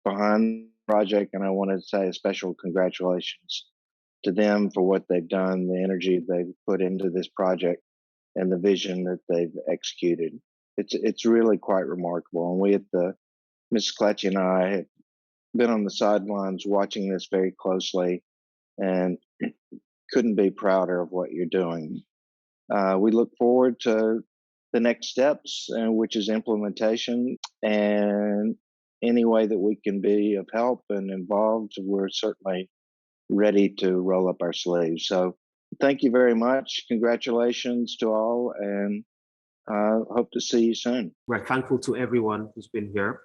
behind the project, and I want to say a special congratulations to them for what they've done, the energy they've put into this project, and the vision that they've executed. It's really quite remarkable. And we at the Ms. Kletch and I have been on the sidelines watching this very closely, and couldn't be prouder of what you're doing. We look forward to the next steps, which is implementation, and any way that we can be of help and involved, we're certainly ready to roll up our sleeves. So thank you very much. Congratulations to all, and hope to see you soon. We're thankful to everyone who's been here.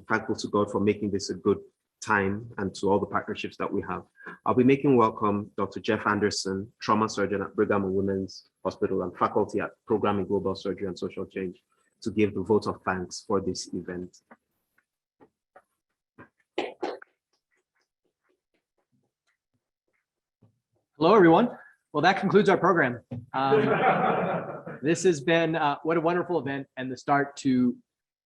Thankful to God for making this a good time, and to all the partnerships that we have. I'll be making welcome Dr. Jeff Anderson, trauma surgeon at Brigham and Women's Hospital and faculty at Program in Global Surgery and Social Change, to give the vote of thanks for this event. Hello, everyone. Well, that concludes our program. This has been what a wonderful event and the start to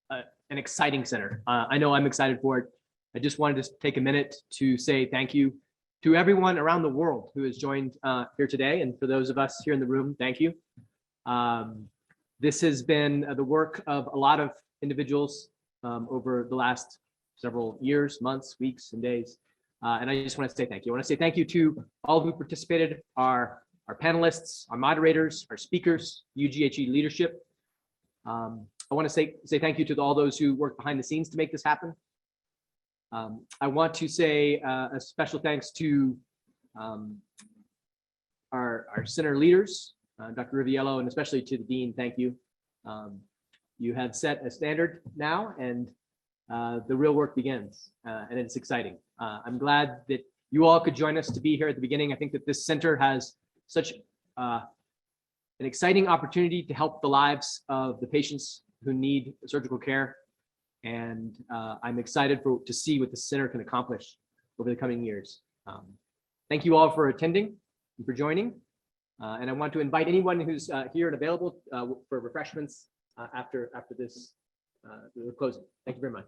an exciting center. I know I'm excited for it. I just wanted to take a minute to say thank you to everyone around the world who has joined here today. And for those of us here in the room, thank you. This has been the work of a lot of individuals over the last several years, months, weeks, and days. And I just want to say thank you. I want to say thank you to all who participated, our panelists, our moderators, our speakers, UGHE leadership. I want to say thank you to all those who worked behind the scenes to make this happen. I want to say a special thanks to our center leaders, Dr. Riviello, and especially to the Dean. Thank you. You have set a standard now, and the real work begins, and it's exciting. I'm glad that you all could join us to be here at the beginning. I think that this center has such an exciting opportunity to help the lives of the patients who need surgical care. And I'm excited to see what the center can accomplish over the coming years. Thank you all for attending and for joining. And I want to invite anyone who's here and available for refreshments after this closing. Thank you very much.